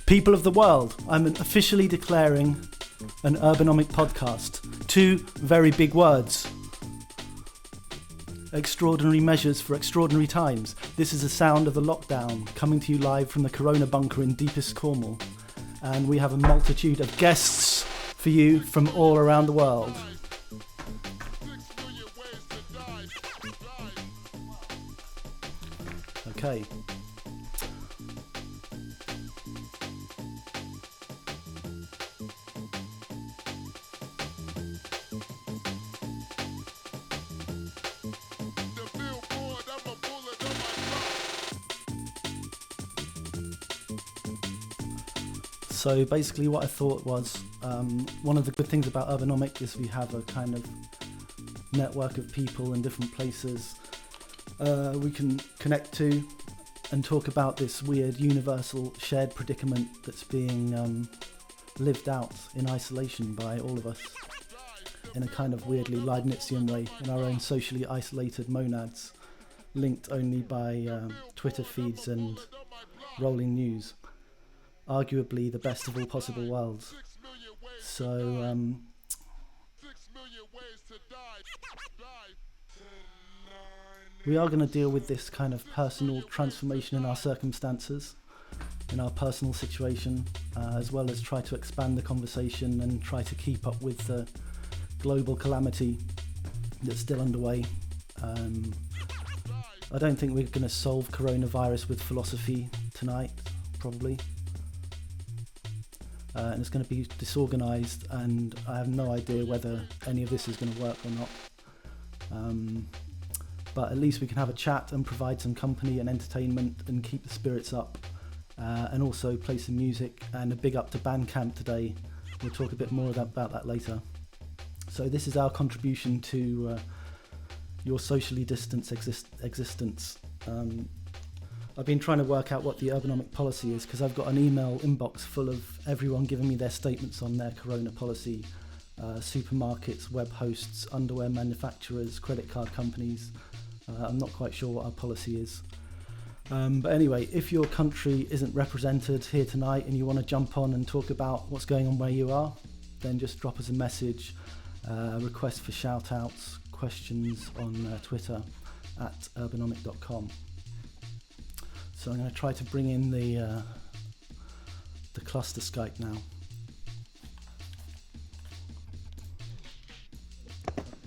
People of the world, I'm officially declaring an Urbanomic podcast. Two very big words. Extraordinary measures for extraordinary times. This is the sound of the lockdown, coming to you live from the Corona bunker in deepest Cornwall. And we have a multitude of guests for you from all around the world. Okay. So basically what I thought was, one of the good things about Urbanomic is we have a kind of network of people in different places we can connect to and talk about this weird universal shared predicament that's being lived out in isolation by all of us in a kind of weirdly Leibnizian way, in our own socially isolated monads, linked only by Twitter feeds and rolling news. Arguably the best of all possible worlds. So we are going to deal with this kind of personal transformation in our circumstances, in our personal situation, as well as try to expand the conversation and try to keep up with the global calamity that's still underway. I don't think we're going to solve coronavirus with philosophy tonight, probably. And it's going to be disorganised, and I have no idea whether any of this is going to work or not. But at least we can have a chat and provide some company and entertainment and keep the spirits up, and also play some music. And a big up to Bandcamp today. We'll talk a bit more about that later. So this is our contribution to your socially distanced existence. I've been trying to work out what the Urbanomic policy is, because I've got an email inbox full of everyone giving me their statements on their corona policy. Supermarkets, web hosts, underwear manufacturers, credit card companies. I'm not quite sure what our policy is. But anyway, if your country isn't represented here tonight and you want to jump on and talk about what's going on where you are, then just drop us a message, request for shout outs, questions on Twitter at urbanomic.com. So I'm going to try to bring in the cluster Skype now.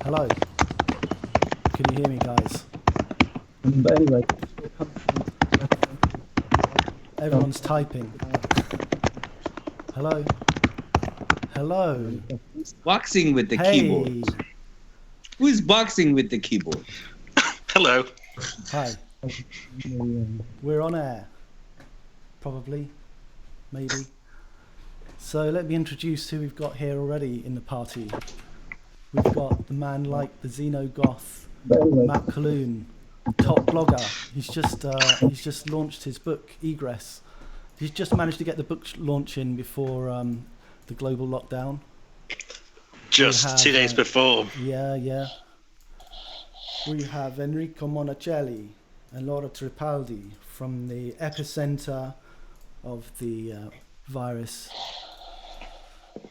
Hello. Can you hear me, guys? But anyway, everyone's typing. Hello. Hello. Boxing with the keyboard. Who's boxing with the keyboard? Hello. Hi. We're on air. Probably. Maybe. So let me introduce who we've got here already in the party. We've got the man like the Xenogoth, Matt Colloon, top blogger. He's just launched his book, Egress. He's just managed to get the book launch in before the global lockdown. Just 2 days before. Yeah. We have Enrico Monacelli and Laura Tripaldi from the epicenter of the virus.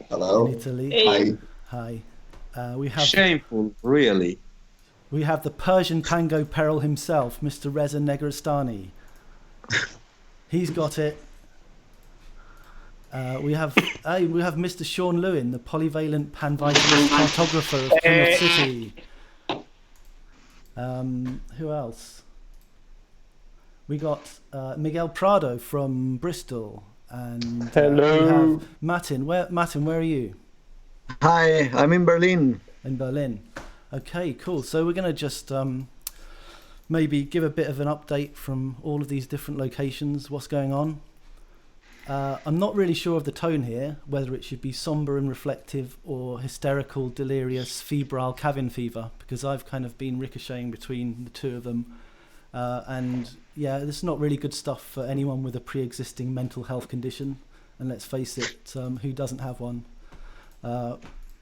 Hello. In Italy. Hey. Hi. We have Shameful, really. We have the Persian tango peril himself, Mr. Reza Negrestani. He's got it. We have Mr. Sean Lewin, the polyvalent panvitalist cartographer of Plymouth City. Who else? We got Miguel Prado from Bristol, and hello. We have Martin. Where are you? Hi, I'm in Berlin. In Berlin. Okay, cool. So we're going to just maybe give a bit of an update from all of these different locations, what's going on. I'm not really sure of the tone here, whether it should be somber and reflective or hysterical, delirious, febrile cabin fever, because I've kind of been ricocheting between the two of them. And yeah, this is not really good stuff for anyone with a pre-existing mental health condition. And let's face it, who doesn't have one?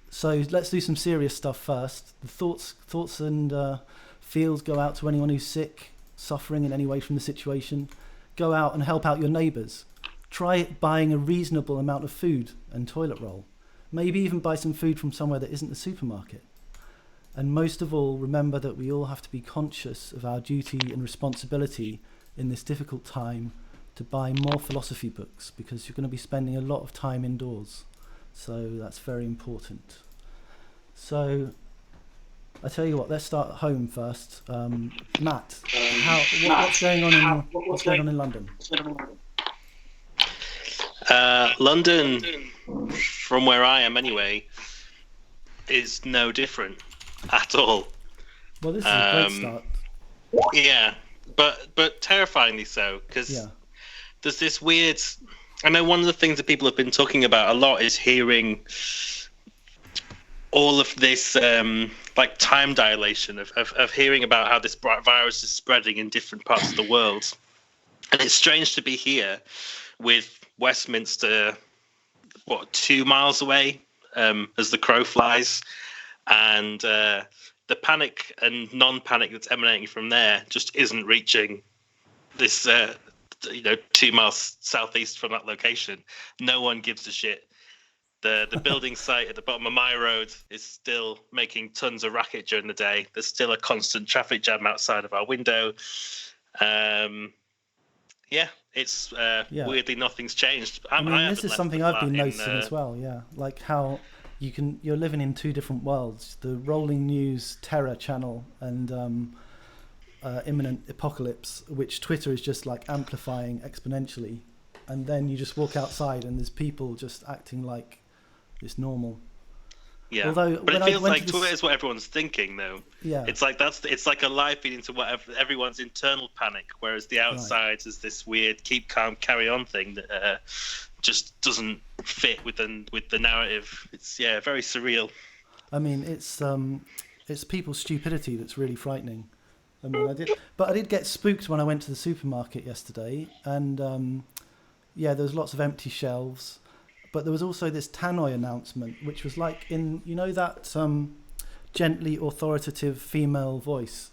So let's do some serious stuff first. The thoughts and feels go out to anyone who's sick, suffering in any way from the situation. Go out and help out your neighbours. Try buying a reasonable amount of food and toilet roll. Maybe even buy some food from somewhere that isn't the supermarket. And most of all, remember that we all have to be conscious of our duty and responsibility in this difficult time to buy more philosophy books, because you're going to be spending a lot of time indoors. So that's very important. So I tell you what, let's start at home first. Matt, what's going on in London? London, from where I am anyway, is no different at all. Well, this is a great start. Yeah, but terrifyingly so, because there's this weird... I know one of the things that people have been talking about a lot is hearing all of this like time dilation of hearing about how this virus is spreading in different parts of the world. And it's strange to be here with Westminster, 2 miles away, as the crow flies, and the panic and non-panic that's emanating from there just isn't reaching this 2 miles southeast from that location. No one gives a shit. The building site at the bottom of my road is still making tons of racket during the day. There's still a constant traffic jam outside of our window. It's weirdly nothing's changed. I mean, this is something I've been noticing as well. Yeah, like how you're living in two different worlds: the rolling news terror channel and imminent apocalypse, which Twitter is just like amplifying exponentially. And then you just walk outside and there's people just acting like it's normal. Yeah, but it feels like Twitter is what everyone's thinking, though. Yeah, it's like a live feed into what everyone's internal panic, whereas the outside is this weird keep calm, carry on thing that just doesn't fit with the narrative. It's very surreal. I mean, it's people's stupidity that's really frightening. I mean, I did get spooked when I went to the supermarket yesterday, and there was lots of empty shelves. But there was also this tannoy announcement, which was like in, that gently authoritative female voice.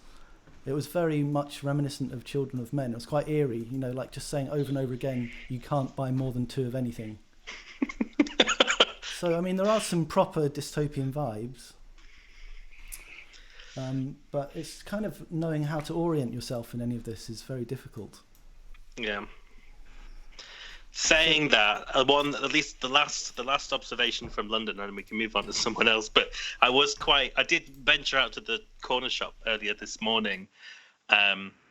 It was very much reminiscent of Children of Men. It was quite eerie, like just saying over and over again, you can't buy more than 2 of anything. So, I mean, there are some proper dystopian vibes. But it's kind of knowing how to orient yourself in any of this is very difficult. Yeah. Saying that, at least the last observation from London, and we can move on to someone else, but I did venture out to the corner shop earlier this morning,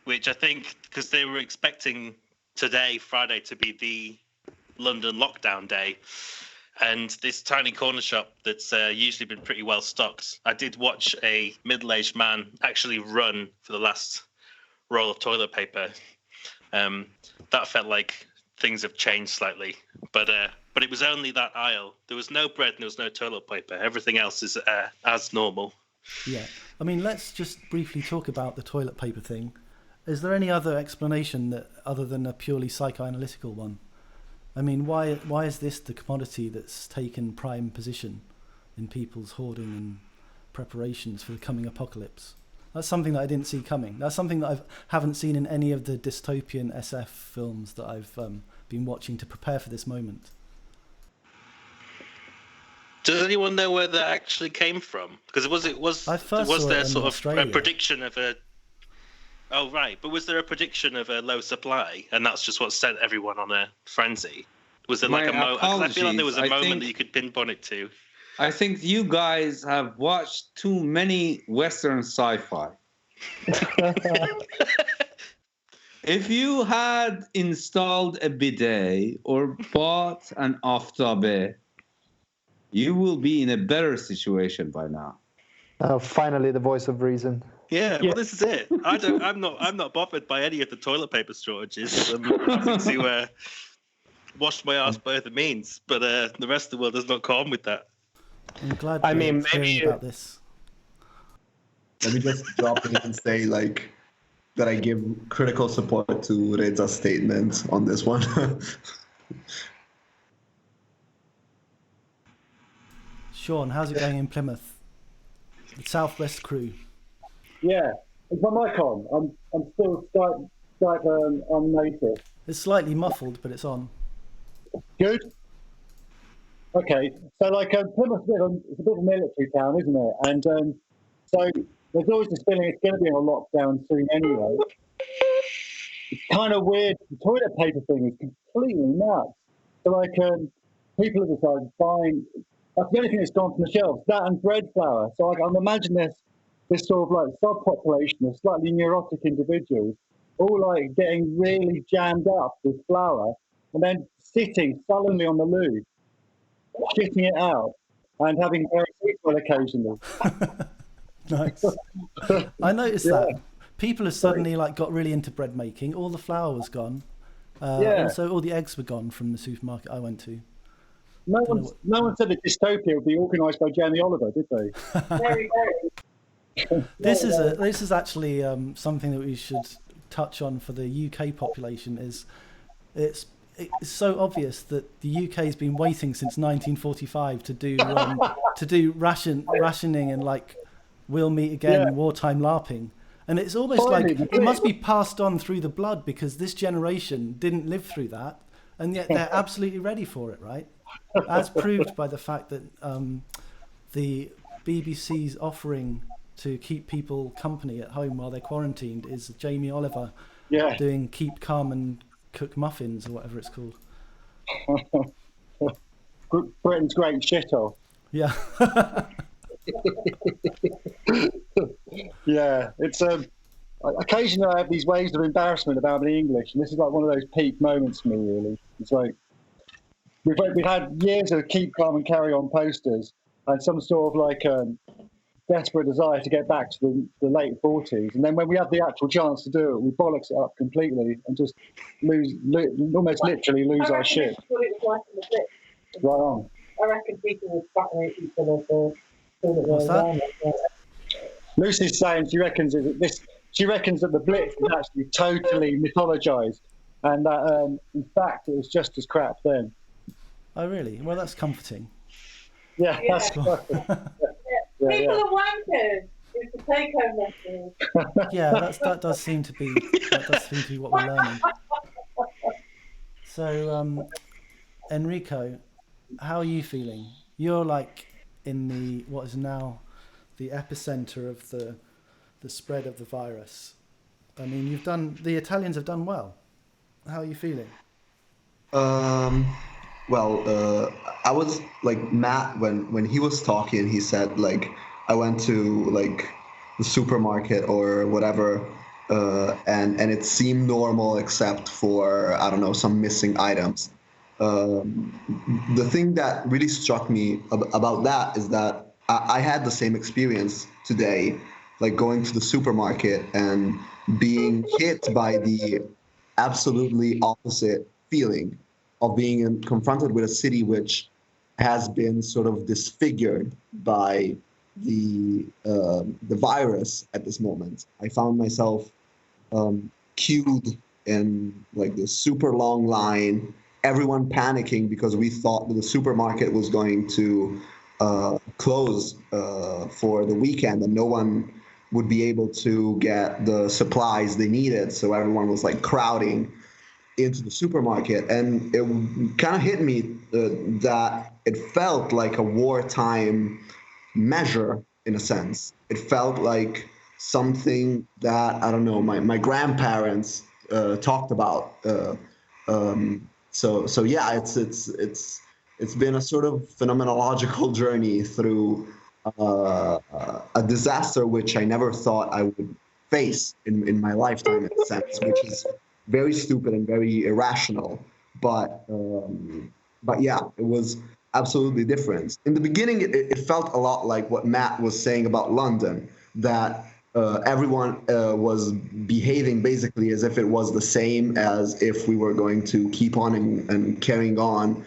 which I think, because they were expecting today, Friday, to be the London lockdown day, and this tiny corner shop that's usually been pretty well stocked, I did watch a middle-aged man actually run for the last roll of toilet paper. That felt like things have changed slightly, but it was only that aisle. There was no bread and there was no toilet paper. Everything else is as normal. Yeah, I mean, let's just briefly talk about the toilet paper thing. Is there any other explanation that other than a purely psychoanalytical one? I mean, why is this the commodity that's taken prime position in people's hoarding and preparations for the coming apocalypse? That's something that I didn't see coming. That's something that I haven't seen in any of the dystopian SF films that I've been watching to prepare for this moment. Does anyone know where that actually came from? Because was there sort of a prediction of a... Oh, right. But was there a prediction of a low supply, and that's just what sent everyone on a frenzy? Was there like a moment? I feel like there was a moment that you could pinpoint it to. I think you guys have watched too many Western sci-fi. If you had installed a bidet or bought an aftabe, you will be in a better situation by now. Finally, the voice of reason. Yeah, well, this is it. I'm not bothered by any of the toilet paper shortages. I'm happy to wash my ass by other means, but the rest of the world does not come on with that. I'm glad we're hearing about this. Let me just drop in and say, that I give critical support to Reza's statement on this one. Sean, how's it going in Plymouth? The Southwest crew. Yeah, is my mic on? I'm still Skype on notice. It's slightly muffled, but it's on. Good. Okay, so like Plymouth's it's a bit of a military town, isn't it? And so there's always this feeling it's going to be in a lockdown soon anyway. It's kind of weird. The toilet paper thing is completely nuts. So like people have decided buying. That's the only thing that's gone from the shelves. That and bread flour. So I'm imagining this sort of like subpopulation of slightly neurotic individuals, all like getting really jammed up with flour, and then sitting sullenly on the loo, shitting it out, and having paracetamol occasionally. Nice. I noticed that people have suddenly like got really into bread making. All the flour was gone. And so all the eggs were gone from the supermarket I went to. No one said that dystopia would be organised by Jamie Oliver, did they? Very, very. This is actually something that we should touch on for the UK population. It's so obvious that the UK has been waiting since 1945 to do rationing and like we'll meet again wartime LARPing, and it's almost like it must be passed on through the blood because this generation didn't live through that, and yet they're absolutely ready for it, right? As proved by the fact that the BBC's offering to keep people company at home while they're quarantined is Jamie Oliver doing Keep Calm and Cook Muffins or whatever it's called. Britain's great shithole. Yeah. Yeah, it's occasionally I have these waves of embarrassment about being English, and this is like one of those peak moments for me, really. It's like we've had years of keep calm and carry on posters and some sort of like desperate desire to get back to the late 40s, and then when we have the actual chance to do it, we bollocks it up completely and just almost literally lose our shit. What it was like in the Blitz. Right on. I reckon people would fascinate each other for What's that? Lucy's saying she reckons that the Blitz is actually totally mythologized, and that in fact it was just as crap then. Oh really? Well, that's comforting. Yeah, that's Cool. People are wankers. Is the take-home message. Yeah, that does seem to be what we're learning. So, Enrico, how are you feeling? You're like in what is now the epicenter of the spread of the virus. I mean, the Italians have done well. How are you feeling? Well, I was like Matt when he was talking. He said like I went to like the supermarket or whatever, and it seemed normal except for I don't know some missing items. The thing that really struck me about that is that I had the same experience today, like going to the supermarket and being hit by the absolutely opposite feeling of being confronted with a city which has been sort of disfigured by the virus at this moment. I found myself queued in like this super long line, everyone panicking because we thought that the supermarket was going to close for the weekend and no one would be able to get the supplies they needed. So everyone was like crowding into the supermarket, and it kind of hit me that it felt like a wartime measure in a sense. It felt like something that I don't know my grandparents talked about. So yeah, it's been a sort of phenomenological journey through a disaster which I never thought I would face in my lifetime, in a sense, which is very stupid and very irrational. But yeah, it was absolutely different. In the beginning, it felt a lot like what Matt was saying about London, that everyone was behaving basically as if it was the same as if we were going to keep on and carrying on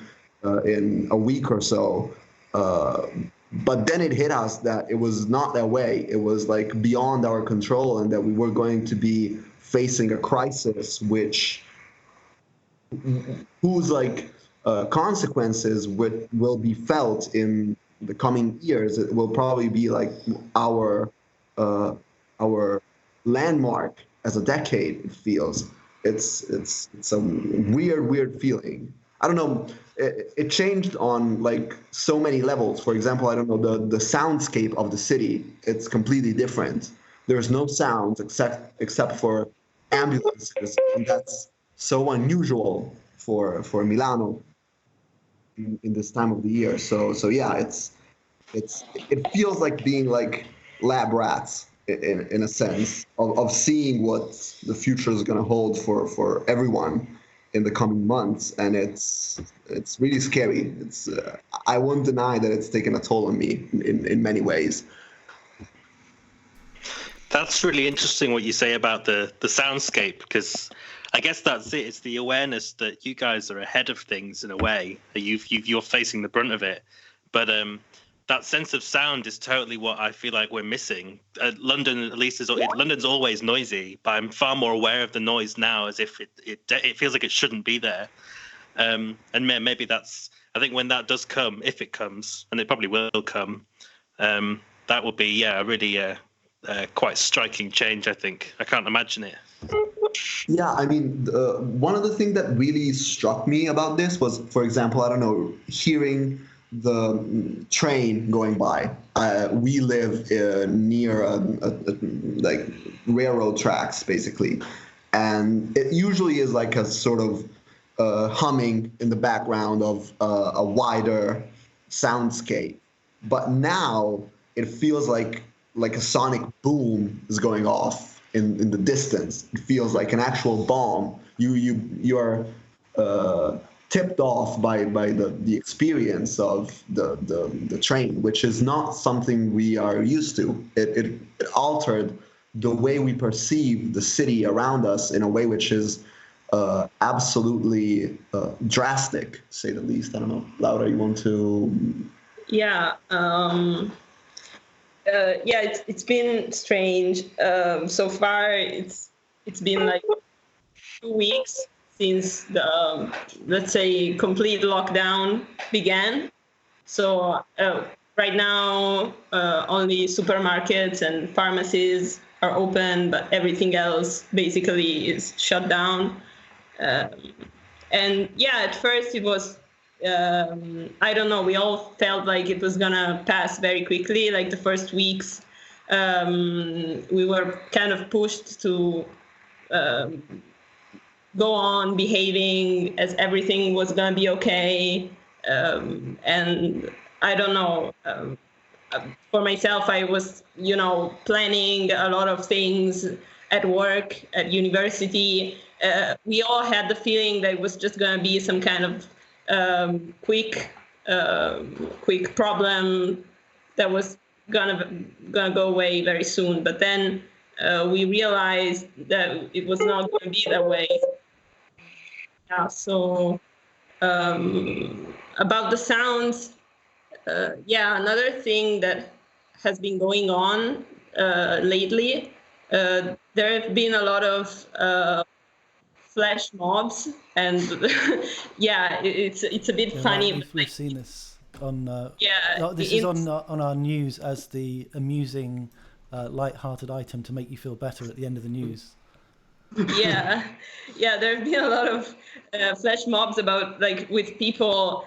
in a week or so. But then it hit us that it was not that way. It was like beyond our control, and that we were going to be facing a crisis whose like consequences will be felt in the coming years, it will probably be like our our landmark as a decade. It feels it's a weird feeling. I don't know. It changed on like so many levels. For example, I don't know, the soundscape of the city. It's completely different. There's no sounds except for ambulances, and that's so unusual for Milano in this time of the year. So yeah, it feels like being like lab rats in a sense of seeing what the future is going to hold for everyone in the coming months, and it's really scary. It's I won't deny that it's taken a toll on me in many ways. That's really interesting what you say about the soundscape, because I guess that's it. It's the awareness that you guys are ahead of things in a way. You're facing the brunt of it, but that sense of sound is totally what I feel like we're missing. London, at least, London's always noisy, but I'm far more aware of the noise now, as if it feels like it shouldn't be there. And maybe that's, I think when that does come, if it comes, and it probably will come, that will be a really quite striking change. I think I can't imagine it. Yeah, I mean, one of the things that really struck me about this was, for example, I don't know, hearing the train going by. We live near like railroad tracks, basically, and it usually is like a sort of humming in the background of a wider soundscape. But now it feels like a sonic boom is going off in the distance. It feels like an actual bomb. You are tipped off by the experience of the train, which is not something we are used to. It altered the way we perceive the city around us in a way which is absolutely drastic, to say the least. I don't know, Laura, you want to? Yeah. Yeah, it's been strange. So far, it's been like 2 weeks since the let's say complete lockdown began. So right now, only supermarkets and pharmacies are open, but everything else basically is shut down. And yeah, at first it was. I don't know, we all felt like it was gonna pass very quickly. Like the first weeks, we were kind of pushed to go on behaving as everything was gonna be okay. And I don't know, for myself, I was, planning a lot of things at work, at university. We all had the feeling that it was just gonna be some kind of quick problem that was gonna go away very soon. But then we realized that it was not going to be that way. Yeah. So about the sounds, another thing that has been going on lately, there have been a lot of flash mobs, and yeah, it's a bit funny. We've seen this on. This is on our news as the amusing, light-hearted item to make you feel better at the end of the news. Yeah, there have been a lot of flash mobs about with people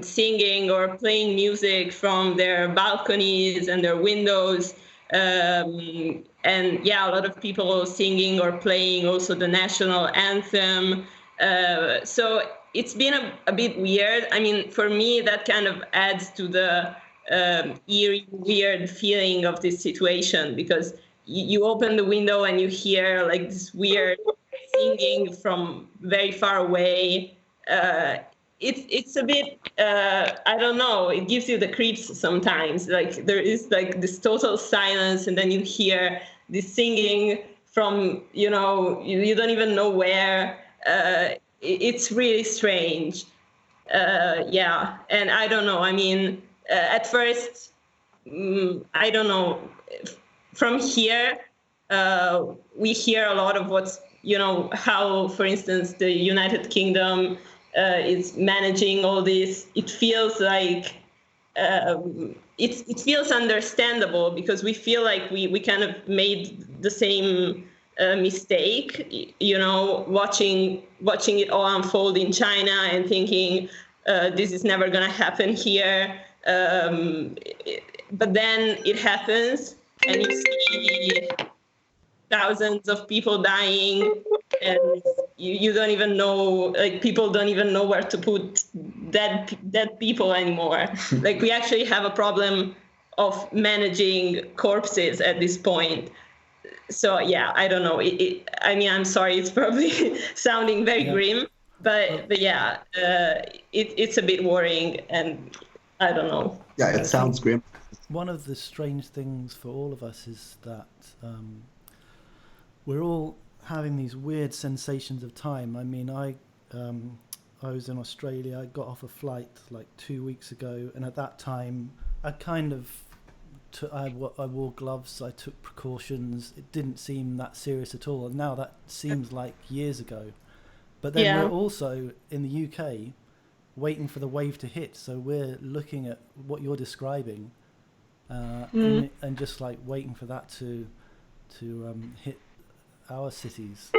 singing or playing music from their balconies and their windows. And yeah, a lot of people singing or playing also the national anthem. So it's been a bit weird. I mean, for me, that kind of adds to the eerie, weird feeling of this situation, because you open the window and you hear this weird singing from very far away. It's a bit, I don't know, it gives you the creeps sometimes. There is this total silence, and then you hear this singing from, you don't even know where. It's really strange. Yeah, and I don't know, I mean, at first, I don't know, from here, we hear a lot of what's, how, for instance, the United Kingdom is managing all this. It feels like it feels understandable because we feel like we kind of made the same mistake, watching it all unfold in China and thinking this is never going to happen here. But then it happens, and you see thousands of people dying, and you don't even know, like, people don't even know where to put dead people anymore. Like, we actually have a problem of managing corpses at this point. So yeah, I don't know. I mean, I'm sorry, it's probably sounding very grim, but yeah, it's a bit worrying, and I don't know. Yeah, it sounds grim. One of the strange things for all of us is that we're all having these weird sensations of time. I mean, I was in Australia. I got off a flight like 2 weeks ago, and at that time, I wore gloves. I took precautions. It didn't seem that serious at all. And now that seems like years ago. But then we're also in the UK waiting for the wave to hit. So we're looking at what you're describing, and just like waiting for that to hit our cities.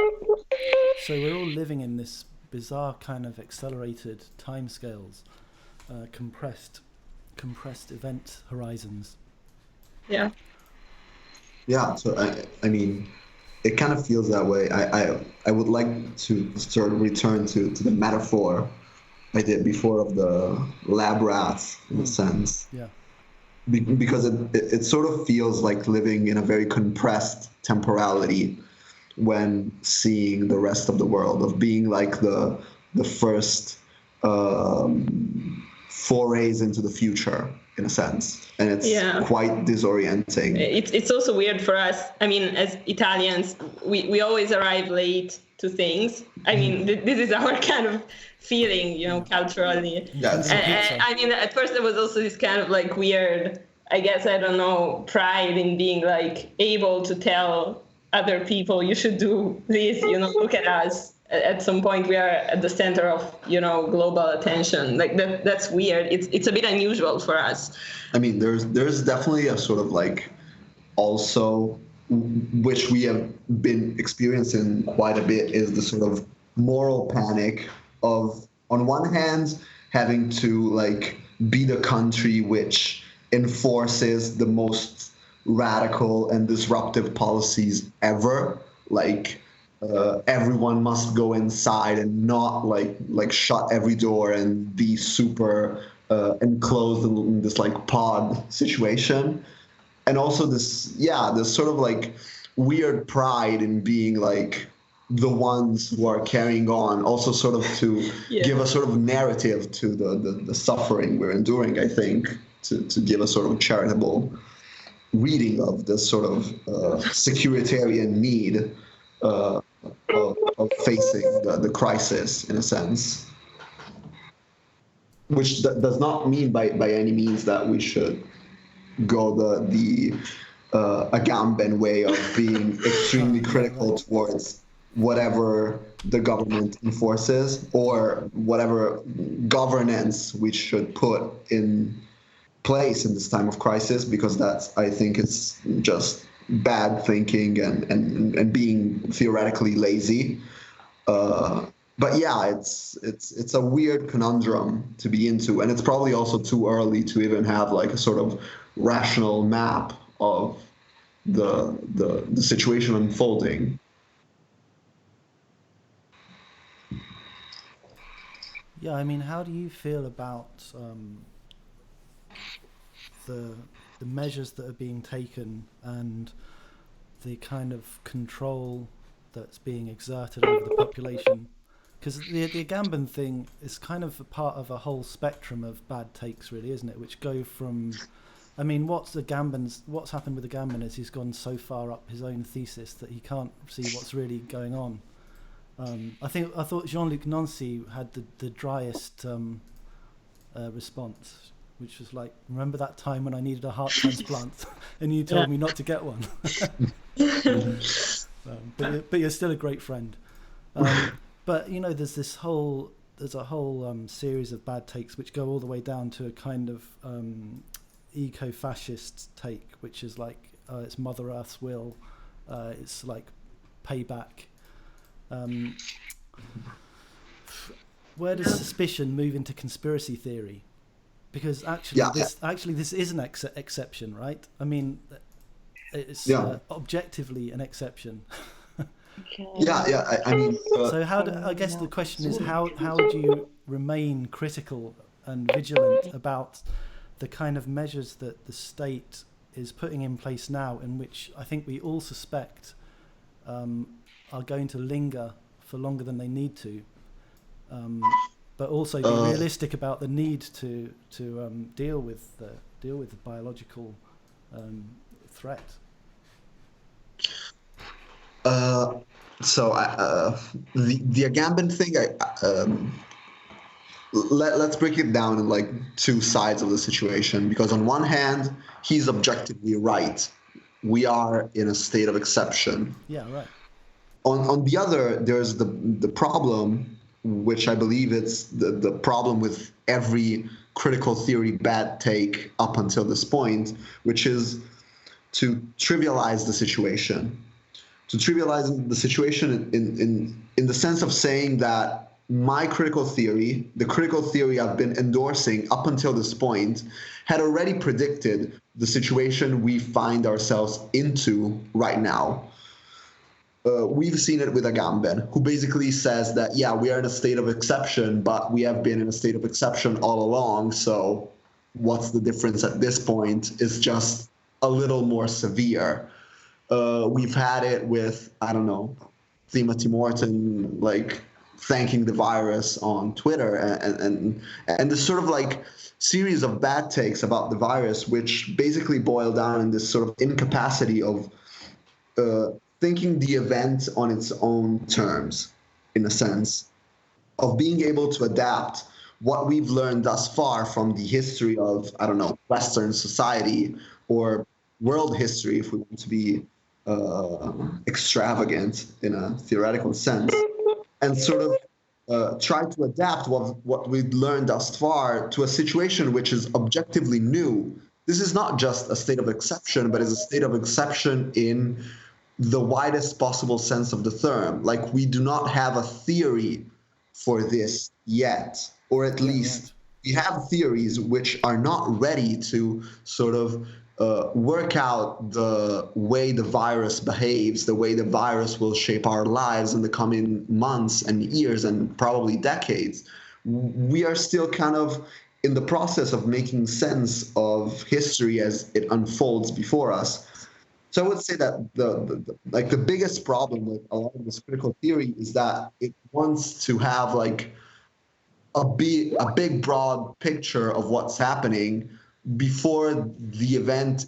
So we're all living in this bizarre kind of accelerated timescales, compressed event horizons. Yeah. So I mean, it kind of feels that way. I would like to sort of return to the metaphor I did before of the lab rats, in a sense. Yeah. Because it sort of feels like living in a very compressed temporality when seeing the rest of the world, of being like the first forays into the future, in a sense, and it's quite disorienting. It's also weird for us. I mean, as Italians, we always arrive late to things. I mean, this is our kind of feeling, culturally. Yes. I mean, at first there was also this kind of like weird, I guess, I don't know, pride in being like able to tell other people, you should do this, look at us. At some point we are at the center of, global attention. Like that's weird. It's a bit unusual for us. I mean, there's definitely a sort of like, also, which we have been experiencing quite a bit, is the sort of moral panic of, on one hand, having to like be the country which enforces the most radical and disruptive policies ever, like everyone must go inside and not like shut every door and be super enclosed in this like pod situation. And also this sort of like weird pride in being like the ones who are carrying on, also sort of to give a sort of narrative to the suffering we're enduring, I think, to give a sort of charitable reading of this sort of securitarian need of facing the crisis, in a sense. Which does not mean by any means that we should go the Agamben way of being extremely critical towards whatever the government enforces or whatever governance we should put in place in this time of crisis, because that's, I think, it's just bad thinking and being theoretically lazy. But yeah, it's a weird conundrum to be into, and it's probably also too early to even have like a sort of rational map of the situation unfolding. Yeah, I mean, how do you feel about the measures that are being taken and the kind of control that's being exerted over the population? Because the Agamben thing is kind of a part of a whole spectrum of bad takes, really, isn't it? Which go from, I mean, what's happened with Agamben is he's gone so far up his own thesis that he can't see what's really going on. I thought Jean-Luc Nancy had the driest response, which was like, remember that time when I needed a heart transplant and you told me not to get one? But you're still a great friend. But there's this whole there's a whole series of bad takes which go all the way down to a kind of eco-fascist take, which is like it's Mother Earth's will, it's like payback. Where does suspicion move into conspiracy theory? Because actually this is an exception, right? I mean, it's objectively an exception. I mean, so I guess the question is how do you remain critical and vigilant about the kind of measures that the state is putting in place now, in which I think we all suspect are going to linger for longer than they need to, but also be realistic about the need to deal with the biological threat. So the Agamben thing, let's break it down in like two sides of the situation, because on one hand, he's objectively right. We are in a state of exception. Yeah, right. On the other, there's the problem, which I believe it's the problem with every critical theory bad take up until this point, which is to trivialize the situation. To trivialize the situation in the sense of saying that my critical theory, the critical theory I've been endorsing up until this point, had already predicted the situation we find ourselves into right now. We've seen it with Agamben, who basically says that, yeah, we are in a state of exception, but we have been in a state of exception all along, so what's the difference at this point? It's just a little more severe. We've had it with, I don't know, Thema Timorton, like thanking the virus on Twitter, and this sort of like series of bad takes about the virus, which basically boil down in this sort of incapacity of thinking the event on its own terms, in a sense, of being able to adapt what we've learned thus far from the history of, I don't know, Western society or world history, if we want to be extravagant in a theoretical sense, and sort of try to adapt what we've learned thus far to a situation which is objectively new. This is not just a state of exception, but is a state of exception in the widest possible sense of the term. Like, we do not have a theory for this yet, or at least we have theories which are not ready to sort of work out the way the virus behaves, the way the virus will shape our lives in the coming months and years and probably decades. We are still kind of in the process of making sense of history as it unfolds before us. So I would say that the biggest problem with a lot of this critical theory is that it wants to have like a big broad picture of what's happening before the event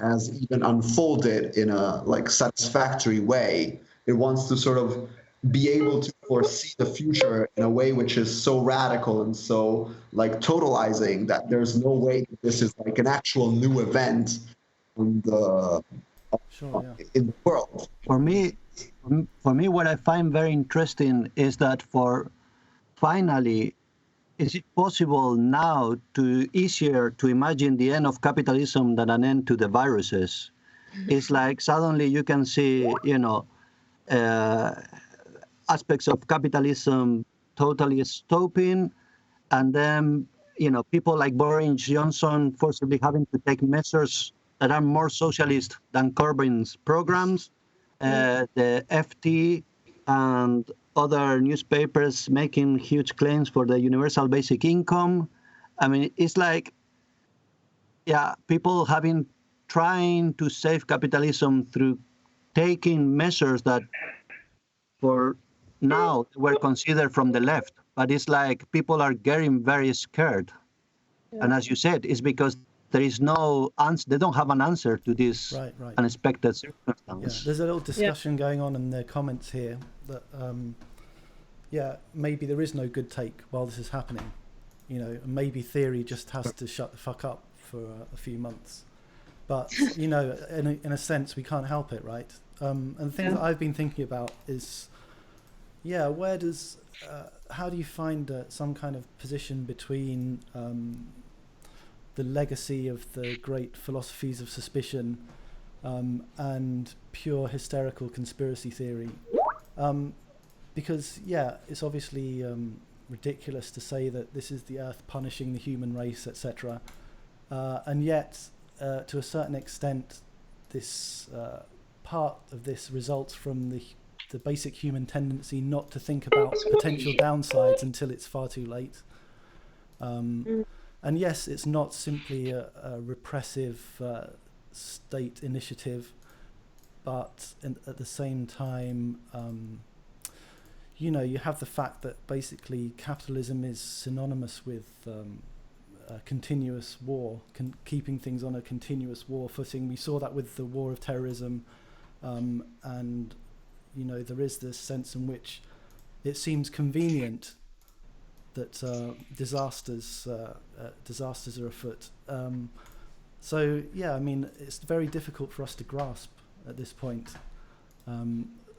has even unfolded in a like satisfactory way. It wants to sort of be able to foresee the future in a way which is so radical and so like totalizing that there's no way that this is like an actual new event in the in the world. For me, what I find very interesting is that finally, is it possible now to easier to imagine the end of capitalism than an end to the viruses? It's like suddenly you can see, aspects of capitalism totally stopping, and then, people like Boris Johnson forcibly having to take measures that are more socialist than Corbyn's programs, the FT and other newspapers making huge claims for the universal basic income. I mean, it's like, people trying to save capitalism through taking measures that for now were considered from the left. But it's like people are getting very scared. Yeah. And as you said, it's because there is no answer. They don't have an answer to this unexpected circumstance. Yeah. There's a little discussion going on in the comments here that, maybe there is no good take while this is happening. Maybe theory just has to shut the fuck up for a few months. But, in a sense, we can't help it, right? And the thing that I've been thinking about is, where does how do you find some kind of position between the legacy of the great philosophies of suspicion and pure hysterical conspiracy theory? Because it's obviously ridiculous to say that this is the Earth punishing the human race, etc. And yet, to a certain extent, this part of this results from the basic human tendency not to think about potential downsides until it's far too late. And yes, it's not simply a repressive state initiative, but at the same time, you have the fact that basically capitalism is synonymous with a continuous war, keeping things on a continuous war footing. We saw that with the war of terrorism, and there is this sense in which it seems convenient that disasters are afoot. So it's very difficult for us to grasp at this point.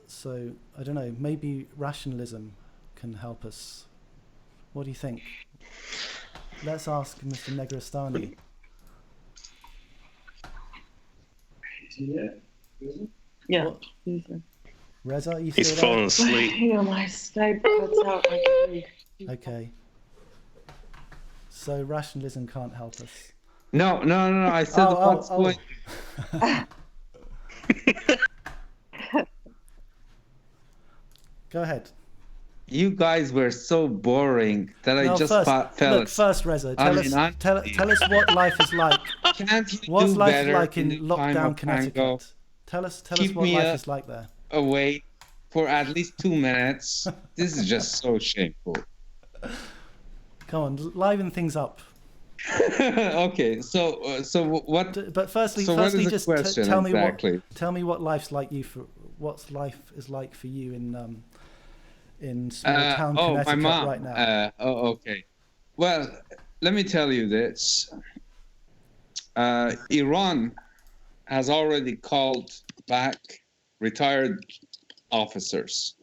So I don't know, maybe rationalism can help us. What do you think? Let's ask Mr. Negrestani. Yeah. What? Reza, are you He's still there? fallen asleep. Yeah, my state cuts out. Okay. So rationalism can't help us. No. I said what's going. Go ahead. You guys were so boring that I just felt. Look, first, Reza, tell us what life is like. What's life like in lockdown Connecticut? Tell us what life is like there. Away for at least 2 minutes. This is just so shameful. Come on, liven things up. Okay, so what? But firstly, just tell me what life's like what life is like for you in small town Connecticut right now. Okay. Well, let me tell you this. Iran has already called back retired officers.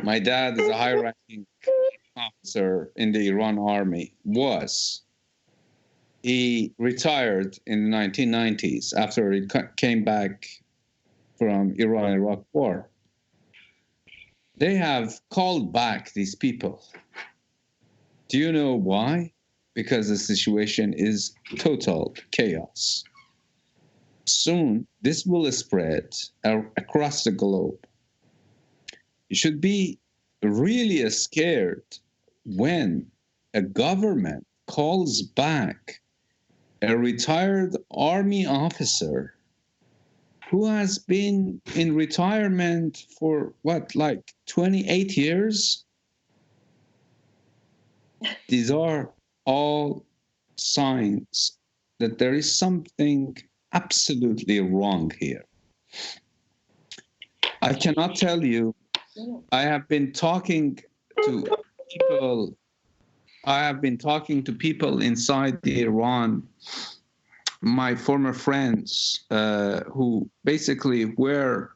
My dad is a high-ranking officer in the Iran army. He retired in the 1990s after he came back from Iran-Iraq war. They have called back these people. Do you know why? Because the situation is total chaos. Soon, this will spread across the globe. You should be really scared when a government calls back a retired army officer who has been in retirement for 28 years? These are all signs that there is something absolutely wrong here. I cannot tell you. I have been talking to people inside the Iran, my former friends who basically were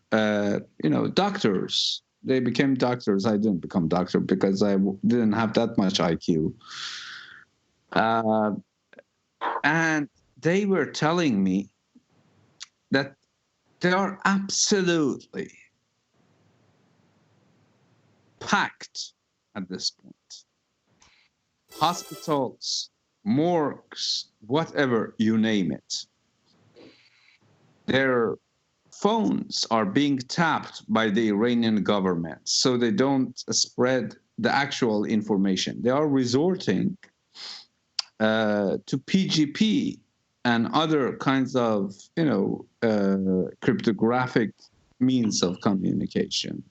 doctors. They became doctors. I didn't become doctor because I didn't have that much IQ. And they were telling me that they are absolutely packed at this point. Hospitals, morgues, whatever, you name it. Their phones are being tapped by the Iranian government so they don't spread the actual information. They are resorting to PGP and other kinds of, cryptographic means of communication.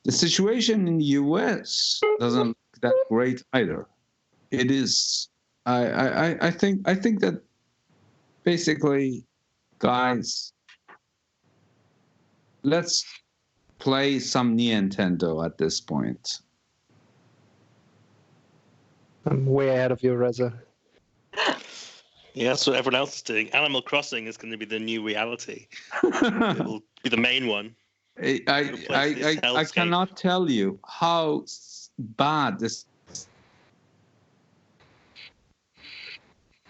The situation in the U.S. doesn't look that great either. It is. I think that basically, guys, let's play some Nintendo at this point. I'm way ahead of you, Reza. Yeah, that's what everyone else is doing. Animal Crossing is going to be the new reality. It will be the main one. I cannot tell you how bad. This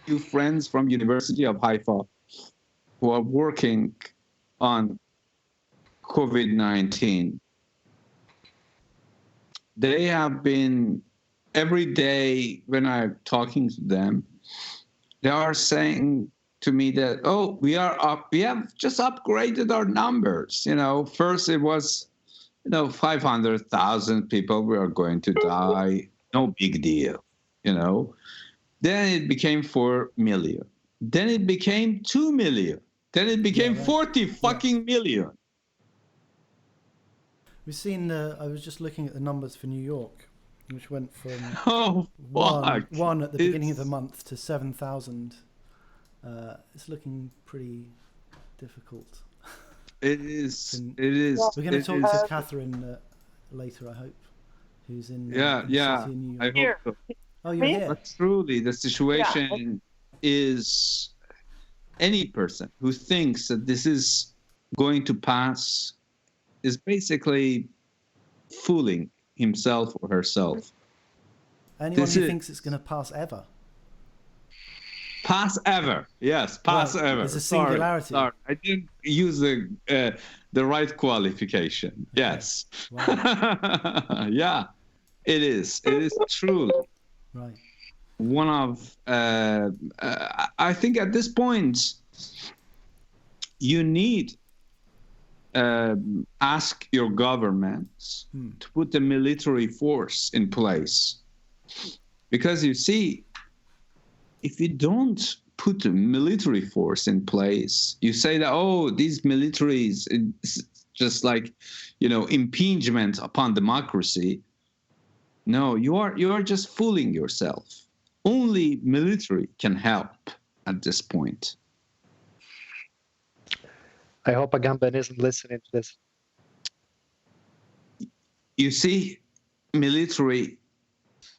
few friends from University of Haifa who are working on COVID-19. They have been, every day when I'm talking to them, they are saying to me that, oh, we have just upgraded our numbers. First it was, 500,000 people were going to die. No big deal, Then it became 4 million. Then it became 2 million. Then it became 40 fucking million. We've seen, I was just looking at the numbers for New York, which went from one at the beginning of the month to 7,000. It's looking pretty difficult. It is. We're going to talk to Catherine later, I hope, who's in the city in New York. I hope so. Oh, you're here. But truly, the situation is, any person who thinks that this is going to pass is basically fooling himself or herself. Anyone who thinks it's going to pass ever. Pass ever. Yes, pass ever. It's a singularity. Sorry. I didn't use the right qualification. Okay. Yes. Wow. Yeah, it is. It is truly. Right. One of, I think at this point, you need ask your governments to put the military force in place. Because you see, if you don't put the military force in place, you say that, oh, these militaries, it's just like, impingement upon democracy. No, you are just fooling yourself. Only military can help at this point. I hope Agamben isn't listening to this. You see, military.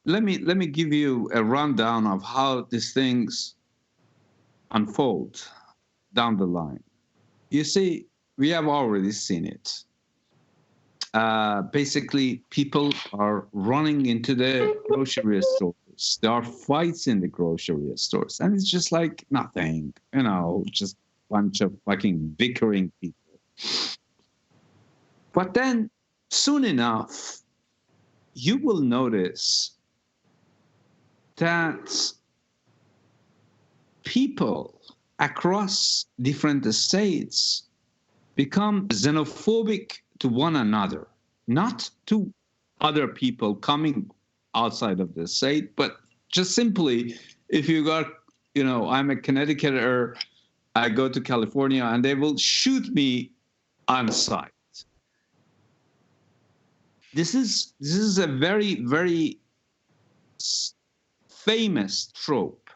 Let me give you a rundown of how these things unfold down the line. You see, we have already seen it. Basically, people are running into the grocery stores. There are fights in the grocery stores, and it's just like nothing, just a bunch of fucking bickering people. But then, soon enough, you will notice that people across different states become xenophobic to one another, not to other people coming outside of the state, but just simply, if you got, I'm a Connecticuter, I go to California, and they will shoot me on sight. This is a very, very famous trope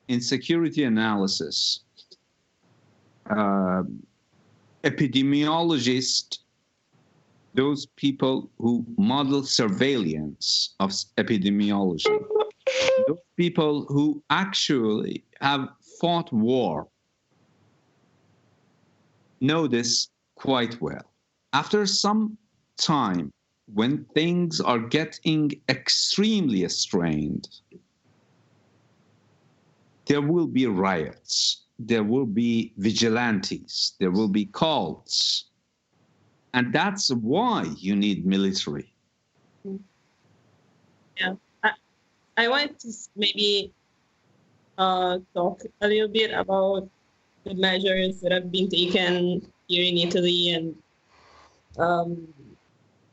in security analysis. Epidemiologists, those people who model surveillance of epidemiology, those people who actually have fought war, know this quite well. After some time, when things are getting extremely strained, there will be riots, there will be vigilantes, there will be cults. And that's why you need military. Yeah, I want to maybe talk a little bit about the measures that have been taken here in Italy. And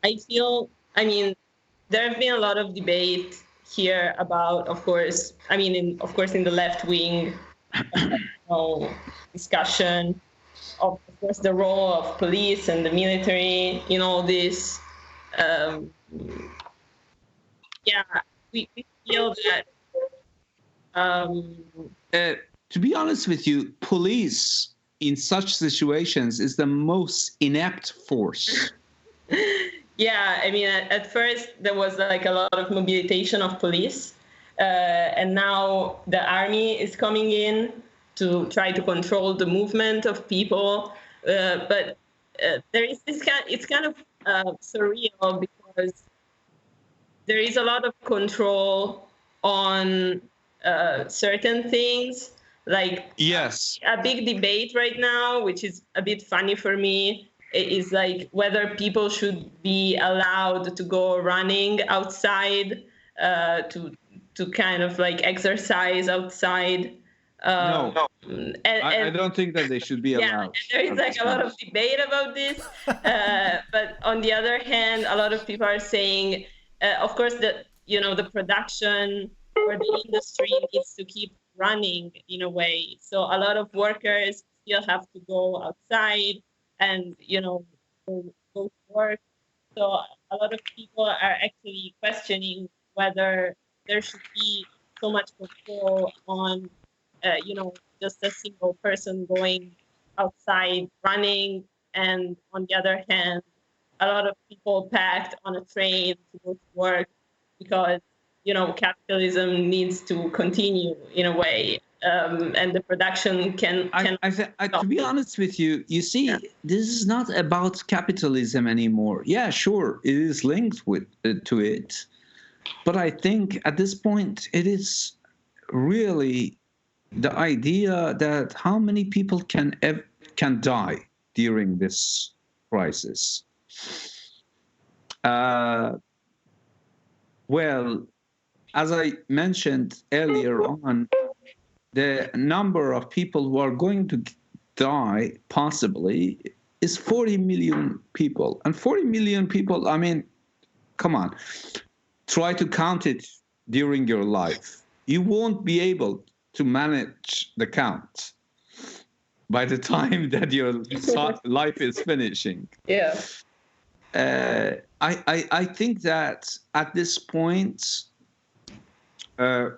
I feel, there have been a lot of debate here about, of course, in the left wing discussion of course, the role of police and the military in all this. We feel that. To be honest with you, police in such situations is the most inept force. Yeah, at first there was like a lot of mobilization of police, and now the army is coming in to try to control the movement of people. But there is this it's kind of surreal, because there is a lot of control on certain things. Like Yes. a big debate right now, which is a bit funny for me, is like whether people should be allowed to go running outside, to kind of like exercise outside. No, And, I don't think that they should be allowed. Yeah, there is like a lot of debate about this. But on the other hand, a lot of people are saying, of course, that the production or the industry needs to keep running in a way. So a lot of workers still have to go outside and go to work. So a lot of people are actually questioning whether there should be so much control on just a single person going outside running, and on the other hand, a lot of people packed on a train to go to work because capitalism needs to continue in a way, and the production can. To be honest with you, you see, this is not about capitalism anymore. Yeah, sure, it is linked to it, but I think at this point it is really the idea that how many people can die during this crisis. Well, as I mentioned earlier on, the number of people who are going to die possibly is 40 million people. And 40 million people, I mean, come on, try to count it during your life. You won't be able to manage the count by the time that your life is finishing. Yeah. I think that at this point,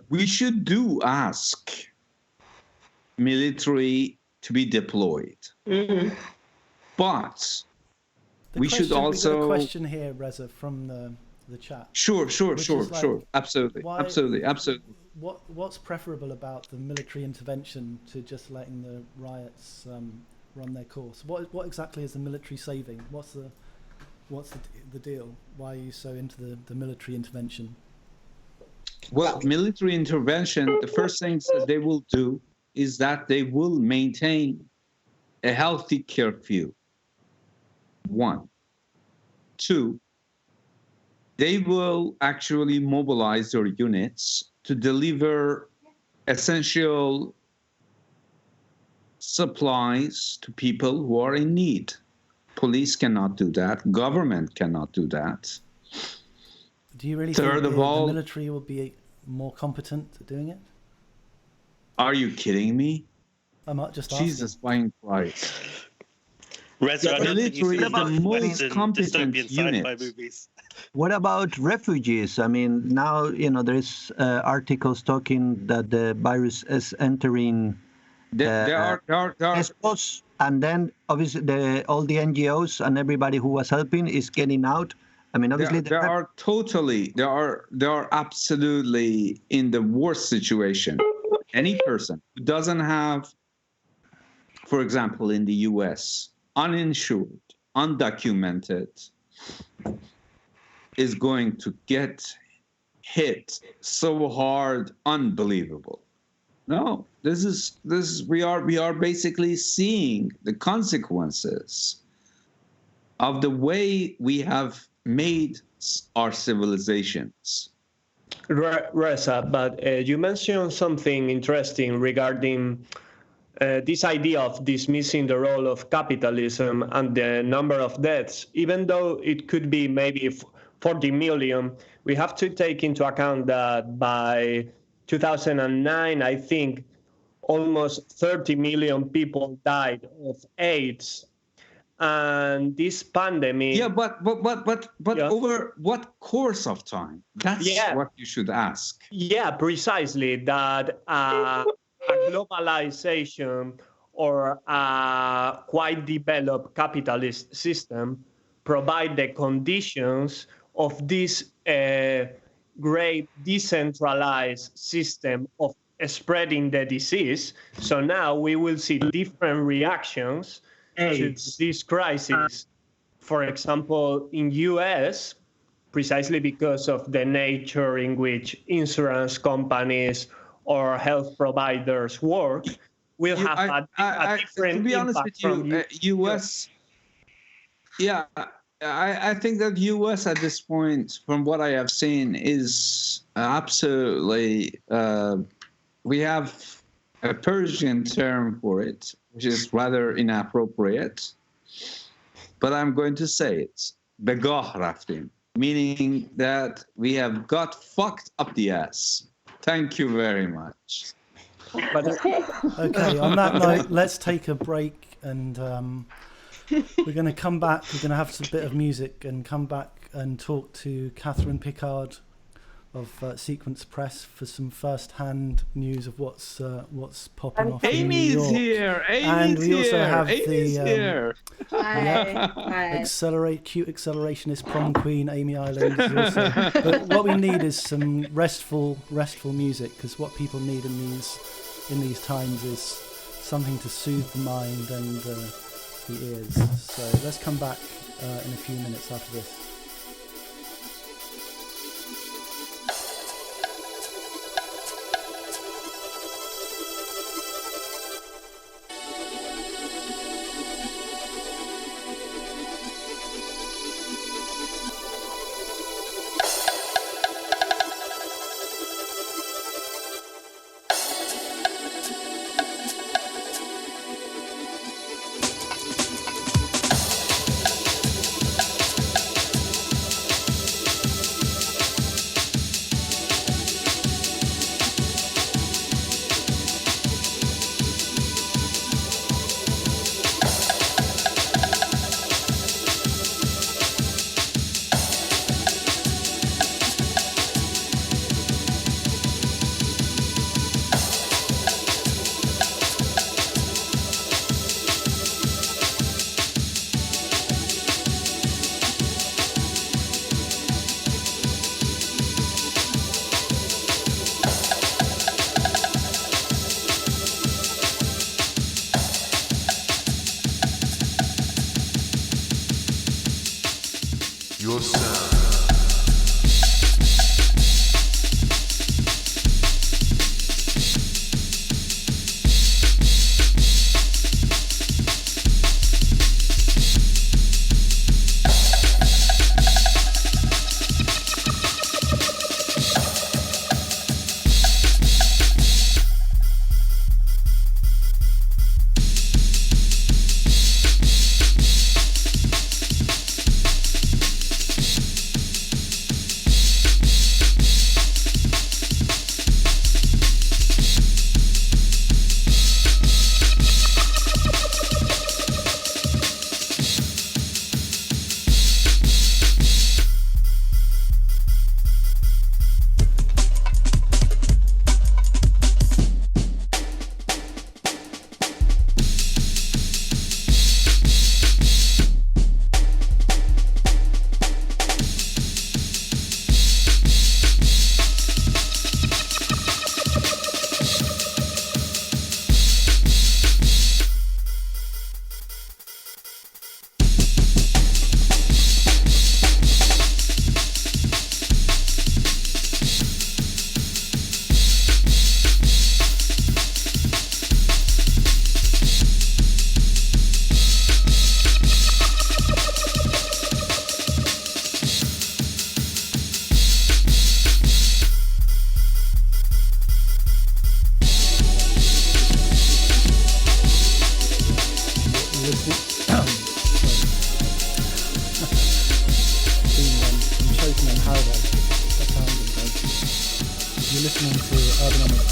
we should ask military to be deployed. Mm-hmm. But we should also... We've got a question here, Reza, from the chat. Sure. Absolutely. What's preferable about the military intervention to just letting the riots run their course? What exactly is the military saving? What's the deal? Why are you so into the military intervention? Well, military intervention, the first things that they will do is that they will maintain a healthy curfew. 1. 2, they will actually mobilize their units to deliver essential supplies to people who are in need. Police cannot do that. Government cannot do that. Do you really think the military will be more competent at doing it? Are you kidding me? I'm not just Jesus fucking Christ. Reza, the military is the most competent unit. What about refugees? I mean, now, there's articles talking that the virus is entering there are Lesbos, and then obviously all the NGOs and everybody who was helping is getting out. I mean, obviously they are absolutely in the worst situation. Any person who doesn't have, for example, in the US, uninsured, undocumented, is going to get hit so hard, unbelievable. No, we are basically seeing the consequences of the way we have made our civilizations. Reza, but you mentioned something interesting regarding this idea of dismissing the role of capitalism and the number of deaths. Even though it could be maybe 40 million, we have to take into account that by 2009, I think almost 30 million people died of AIDS. And this pandemic... Yeah, but over what course of time? That's what you should ask. Yeah, precisely. That a globalization or a quite developed capitalist system provide the conditions of this great decentralized system of spreading the disease. So now we will see different reactions to this crisis. For example, in US, precisely because of the nature in which insurance companies or health providers work, will have a different to be honest impact with you, from US. Yeah, I think that US at this point, from what I have seen, is absolutely. We have a Persian term for it, which is rather inappropriate, but I'm going to say it. Begah raftim, meaning that we have got fucked up the ass. Thank you very much. Okay, on that note, let's take a break, and we're going to come back. We're going to have some bit of music and come back and talk to Catherine Pickard of Sequence Press for some first-hand news of what's popping off in New York. Here. And we also have Amy's here. Hi. Cute accelerationist prom queen Amy Island is also. But what we need is some restful music, because what people need in these times is something to soothe the mind and the ears. So let's come back in a few minutes after this.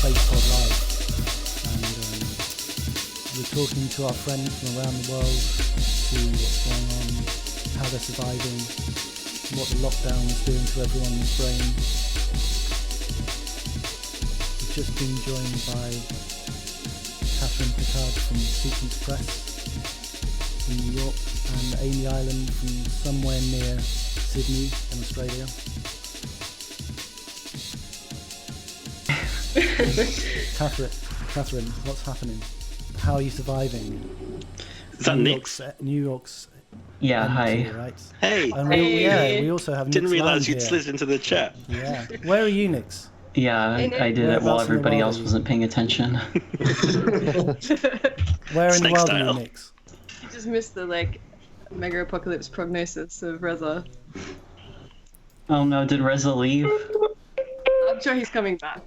PlaguePod Live, and we're talking to our friends from around the world, see what's going on, how they're surviving, what the lockdown is doing to everyone's brain. We've just been joined by Catherine Pickard from Sequence Press in New York and Amy Island from somewhere near Sydney in Australia. Catherine, what's happening? How are you surviving? Is that New York's Yeah, hi. Right? Hey, And Hey. we also have didn't Nick's realise Land you'd here. slid into the chat. Yeah. Where are you, Nix? Yeah, I did it while Whereabouts in the everybody world else are you? wasn't paying attention. Where in the Snake world are you, style. Nix? You just missed the mega apocalypse prognosis of Reza. Oh no, did Reza leave? I'm sure he's coming back.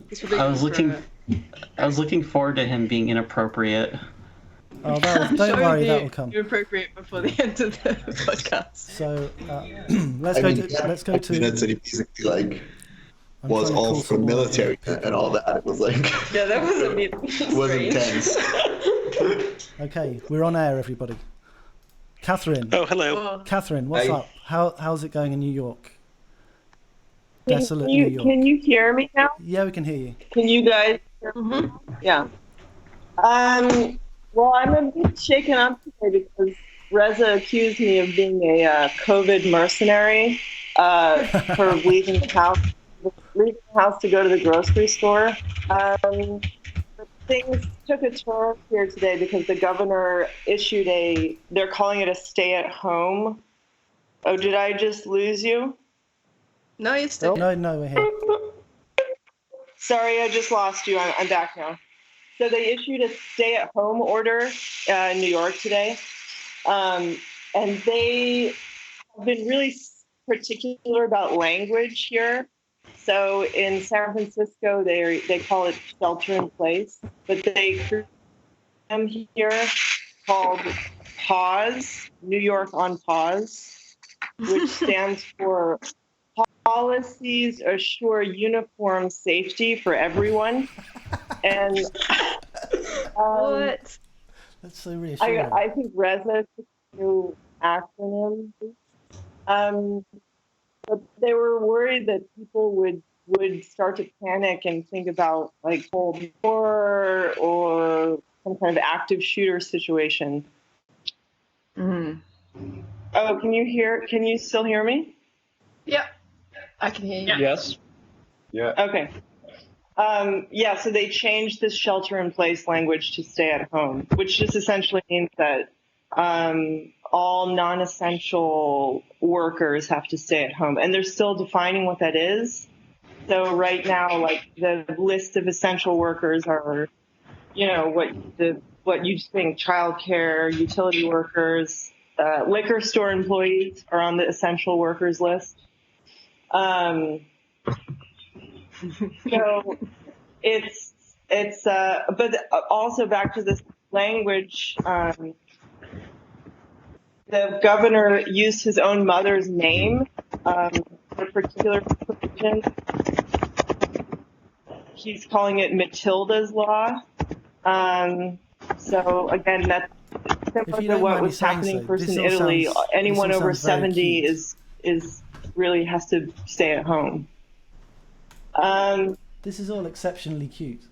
He's probably I was gone for looking forward to him being inappropriate. Oh, I'm don't sure worry, he'll that be will come. appropriate before the end of the podcast. So let's go to. Minutes and he basically like I'm was trying to all call for some more military people. and all that. It was like Yeah, that was a bit was strange. intense. Okay, we're on air, everybody. Catherine. Oh, hello. Oh, Catherine, what's Hey. up? How's it going in New York? Desolate New York. Can you hear me now? Yeah, we can hear you. Can you guys hear me? Yeah. Well, I'm a bit shaken up today because Reza accused me of being a COVID mercenary for leaving the house to go to the grocery store. Things took a turn here today because the governor issued they're calling it a stay-at-home. Oh, did I just lose you? no, you're still No, we're here. Sorry, I just lost you. I'm back now. So they issued a stay-at-home order in New York today, and they have been really particular about language here. So in San Francisco, they call it shelter in place, but they create them here called PAUSE, New York on Pause, which stands for Policies Assure Uniform Safety for Everyone. And what? That's so reassuring. I think Reza took a new acronym. But they were worried that people would start to panic and think about like Cold War or some kind of active shooter situation. Mm. Oh, can you still hear me? Yep, I can hear you. Yes. Yeah. Okay. So they changed this shelter-in-place language to stay at home, which just essentially means that all non-essential workers have to stay at home, and they're still defining what that is. So right now, like the list of essential workers are, what you think: childcare, utility workers, liquor store employees are on the essential workers list. So but also back to this language, the governor used his own mother's name for a particular provision. He's calling it Matilda's Law. So again, that's similar to what was happening first in Italy. Anyone over 70 is really has to stay at home. This is all exceptionally cute.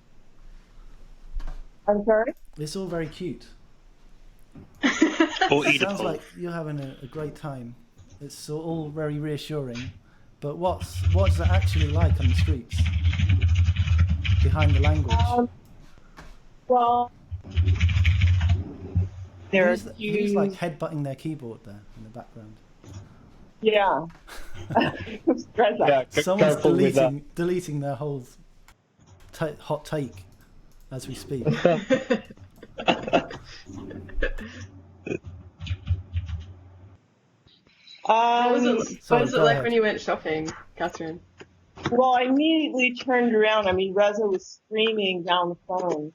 I'm sorry? It's all very cute. Or It sounds eatable. like you're having a great time. It's all very reassuring. But what's it actually like on the streets? Behind the language? Well, Who's like headbutting their keyboard there in the background? yeah. Yeah, Someone's careful with that. deleting their whole hot take as we speak. What was it like ahead. when you went shopping, Catherine? Well, I immediately turned around. I mean, Reza was screaming down the phone,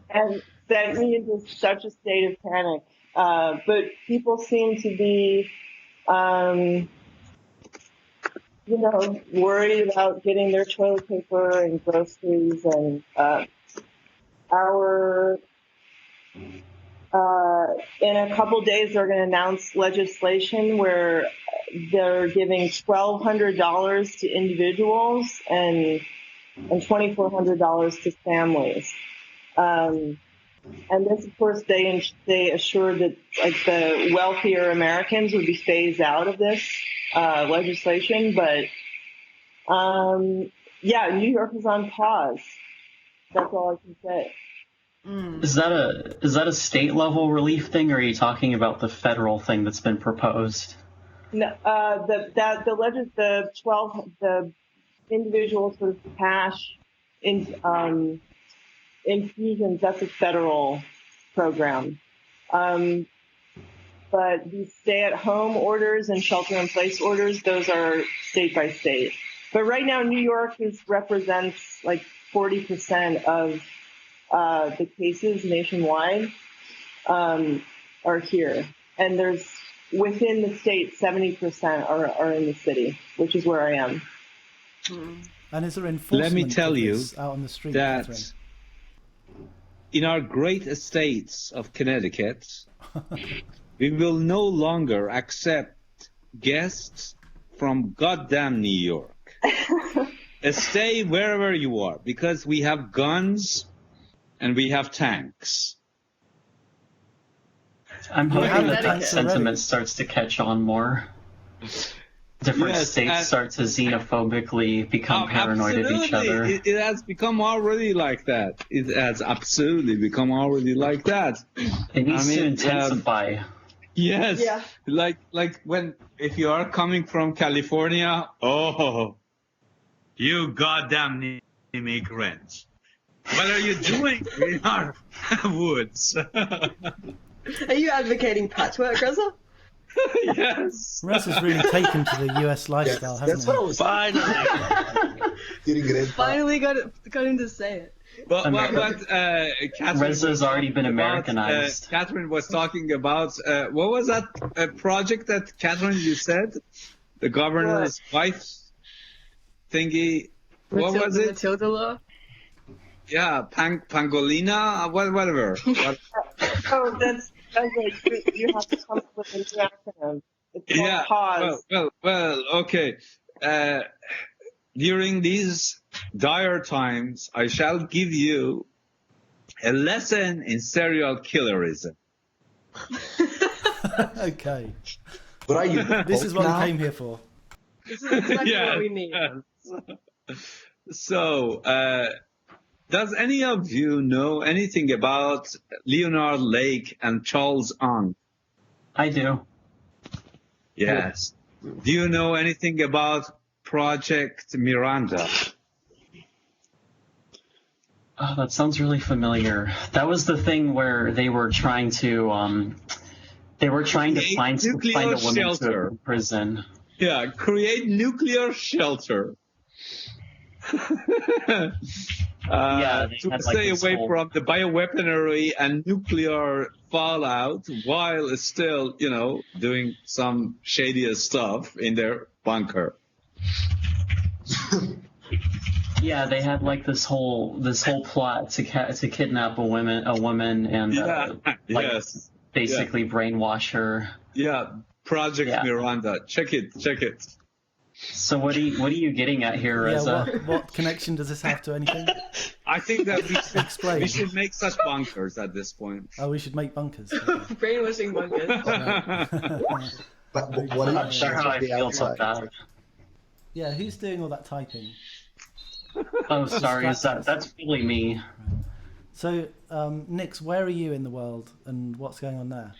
and sent me into such a state of panic. But people seem to be, worried about getting their toilet paper and groceries. And in a couple days, they're going to announce legislation where they're giving $1,200 to individuals and $2,400 to families. And this, of course, they assured that like the wealthier Americans would be phased out of this legislation. But New York is on pause. That's all I can say. Is that a state level relief thing, or are you talking about the federal thing that's been proposed? No, the individual sort of cash infusions, that's a federal program. But these stay-at-home orders and shelter-in-place orders, those are state by state. But right now, New York represents like 40% of the cases nationwide are here, and there's within the state 70% are in the city, which is where I am. And is there enforcement? Let me tell you out on the street, that Catherine? in our great estates of Connecticut, we will no longer accept guests from goddamn New York. Stay wherever you are, because we have guns and we have tanks. I'm hoping that tanks sentiment already. starts to catch on more. Different states start to xenophobically become paranoid of each other. It has become already like that. It has absolutely become already like that. It needs to intensify. Yes. Yeah. Like if you are coming from California, oh, you goddamn immigrants. What are you doing in our woods? Are you advocating patchwork, Reza? Yes. Russ has really taken to the US lifestyle, hasn't he? Finally got him to say it. But Catherine Reza's already been Americanized. Catherine was talking about, what was that project that, Catherine, you said? The governor's wife thingy. What was it? Matilda law? Yeah, Pangolina, whatever. Oh, that's like you have to come up with a new acronym. It's called PAUSE. Well, okay. During these dire times, I shall give you a lesson in serial killerism. Okay. But are you? This is what we came here for. This is exactly what we need. So, does any of you know anything about Leonard Lake and Charles Ong? I do. Yes. Do you know anything about Project Miranda? Oh, that sounds really familiar. That was the thing where they were trying to find a woman shelter. to prison. Yeah, create nuclear shelter. To stay away from the bioweaponry and nuclear fallout while still, doing some shadier stuff in their bunker. Yeah, they had like this whole plot to kidnap a woman and basically brainwash her. Yeah, Project Miranda. Check it. So what are you getting at here, Reza? What connection does this have to anything? I think that we should make such bunkers at this point. Oh, we should make bunkers. Brainwashing bunkers. But I'm not sure how I feel about that. Yeah, who's doing all that typing? Oh, sorry, that's really me. So, Nix, where are you in the world, and what's going on there?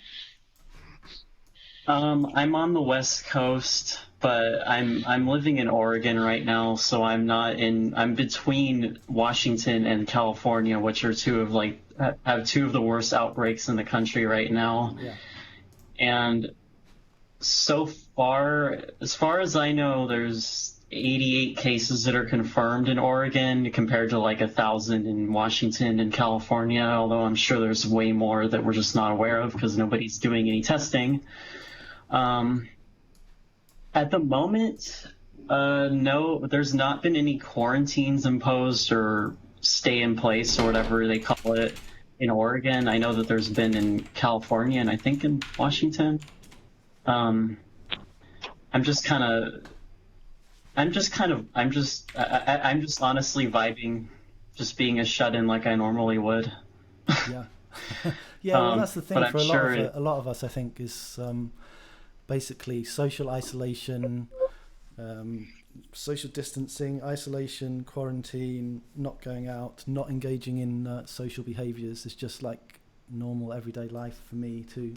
I'm on the West Coast, but I'm living in Oregon right now, so I'm between Washington and California, which are have two of the worst outbreaks in the country right now. Yeah. And so far, as far as I know, there's 88 cases that are confirmed in Oregon compared to like 1,000 in Washington and California, although I'm sure there's way more that we're just not aware of because nobody's doing any testing. At the moment, no, there's not been any quarantines imposed or stay in place or whatever they call it in Oregon. I know that there's been in California and I think in Washington. I'm just honestly vibing, just being a shut-in like I normally would. Yeah. Yeah, well, that's the thing for a lot of us, I think, is basically social isolation, social distancing, isolation, quarantine, not going out, not engaging in social behaviours is just like normal everyday life for me too.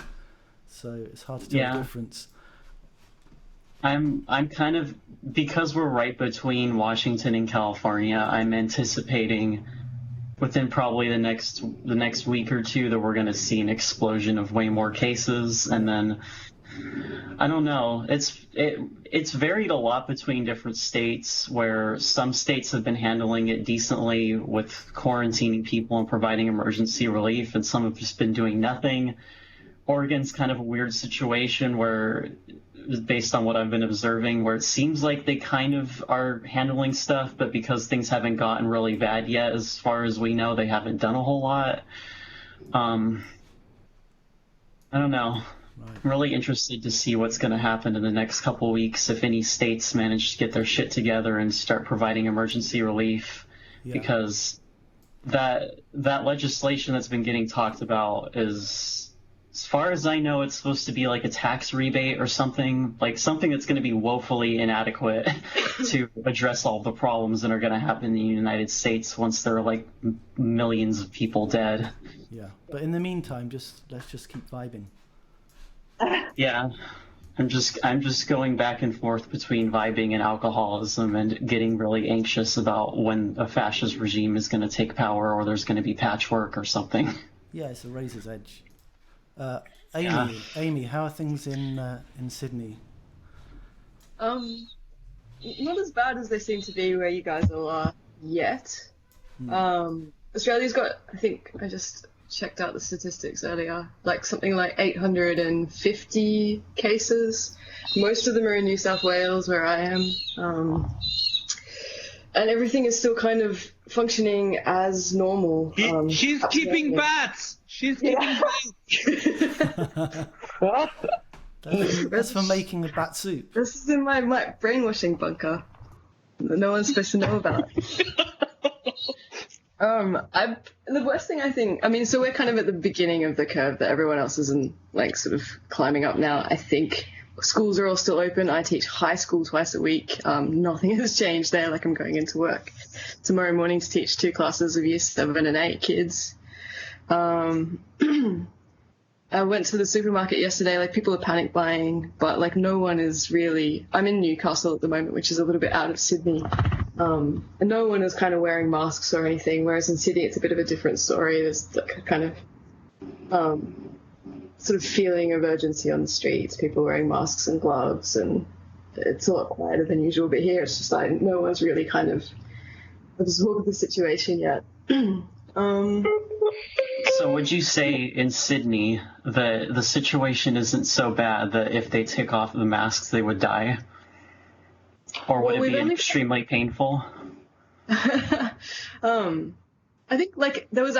So it's hard to tell the difference. I'm kind of, because we're right between Washington and California, I'm anticipating within probably the next week or two that we're going to see an explosion of way more cases. And then I don't know, it's varied a lot between different states, where some states have been handling it decently with quarantining people and providing emergency relief, and some have just been doing nothing. Oregon's kind of a weird situation where, based on what I've been observing, where it seems like they kind of are handling stuff, but because things haven't gotten really bad yet, as far as we know, they haven't done a whole lot. I don't know. Right. I'm really interested to see what's going to happen in the next couple of weeks if any states manage to get their shit together and start providing emergency relief, because that legislation that's been getting talked about is, as far as I know, it's supposed to be like a tax rebate or something, like something that's going to be woefully inadequate to address all the problems that are going to happen in the United States once there are like millions of people dead. Yeah, but in the meantime, let's just keep vibing. Yeah, I'm just going back and forth between vibing and alcoholism and getting really anxious about when a fascist regime is going to take power or there's going to be patchwork or something. Yeah, it's a razor's edge. Amy, how are things in Sydney? Not as bad as they seem to be where you guys all are yet. Australia's got, I think I just checked out the statistics earlier, like something like 850 cases. Most of them are in New South Wales, where I am. And everything is still kind of functioning as normal. She's keeping bats! She's keeping bats! That's for making the bat soup. This is in my brainwashing bunker that no one's supposed to know about. The worst thing, I think, so we're kind of at the beginning of the curve that everyone else is in, like, sort of climbing up now. I think schools are all still open. I teach high school twice a week. Nothing has changed there. Like, I'm going into work tomorrow morning to teach 2 classes of year 7 and 8 kids. I went to the supermarket yesterday. Like, people are panic buying, but like no one is really. I'm in Newcastle at the moment, which is a little bit out of Sydney. And no one is kind of wearing masks or anything, whereas in Sydney it's a bit of a different story. There's like a kind of sort of feeling of urgency on the streets, people wearing masks and gloves, and it's a lot quieter than usual. But here it's just like no one's really kind of absorbed the situation yet. So would you say in Sydney that the situation isn't so bad that if they take off the masks they would die? Or would it be extremely painful? I think like there's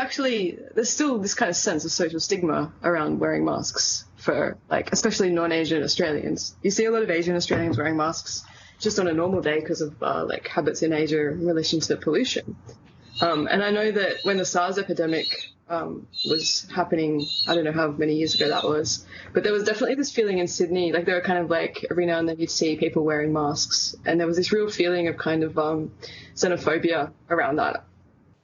still this kind of sense of social stigma around wearing masks for like especially non-Asian Australians. You see a lot of Asian Australians wearing masks just on a normal day because of like habits in Asia in relation to pollution. And I know that when the SARS epidemic was happening, I don't know how many years ago that was, but there was definitely this feeling in Sydney, like there were kind of like every now and then you'd see people wearing masks, and there was this real feeling of kind of xenophobia around that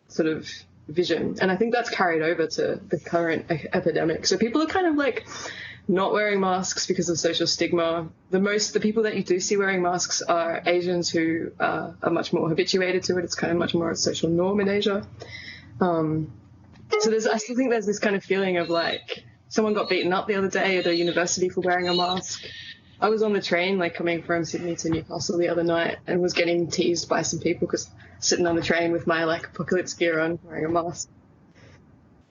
sort of vision. And I think that's carried over to the current epidemic. So people are kind of like not wearing masks because of social stigma. The people that you do see wearing masks are Asians who are much more habituated to it. It's kind of much more a social norm in Asia. So I still think there's this kind of feeling of like someone got beaten up the other day at a university for wearing a mask. I was on the train, like coming from Sydney to Newcastle the other night, and was getting teased by some people because sitting on the train with my like apocalypse gear on, wearing a mask.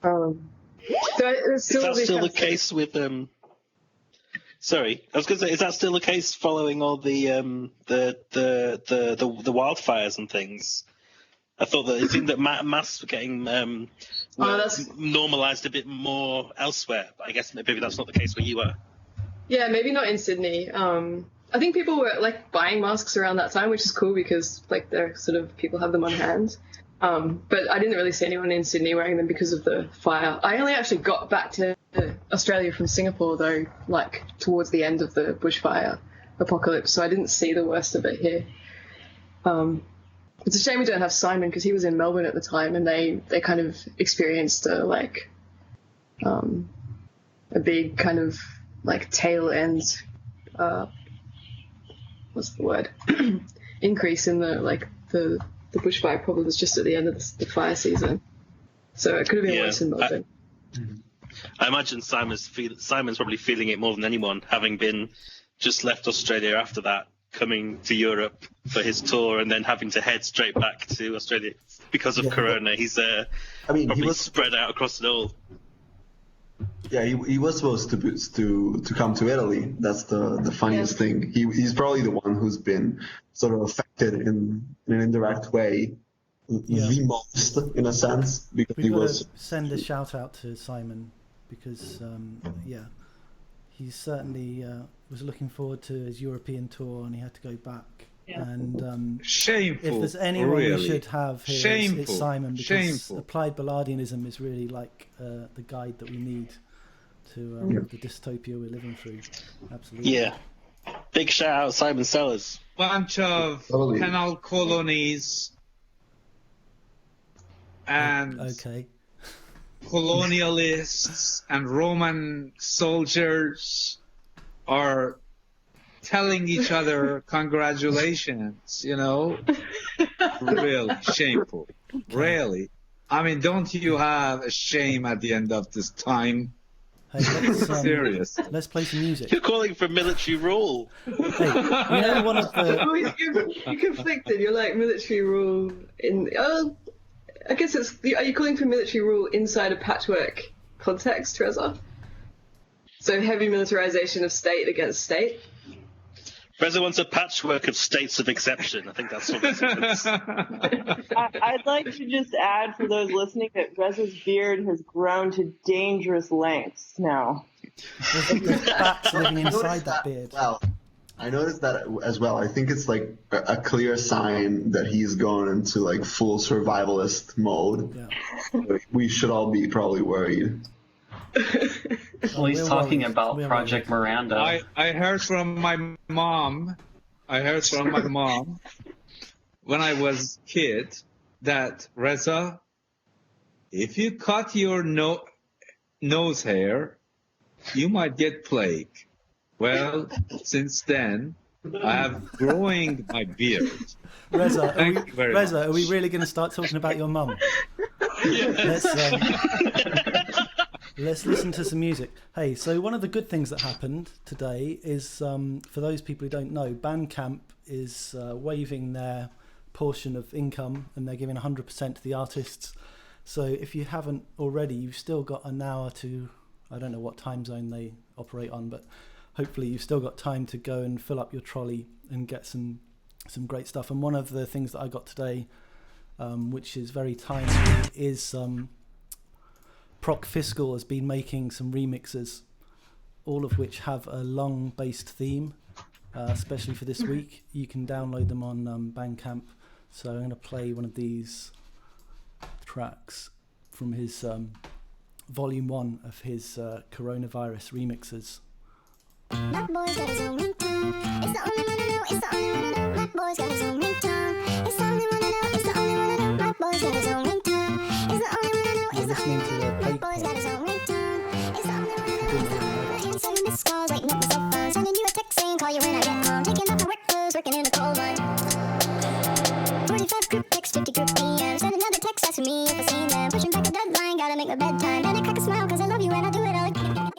So there's still is that still the case with Sorry, I was going to say, is that still the case following all the wildfires and things? I thought that it seemed that masks were getting normalised a bit more elsewhere. But I guess maybe that's not the case where you are. Yeah, maybe not in Sydney. I think people were like buying masks around that time, which is cool because like they're sort of people have them on hand. But I didn't really see anyone in Sydney wearing them because of the fire. I only actually got back to Australia from Singapore though, like towards the end of the bushfire apocalypse, so I didn't see the worst of it here. It's a shame we don't have Simon because he was in Melbourne at the time, and they kind of experienced a big kind of like tail end, what's the word, increase in the bushfire problem was just at the end of the fire season. So it could have been worse in Melbourne. I imagine Simon's probably feeling it more than anyone, having been just left Australia after that, coming to Europe for his tour, and then having to head straight back to Australia because of Corona. He's he was spread out across it all. Yeah, he was supposed to come to Italy. That's the funniest thing. He's probably the one who's been sort of affected in an indirect way, the most in a sense, because We've he got was. to send a shout out to Simon because he certainly was looking forward to his European tour, and he had to go back. Yeah. And shameful. If there's anyone we should have here, it's Simon, because applied Ballardianism is really like the guide that we need to the dystopia we're living through. Absolutely. Yeah. Big shout out, Simon Sellers. Bunch of penal colonies and colonialists and Roman soldiers are telling each other congratulations, Really shameful. Really. I mean, don't you have a shame at the end of this time? Hey, serious. Let's play some music. You're calling for military rule. Hey, one of the... You're conflicted. You're like military rule in... I guess it's... Are you calling for military rule inside a patchwork context, Reza? So heavy militarization of state against state? Reza wants a patchwork of states of exception. I think that's what it is. I'd like to just add for those listening that Reza's beard has grown to dangerous lengths now. There's bats living inside that beard. Well, I noticed that as well. I think it's like a clear sign that he's gone into like full survivalist mode. Yeah. We should all be probably worried. Well, he's talking about Project Miranda. I heard from my mom. When I was a kid that, Reza, if you cut your nose hair, you might get plague. Well, since then, I have growing my beard. Reza, are we really going to start talking about your mum? Let's listen to some music. Hey, so one of the good things that happened today is, for those people who don't know, Bandcamp is waiving their portion of income, and they're giving 100% to the artists. So if you haven't already, you've still got an hour to, I don't know what time zone they operate on, but hopefully you've still got time to go and fill up your trolley and get some great stuff. And one of the things that I got today, which is very timely, is Proc Fiscal has been making some remixes, all of which have a long-based theme, especially for this week. You can download them on Bandcamp. So I'm going to play one of these tracks from his volume 1 of his coronavirus remixes. That boy's got his own ringtone. It's the only one I know. It's the only one I know. That boy's got his own ringtone. It's the only one I know. It's the only one I know. That boy's got his own ringtone. It's the only one I know. It's the only one I know. That boy's got his own ringtone. It's the only one I know. It's the only one I know. Answering missed calls, waiting up the cell phone, sending you a text saying call you when I get home. Taking up the work clothes, working in a coal mine. 45 group texts, 50 group DMs, send another text asking me if I seen them. Pushing back the deadline, gotta make my bedtime. Then I crack a smile 'cause I love you and I do it all again.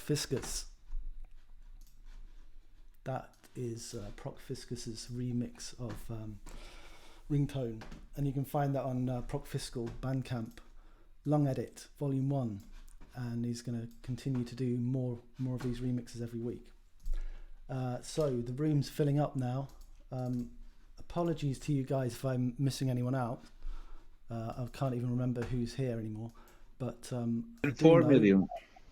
Fiscus. That is Proc Fiscus's remix of Ringtone, and you can find that on Proc Fiscal Bandcamp, Long Edit Volume 1, and he's going to continue to do more of these remixes every week. So the room's filling up now. Apologies to you guys if I'm missing anyone out. I can't even remember who's here anymore, but 4 million.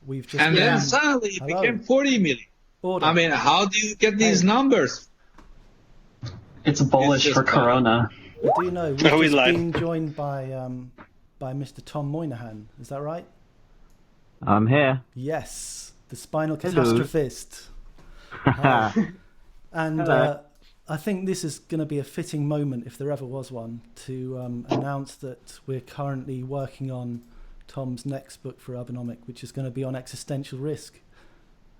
We've just And then suddenly it became 40 million. I mean, how do you get these numbers? It's bullish for Corona. Do you know we've just been joined by Mr. Tom Moynihan? Is that right? I'm here. Yes, the spinal catastrophist. And I think this is going to be a fitting moment, if there ever was one, to announce that we're currently working on Tom's next book for Urbanomic, which is going to be on existential risk.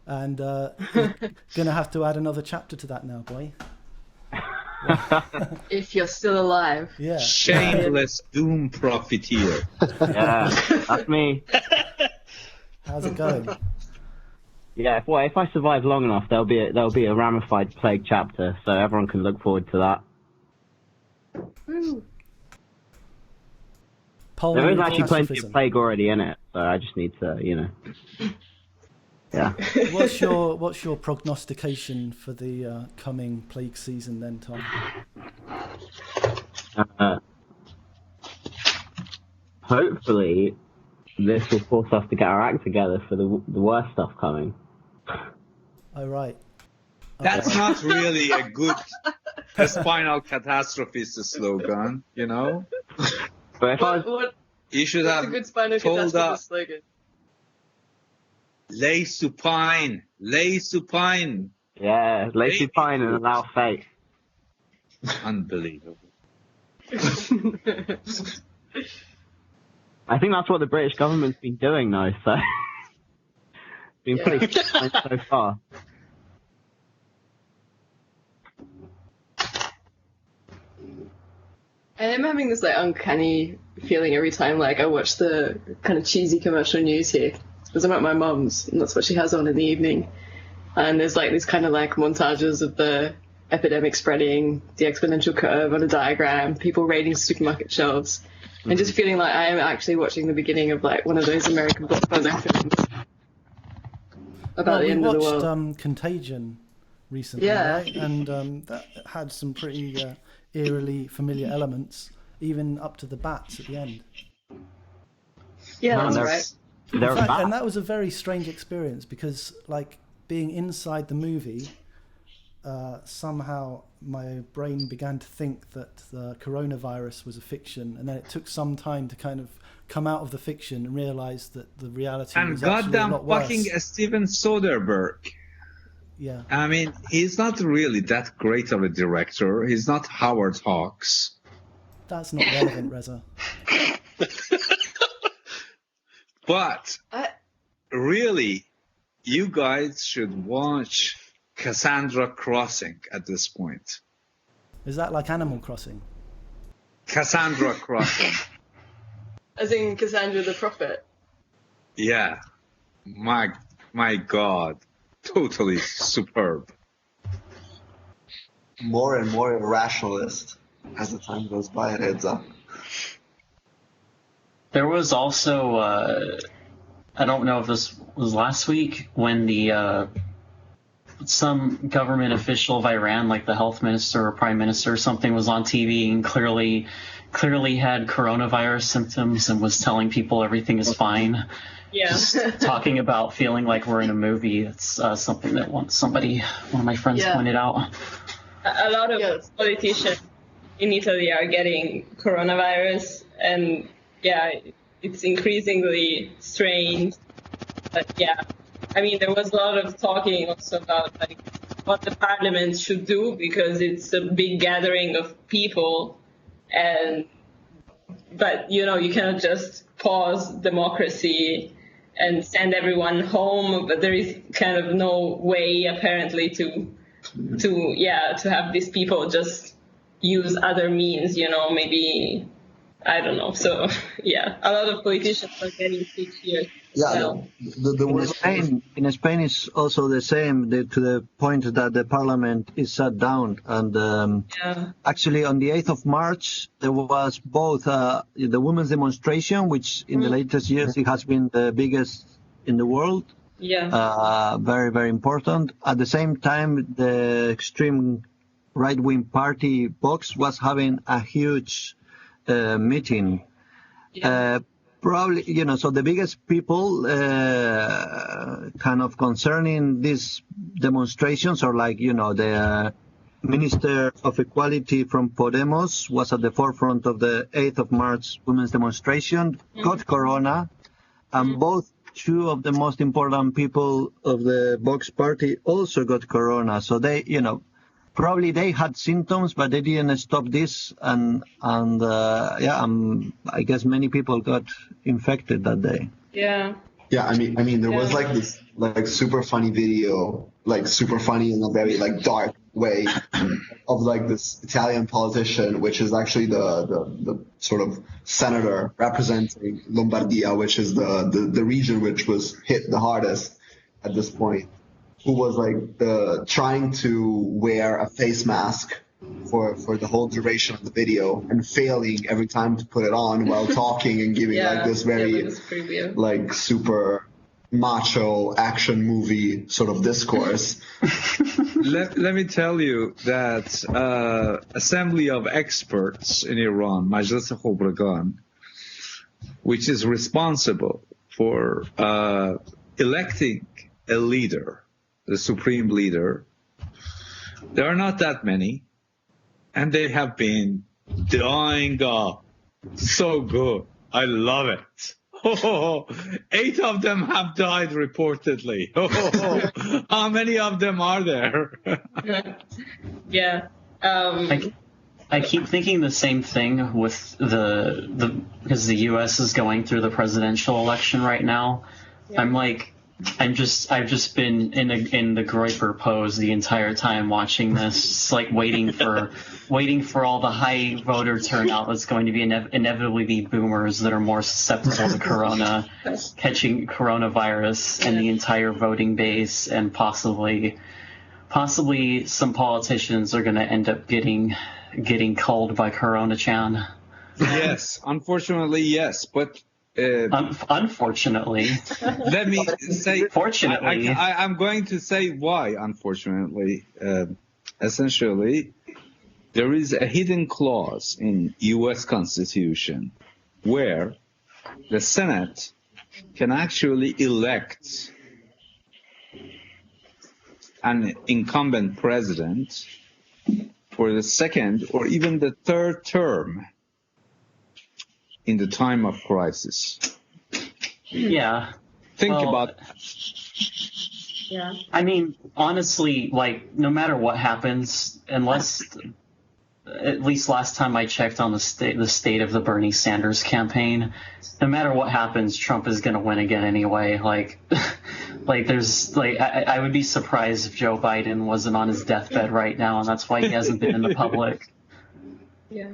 And you're going to have to add another chapter to that now, boy. If you're still alive. Yeah. Shameless doom profiteer. Yeah, that's me. How's it going? Yeah, if I survive long enough, there'll be a ramified plague chapter, so everyone can look forward to that. There is actually plenty of plague already in it, so I just need to, yeah. What's your prognostication for the coming plague season then, Tom? Hopefully, this will force us to get our act together for the worst stuff coming. Oh, right. That's not really a good spinal catastrophist slogan, But if you should have a good spinal told catastrophist slogan. Lay supine. Yeah, lay supine and allow fate. Unbelievable. I think that's what the British government's been doing, though, so... been pretty fine so far. I am having this uncanny feeling every time I watch the kind of cheesy commercial news here, because I'm at my mum's and that's what she has on in the evening, and there's these kind of montages of the epidemic spreading, the exponential curve on a diagram, people raiding supermarket shelves, and just feeling like I am actually watching the beginning of one of those American blockbuster films about the end of the world. We watched Contagion recently, right? And that had some pretty eerily familiar elements, even up to the bats at the end. Yeah, that's right. And that was a very strange experience because, being inside the movie, somehow my brain began to think that the coronavirus was a fiction, and then it took some time to kind of come out of the fiction and realize that the reality was actually a lot worse. And goddamn fucking Steven Soderbergh. Yeah. I mean, he's not really that great of a director. He's not Howard Hawks. That's not relevant, Reza. But really, you guys should watch Cassandra Crossing at this point. Is that like Animal Crossing? Cassandra Crossing. As in Cassandra the Prophet? Yeah. My God. Totally superb. More and more irrationalist as the time goes by, it heads up. There was also, I don't know if this was last week, when some government official of Iran, like the health minister or prime minister or something, was on TV and clearly had coronavirus symptoms and was telling people everything is fine. Yeah. Just talking about feeling like we're in a movie. It's something that one of my friends pointed out. A lot of politicians in Italy are getting coronavirus, and it's increasingly strange. But I mean, there was a lot of talking also about what the parliament should do, because it's a big gathering of people, but you cannot just pause democracy and send everyone home, but there is kind of no way apparently to have these people just use other means, maybe I don't know. So yeah, a lot of politicians are getting sick here. Yeah, Well, In Spain, it's also the same to the point that the parliament is shut down. And actually, on the 8th of March, there was both the women's demonstration, which in the latest years it has been the biggest in the world. Yeah. Very, very important. At the same time, the extreme right-wing party Vox was having a huge meeting. Probably, so the biggest people kind of concerning these demonstrations are like, the Minister of Equality from Podemos was at the forefront of the 8th of March women's demonstration, got corona, and both two of the most important people of the Vox party also got corona. So they, probably they had symptoms, but they didn't stop this, and I guess many people got infected that day. Yeah. Yeah, I mean, there was like this super funny video, super funny in a very dark way, of this Italian politician, which is actually the sort of senator representing Lombardia, which is the region which was hit the hardest at this point, who was trying to wear a face mask for the whole duration of the video and failing every time to put it on while talking and giving this very super macho action movie sort of discourse. Let me tell you that Assembly of Experts in Iran, Majlis Khobragan, which is responsible for electing a leader, the supreme leader, there are not that many, and they have been dying up so good. I love it. 8 of them have died reportedly. How many of them are there? Yeah. I keep thinking the same thing with because the U.S. is going through the presidential election right now. Yeah. I've just been in the Groiper pose the entire time watching this, just waiting for all the high voter turnout that's going to be inevitably be boomers that are more susceptible to catching coronavirus, and the entire voting base, and possibly some politicians are going to end up getting culled by Corona-chan. Yes, unfortunately, yes, but. Unfortunately. Let me say. Fortunately. I'm going to say why, unfortunately. Essentially, there is a hidden clause in U.S. Constitution where the Senate can actually elect an incumbent president for the second or even the third term in the time of crisis. Yeah. Think about that. Yeah. I mean, honestly, no matter what happens, unless, at least last time I checked on the state of the Bernie Sanders campaign, no matter what happens, Trump is going to win again anyway. I would be surprised if Joe Biden wasn't on his deathbed right now, and that's why he hasn't been in the public. Yeah.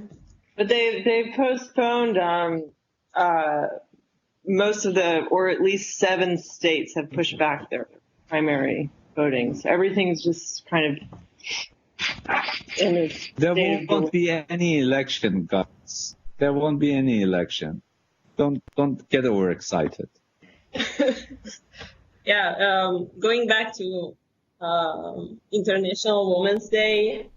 But they postponed most of or at least 7 states have pushed back their primary voting. So everything's just kind of in a There won't be any election, guys. There won't be any election. Don't get overexcited. Yeah. Going back to International Women's Day.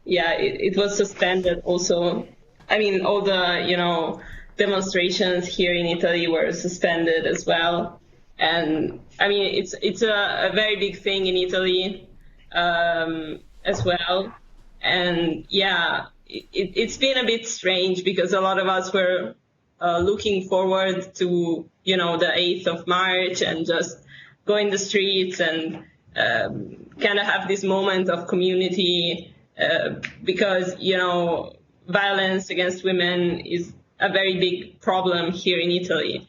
Yeah, it was suspended also. I mean, all the, demonstrations here in Italy were suspended as well. And I mean, it's a very big thing in Italy as well. And yeah, it's been a bit strange because a lot of us were looking forward to, the 8th of March and just go in the streets and kind of have this moment of community. Because, violence against women is a very big problem here in Italy.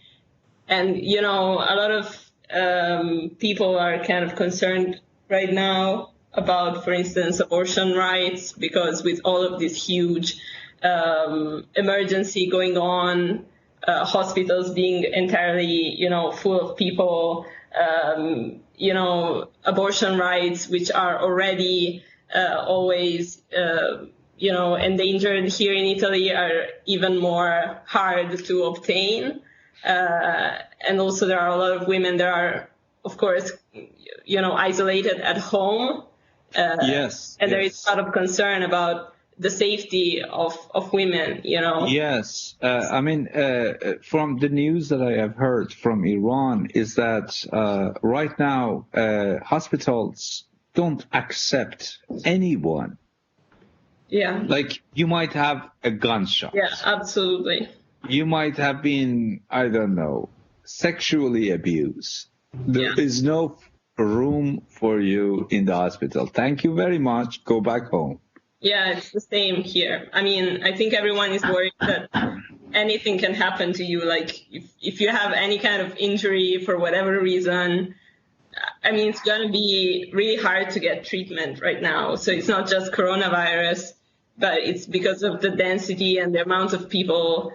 And, a lot of people are kind of concerned right now about, for instance, abortion rights, because with all of these huge emergency going on, hospitals being entirely, full of people, abortion rights, which are already always, endangered here in Italy, are even more hard to obtain. And also there are a lot of women that are, of course, isolated at home. And there is a lot of concern about the safety of women, Yes. From the news that I have heard from Iran is that right now hospitals don't accept anyone. Yeah. Like, you might have a gunshot. Yeah, absolutely. You might have been, I don't know, sexually abused. There is no room for you in the hospital. Thank you very much. Go back home. Yeah, it's the same here. I mean, I think everyone is worried that anything can happen to you. Like, if you have any kind of injury for whatever reason, I mean, it's going to be really hard to get treatment right now. So it's not just coronavirus, but it's because of the density and the amount of people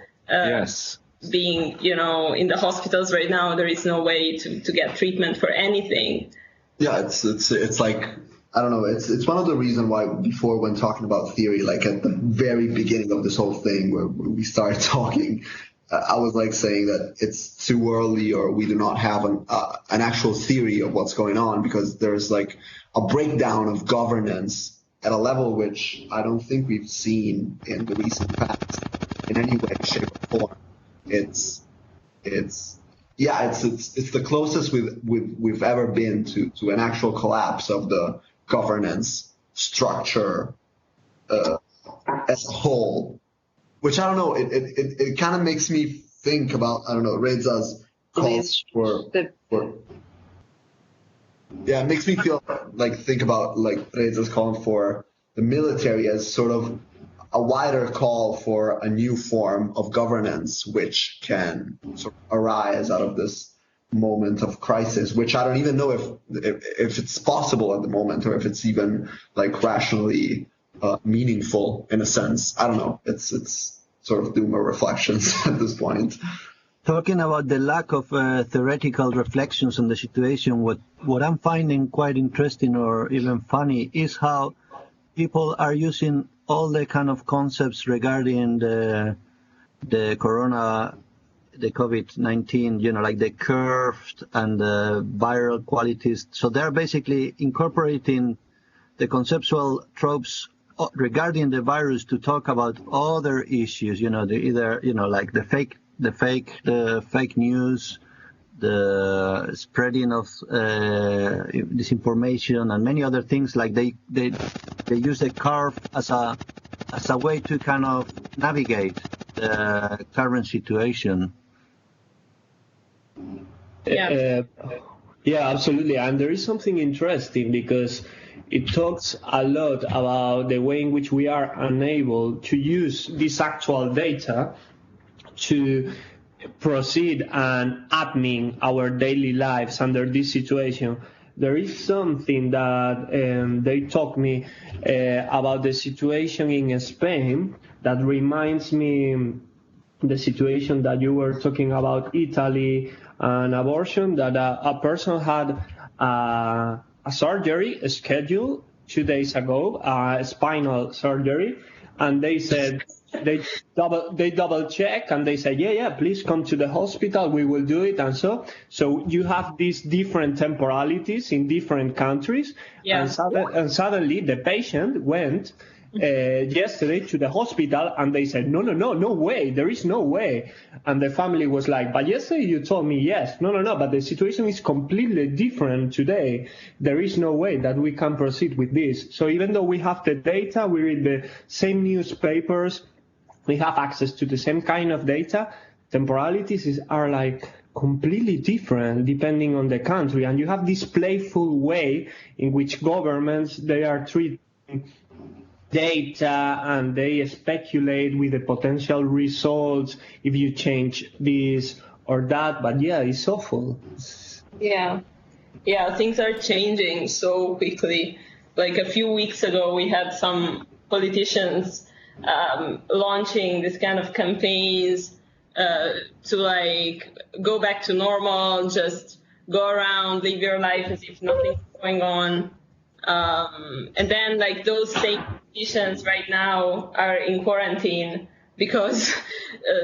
being, in the hospitals right now. There is no way to get treatment for anything. Yeah, it's like, I don't know, it's one of the reasons why before, when talking about theory, like at the very beginning of this whole thing where we started talking, I was like saying that it's too early, or we do not have an actual theory of what's going on, because there's like a breakdown of governance at a level which I don't think we've seen in the recent past in any way, shape, or form. It's the closest we've ever been to an actual collapse of the governance structure as a whole, which I don't know. It kind of makes me think about, I don't know, Reza's calls for it makes me think about Reza's calling for the military as sort of a wider call for a new form of governance, which can sort of arise out of this moment of crisis, which I don't even know if it's possible at the moment, or if it's even like rationally meaningful in a sense. I don't know. It's sort of doomer reflections at this point. Talking about the lack of theoretical reflections on the situation, what I'm finding quite interesting or even funny is how people are using all the kind of concepts regarding the COVID-19, like the curved and the viral qualities. So they're basically incorporating the conceptual tropes regarding the virus to talk about other issues, like the fake news, the spreading of disinformation, and many other things. Like they use the curve as a way to kind of navigate the current situation. Yeah, absolutely. And there is something interesting, because it talks a lot about the way in which we are unable to use this actual data to proceed and admin our daily lives under this situation. There is something that they taught me about the situation in Spain that reminds me the situation that you were talking about, Italy and abortion, that a person had a surgery scheduled 2 days ago, a spinal surgery, and they said, they double check, and they say, yeah, please come to the hospital, we will do it. And so you have these different temporalities in different countries. And suddenly the patient went yesterday to the hospital, and they said, no way, there is no way. And the family was like, but yesterday you told me yes. No, but the situation is completely different today. There is no way that we can proceed with this. So even though we have the data, we read the same newspapers, we have access to the same kind of data, temporalities are like completely different depending on the country. And you have this playful way in which governments, they are treating data, and they speculate with the potential results if you change this or that. But yeah, it's awful. Yeah, things are changing so quickly. Like a few weeks ago, we had some politicians launching this kind of campaigns to like go back to normal, just go around, live your life as if nothing's going on. And then like those state politicians right now are in quarantine because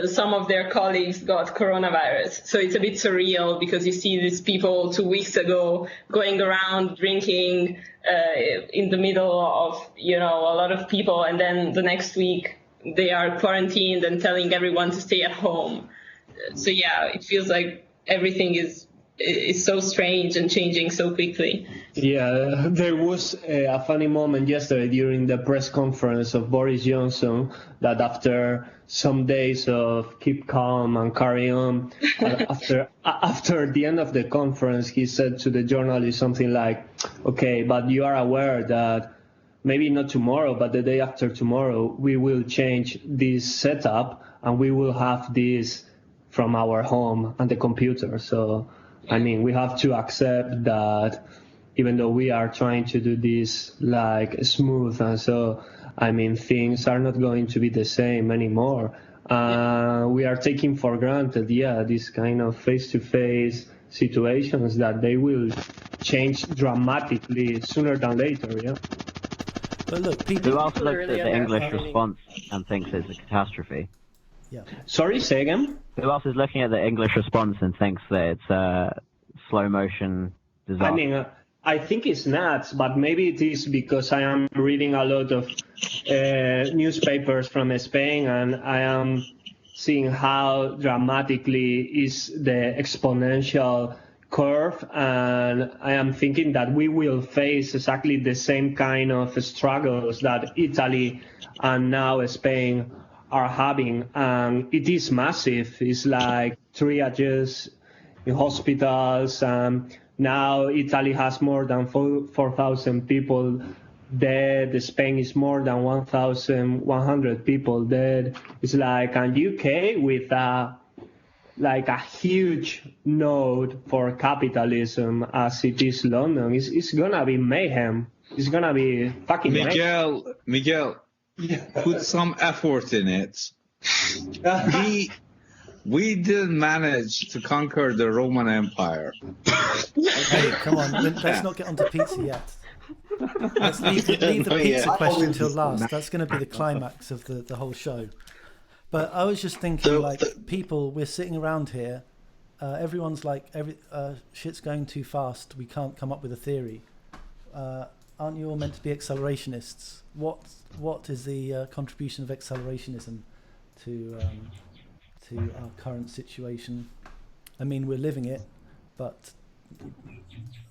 some of their colleagues got coronavirus. So it's a bit surreal because you see these people 2 weeks ago going around drinking in the middle of, a lot of people. And then the next week they are quarantined and telling everyone to stay at home. So yeah, it feels like everything is so strange and changing so quickly. Yeah, there was a funny moment yesterday during the press conference of Boris Johnson that after some days of keep calm and carry on, after the end of the conference, he said to the journalist something like, okay, but you are aware that maybe not tomorrow, but the day after tomorrow, we will change this setup and we will have this from our home and the computer. So I mean, we have to accept that even though we are trying to do this like smooth and so, I mean, things are not going to be the same anymore. We are taking for granted, this kind of face-to-face situations that they will change dramatically sooner than later, yeah. But look, people... Who else looks at the English response and thinks it's a catastrophe? Yeah. Sorry, say again? Who else is looking at the English response and thinks that it's a slow motion disaster? I mean, I think it's nuts, but maybe it is because I am reading a lot of newspapers from Spain and I am seeing how dramatically is the exponential curve, and I am thinking that we will face exactly the same kind of struggles that Italy and now Spain are having, and it is massive. It's like triages in hospitals. Now Italy has more than 4,000 people dead. Spain is more than 1,100 people dead. It's like, and UK with a huge node for capitalism as it is London. It's gonna be mayhem. It's gonna be fucking mayhem. Miguel. Put some effort in it. We didn't manage to conquer the Roman Empire. Hey, come on, let's not get onto pizza yet. Let's leave the pizza question till last. That's going to be the climax of the whole show. But I was just thinking, people, we're sitting around here. Everyone's like, shit's going too fast. We can't come up with a theory. Aren't you all meant to be accelerationists? What is the contribution of accelerationism to our current situation? I mean, we're living it, but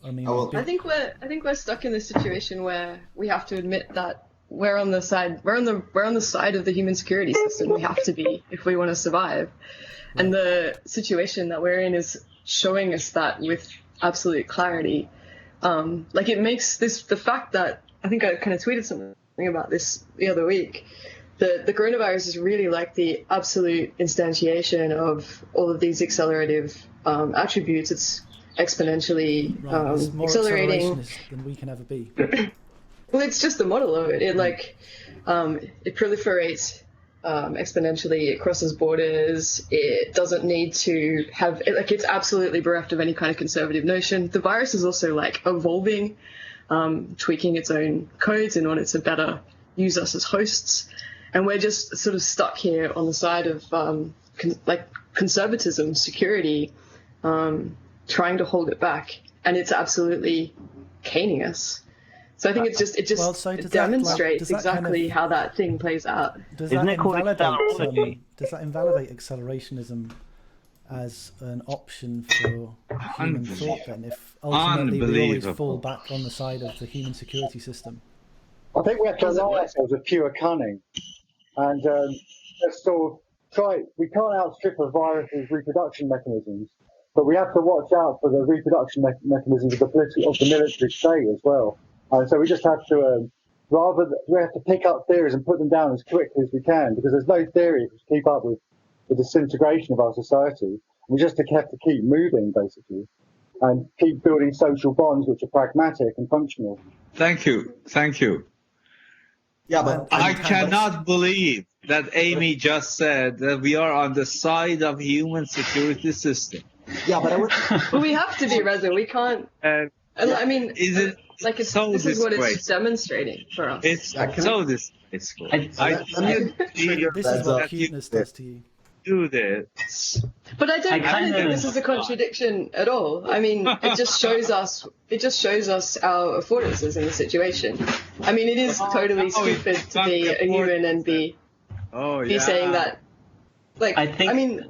I mean, I think we're stuck in this situation where we have to admit that we're on the side of the human security system. We have to be if we want to survive, right. And the situation that we're in is showing us that with absolute clarity. It makes the fact that I think I kind of tweeted something about this the other week. The coronavirus is really like the absolute instantiation of all of these accelerative attributes. It's exponentially it's more accelerating than we can ever be. Well, it's just the model of it. It proliferates exponentially. It crosses borders. It doesn't need to have it's absolutely bereft of any kind of conservative notion. The virus is also evolving, tweaking its own codes in order to better use us as hosts. And we're just sort of stuck here on the side of conservatism, security, trying to hold it back, and it's absolutely caning us. So I think it demonstrates exactly how that thing plays out. Does that invalidate accelerationism as an option for human thought then? If ultimately we always fall back on the side of the human security system? I think we have to allow ourselves a pure cunning, and let's sort of try. We can't outstrip a virus's reproduction mechanisms, but we have to watch out for the reproduction mechanisms of the military state as well. And so we just have to we have to pick up theories and put them down as quickly as we can, because there's no theory to keep up with the disintegration of our society. We just have to keep moving, basically, and keep building social bonds which are pragmatic and functional. Thank you. Yeah, but I cannot believe that Amy just said that we are on the side of human security system. Yeah, but Well, we have to be, Reza. We can't. I mean, this is what it's demonstrating for us. It's so disgraceful. This is what cuteness does to you. Do this. But I don't think this is a contradiction at all. I mean, it just shows us our affordances in the situation. I mean, it is totally stupid to be a human and be saying that. Like, I mean,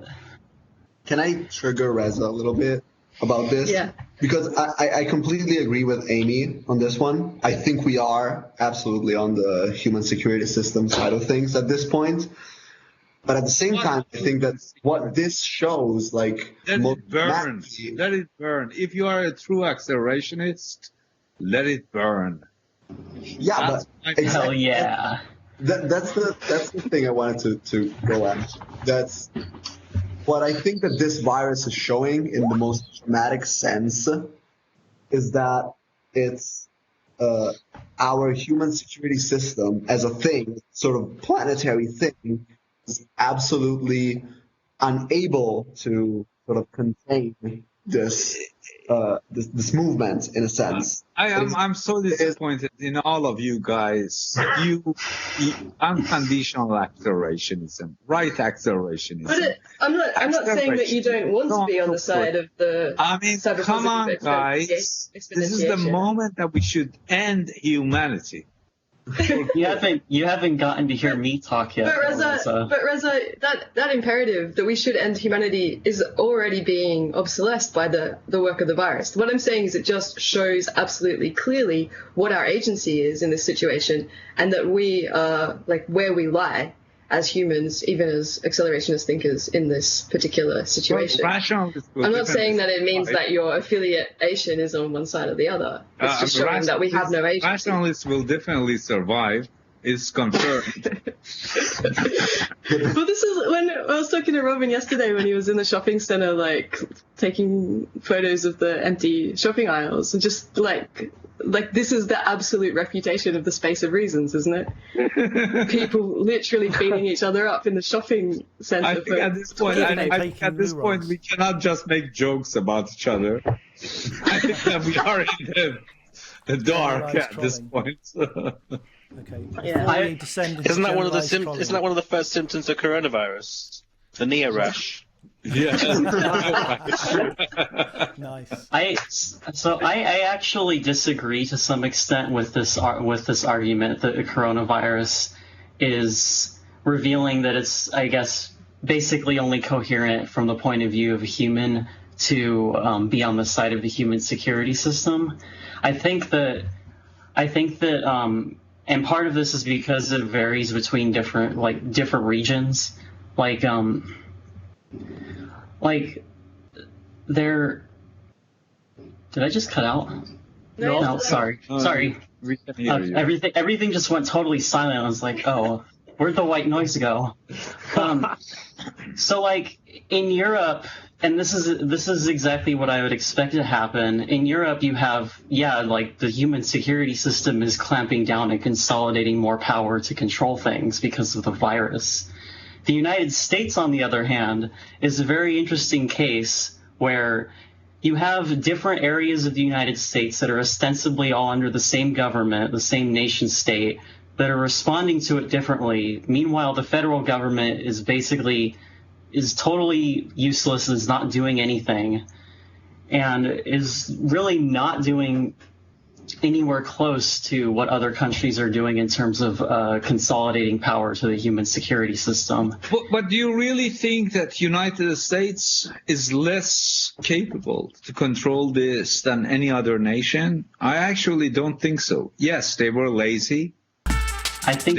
can I trigger Reza a little bit about this? Yeah. Because I completely agree with Amy on this one. I think we are absolutely on the human security system side of things at this point. But at the same time, I think that what this shows, like, let it burn. Let it burn. If you are a true accelerationist, let it burn. Yeah, but hell yeah. That's the thing I wanted to go at. That's what I think that this virus is showing in the most dramatic sense is that it's our human security system as a thing, sort of planetary thing, is absolutely unable to sort of contain this movement in a sense. I'm so disappointed in all of you guys. You unconditional accelerationism, right accelerationism. But I'm not saying that you don't want to be on the side of the. I mean, come on, guys. This is the moment that we should end humanity. You haven't gotten to hear me talk yet. But Reza, that imperative that we should end humanity is already being obsolesced by the work of the virus. What I'm saying is it just shows absolutely clearly what our agency is in this situation, and that we are like where we lie as humans, even as accelerationist thinkers in this particular situation. I'm not saying that it means that your affiliation is on one side or the other. It's just showing that we have no agency. Rationalists will definitely survive. It's confirmed. Well, this is when I was talking to Robin yesterday when he was in the shopping center, like taking photos of the empty shopping aisles, and just like this is the absolute refutation of the space of reasons, isn't it? People literally beating each other up in the shopping center. I think at this point, we cannot just make jokes about each other. I think that we are in the dark at this point. Okay. Yeah. Isn't that one of the first symptoms of coronavirus? The Neo rash. Yeah. Nice. I actually disagree to some extent with this argument that the coronavirus is revealing that it's, I guess, basically only coherent from the point of view of a human to be on the side of the human security system. I think that and part of this is because it varies between different regions. Did I just cut out? No, sorry. Everything just went totally silent. I was like, oh, where'd the white noise go? So in Europe, and this is exactly what I would expect to happen. In Europe, you have, the human security system is clamping down and consolidating more power to control things because of the virus. The United States, on the other hand, is a very interesting case where you have different areas of the United States that are ostensibly all under the same government, the same nation state, that are responding to it differently. Meanwhile, the federal government is totally useless, is not doing anything, and is really not doing anywhere close to what other countries are doing in terms of consolidating power to the human security system. But do you really think that United States is less capable to control this than any other nation? I actually don't think so. Yes, they were lazy. I think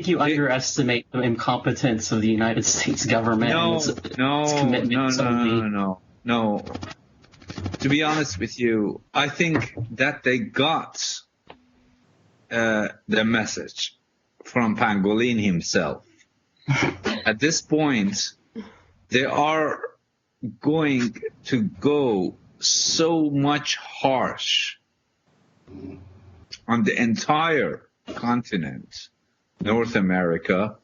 you underestimate the incompetence of the United States government. No. To be honest with you, I think that they got the message from Pangolin himself. At this point, they are going to go so much harsh on the entire continent, North America,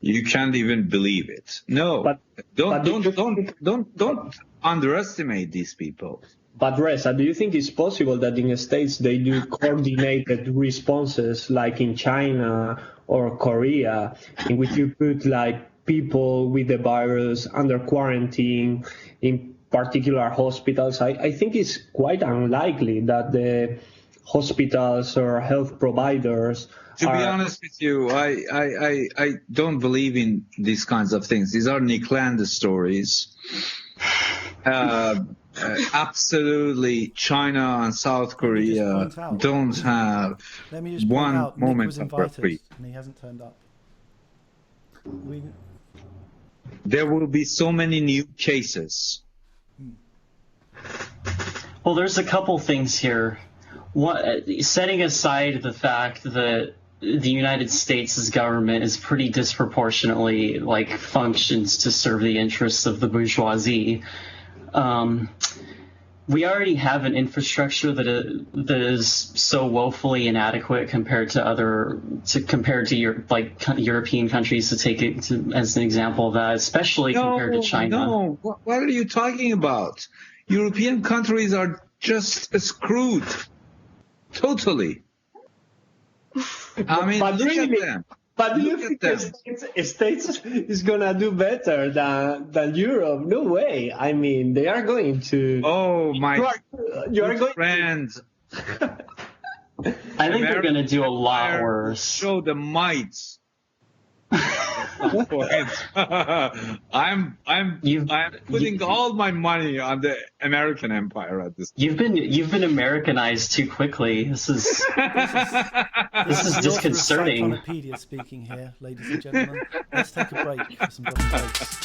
you can't even believe it. No, don't underestimate these people. But Reza, do you think it's possible that in the States they do coordinated responses like in China or Korea, in which you put like people with the virus under quarantine in particular hospitals? I think it's quite unlikely that the hospitals or health providers To be honest with you, I don't believe in these kinds of things. These are Niklander stories. Absolutely, China and South Korea don't have Let me just point one out, Nick moment was of invited reprieve. and he hasn't turned up. There will be so many new cases. Well, there's a couple things here. Setting aside the fact that the United States' government is pretty disproportionately functions to serve the interests of the bourgeoisie. We already have an infrastructure that is so woefully inadequate compared to European countries, to take it as an example of that, especially compared to China. No, what are you talking about? European countries are just screwed. Totally. I mean, But look really, at them. But do you Look think at the States is gonna do better than Europe? No way. I mean, they are going to. Oh my! You are going. Friends. I think they're going to do a lot worse. Show the might. I'm putting all my money on the American empire at this point. You've been Americanized too quickly. This is disconcerting. Psychonopedia speaking here, ladies and gentlemen. Let's take a break for some drum breaks.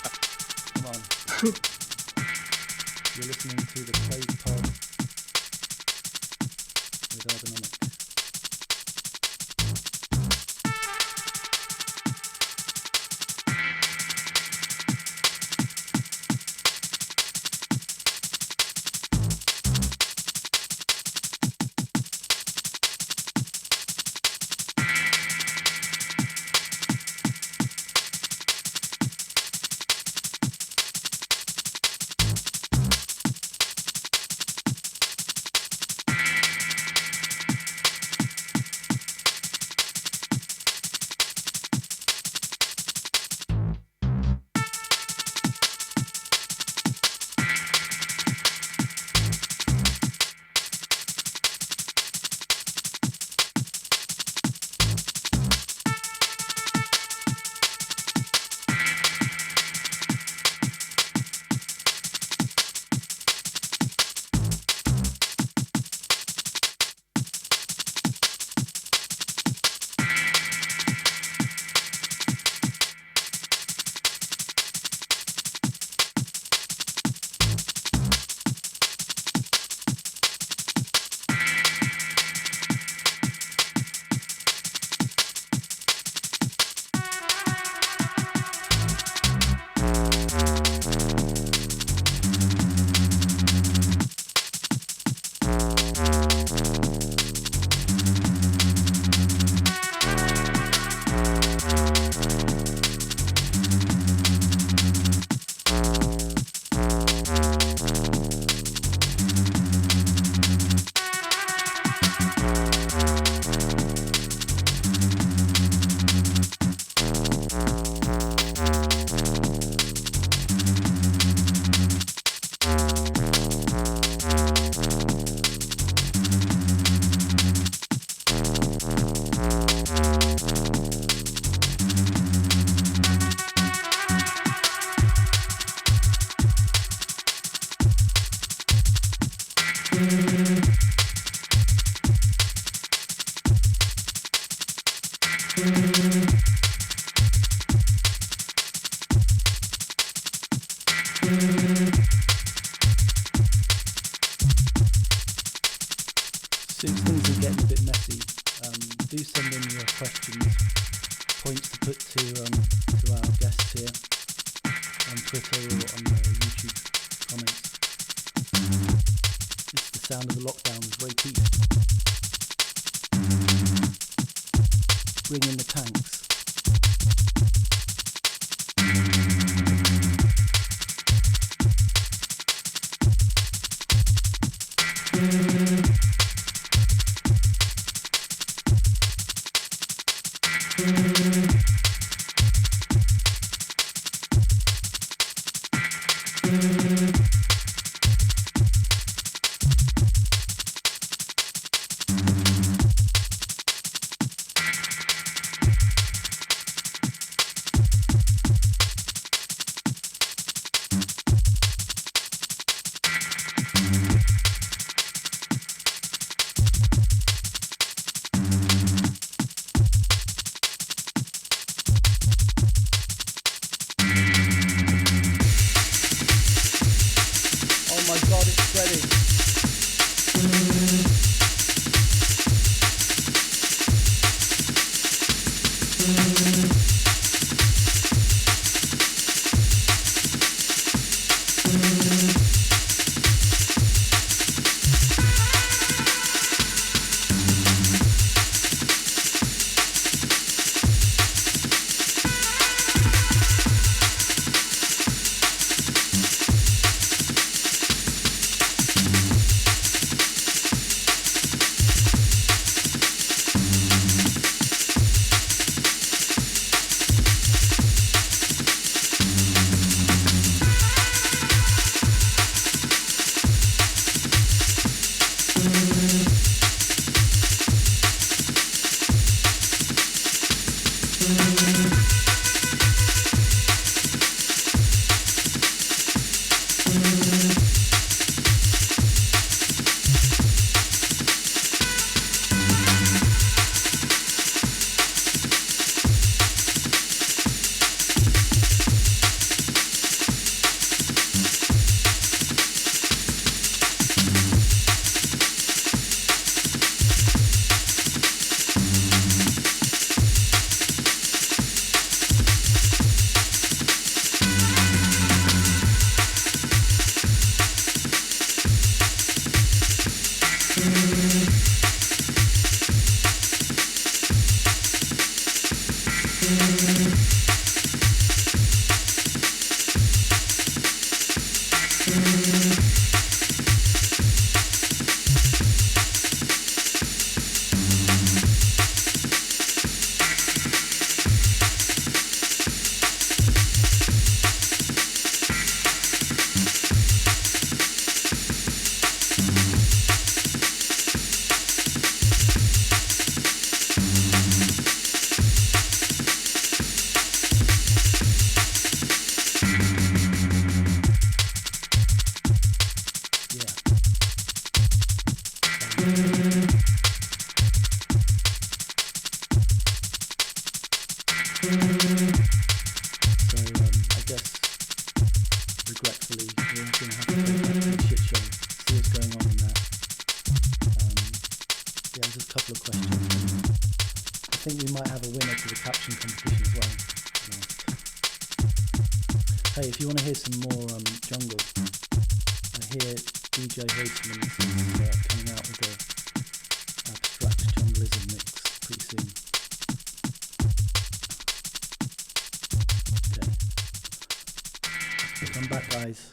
Come on. You're listening to the PlaguePod with Urbanomic. Since things are getting a bit messy, do send in your questions, points to put to our guests here on Twitter or on the YouTube comments. It's the sound of the lockdown with Ray Peace. bring in the tanks.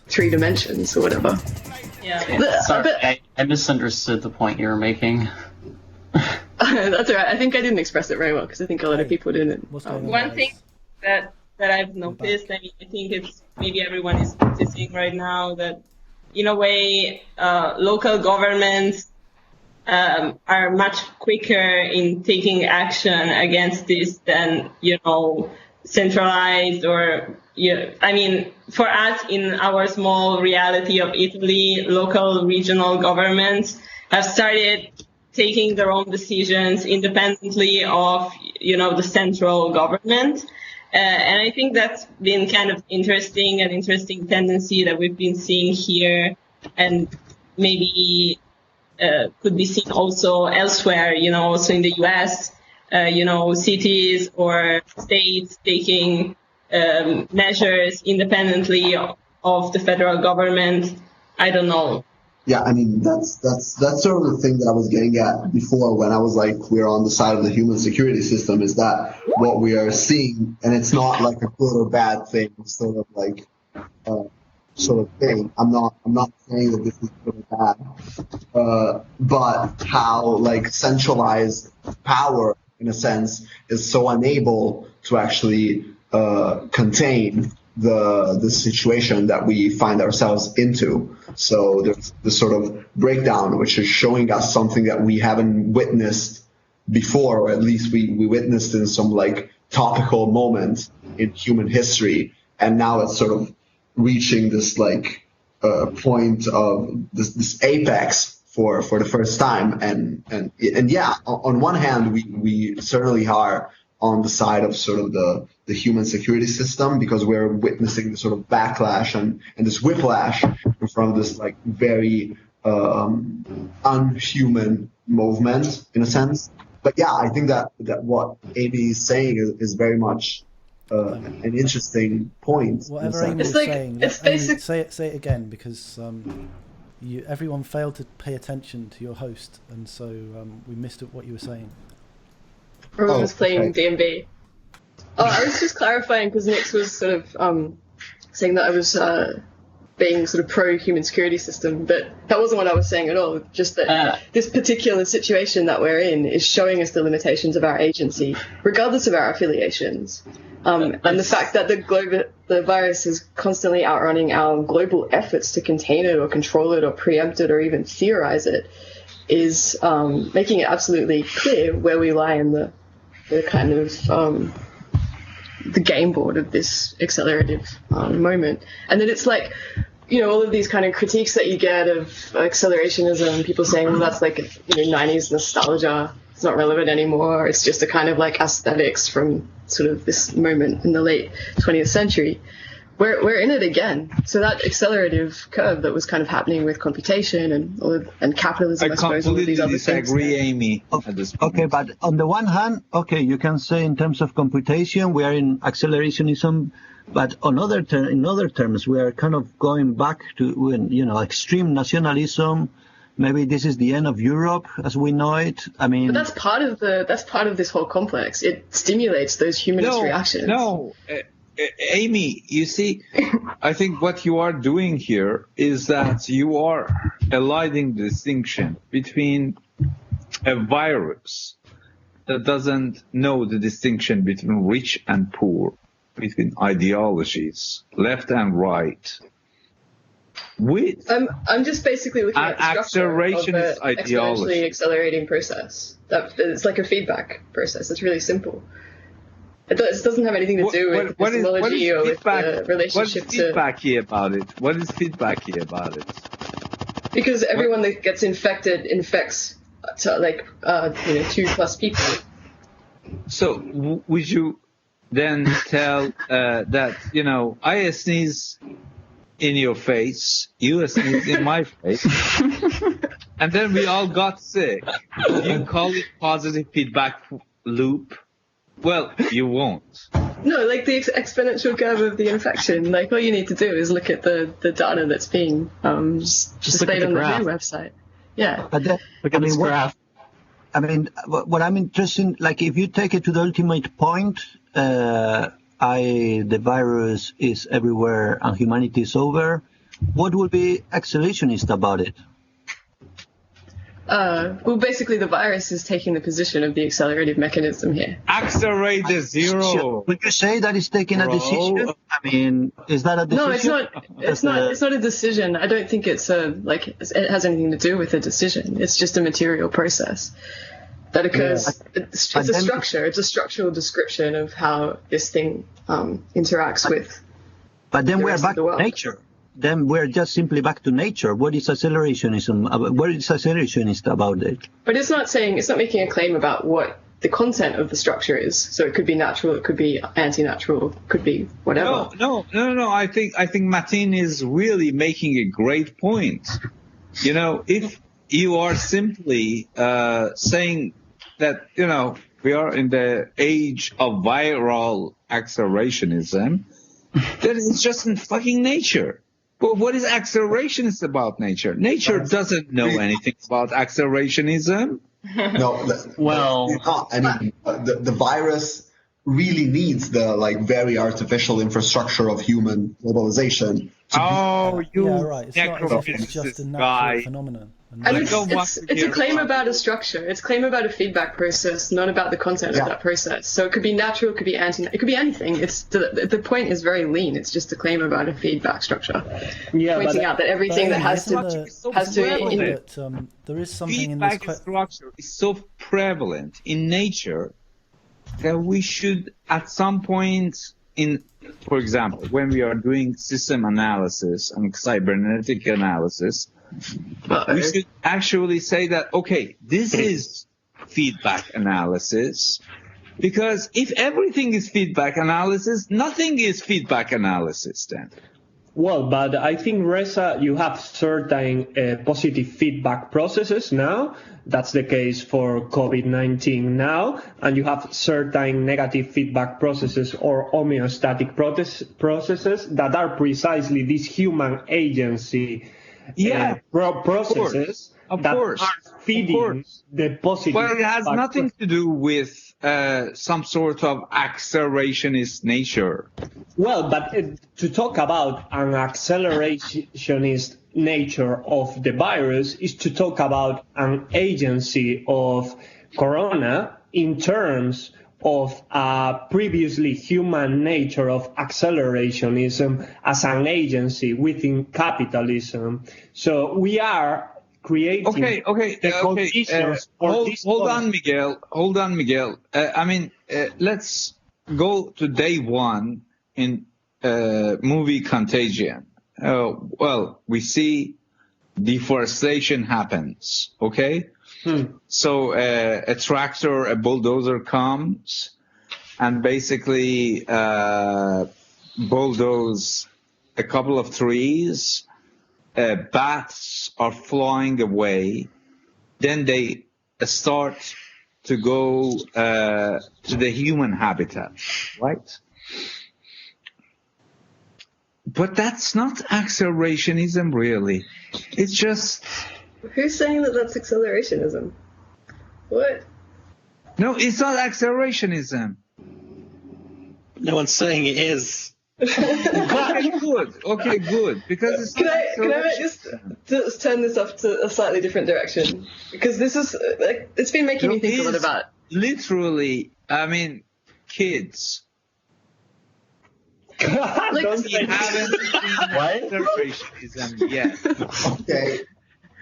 Three dimensions or whatever. Yeah. Sorry, I misunderstood the point you were making. That's all right. I think I didn't express it very well because I think a lot of people didn't. One thing that I've noticed, I mean, I think it's maybe everyone is noticing right now that, in a way, local governments are much quicker in taking action against this than, centralized or, I mean, for us in our small reality of Italy, local regional governments have started taking their own decisions independently of, the central government. And I think that's been kind of an interesting tendency that we've been seeing here and maybe could be seen also elsewhere, also in the US, cities or states taking measures independently of the federal government. I don't know. Yeah, I mean that's sort of the thing that I was getting at before when I was like, we're on the side of the human security system, is that what we are seeing, and it's not like a good or bad thing, sort of like sort of thing. I'm not saying that this is good or bad, but how like centralized power, in a sense, is so unable to actually contain the situation that we find ourselves into. So there's this sort of breakdown, which is showing us something that we haven't witnessed before, or at least we witnessed in some like topical moment in human history, and now it's sort of reaching this like point of this apex for the first time, and yeah, on one hand we certainly are on the side of sort of the human security system, because we're witnessing the sort of backlash and this whiplash from this like very unhuman movement, in a sense. But yeah, I think that what Amy is saying is very much an interesting point. Whatever Amy is saying, Amy, say it again, because everyone failed to pay attention to your host, and so we missed what you were saying. Everyone was playing D&B. Oh, I was just clarifying because Nick was sort of saying that I was being sort of pro-human security system, but that wasn't what I was saying at all. Just that this particular situation that we're in is showing us the limitations of our agency, regardless of our affiliations. And the fact that the virus is constantly outrunning our global efforts to contain it or control it or preempt it or even theorize it is making it absolutely clear where we lie in the kind of the game board of this accelerative moment. And that it's like, you know, all of these kind of critiques that you get of accelerationism, people saying, well, that's like, 90s nostalgia, it's not relevant anymore, it's just a kind of like aesthetics from sort of this moment in the late 20th century. We're in it again. So that accelerative curve that was kind of happening with computation and capitalism, I suppose, all of these other things. I completely disagree, Amy, at this point. Okay, but on the one hand, okay, you can say in terms of computation, we are in accelerationism, but in other terms, we are kind of going back to, extreme nationalism. Maybe this is the end of Europe as we know it. I mean, but that's part of this whole complex. It stimulates those humanist reactions. No. Amy, you see, I think what you are doing here is that you are eliding the distinction between a virus that doesn't know the distinction between rich and poor, between ideologies, left and right. I'm just basically looking at the structure of the exponentially accelerating process. It's like a feedback process. It's really simple. It doesn't have anything to do with epistemology or with the relationship to... What is feedbacky about it? What is feedbacky about it? Because everyone that gets infected infects to 2+ people. So would you then tell that, I sneeze in your face, you sneeze in my face, and then we all got sick? You call it positive feedback loop? Well, you won't. No, like the exponential curve of the infection. Like all you need to do is look at the data that's being displayed on the WHO website. Yeah. But look at this graph. I mean, what I'm interested in, like if you take it to the ultimate point, the virus is everywhere and humanity is over, what would be accelerationist about it? Well, basically, the virus is taking the position of the accelerative mechanism here. Accelerate the zero. Would you say that it's taking a decision? I mean, is that a decision? No, it's not. It's not a decision. I don't think it has anything to do with a decision. It's just a material process that occurs. Yeah. It's a structure. It's a structural description of how this thing interacts with. But then we're back to nature. Then we're just simply back to nature. What is accelerationism? What is accelerationist about it? But it's not making a claim about what the content of the structure is. So it could be natural, it could be anti-natural, it could be whatever. No. I think Martin is really making a great point. If you are simply saying that, we are in the age of viral accelerationism, then it's just in fucking nature. But what is accelerationist about nature? Nature doesn't know anything about accelerationism. No, Well, I mean, the virus really needs the very artificial infrastructure of human globalization. Yeah, right. It's not as if it's just a natural phenomenon. And it's a claim about a structure. It's a claim about a feedback process, not about the content of that process. So it could be natural, it could be it could be anything. It's the point is very lean. It's just a claim about a feedback structure, pointing out that everything that has to there is something feedback in this structure is so prevalent in nature that we should, at some point for example, when we are doing system analysis and cybernetic analysis, we should actually say that, okay, this is feedback analysis, because if everything is feedback analysis, nothing is feedback analysis then. Well, but I think, Reza, you have certain positive feedback processes now. That's the case for COVID-19 now. And you have certain negative feedback processes or homeostatic processes that are precisely this human agency processes that are feeding the positive. Well, it has nothing to do with some sort of accelerationist nature. Well, but to talk about an accelerationist nature of the virus is to talk about an agency of corona in terms of a previously human nature of accelerationism as an agency within capitalism. So we are creating conditions for this. Hold on, Miguel. Let's go to day one in movie Contagion. Well, we see deforestation happens, okay? So a tractor, a bulldozer comes and basically bulldoze a couple of trees. Bats are flying away. Then they start to go to the human habitat, right? But that's not accelerationism, really. It's just... Who's saying that that's accelerationism? What? No, it's not accelerationism. No one's saying it is. Okay, good. Because it's can I just turn this off to a slightly different direction? Because this is it's been making me think a lot about. Literally, kids. We haven't seen accelerationism yet. Okay.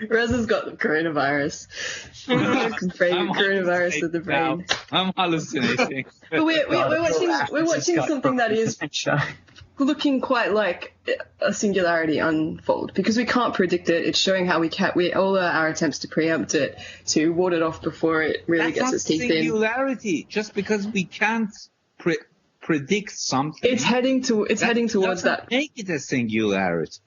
Reza's got the coronavirus. Coronavirus of the brain. I'm hallucinating. But we're watching something that is looking quite like a singularity unfold, because we can't predict it. It's showing how all our attempts to preempt it, to ward it off before it really gets its teeth in. That's not singularity. Just because we can't predict something, it's heading towards that. Make it a singularity.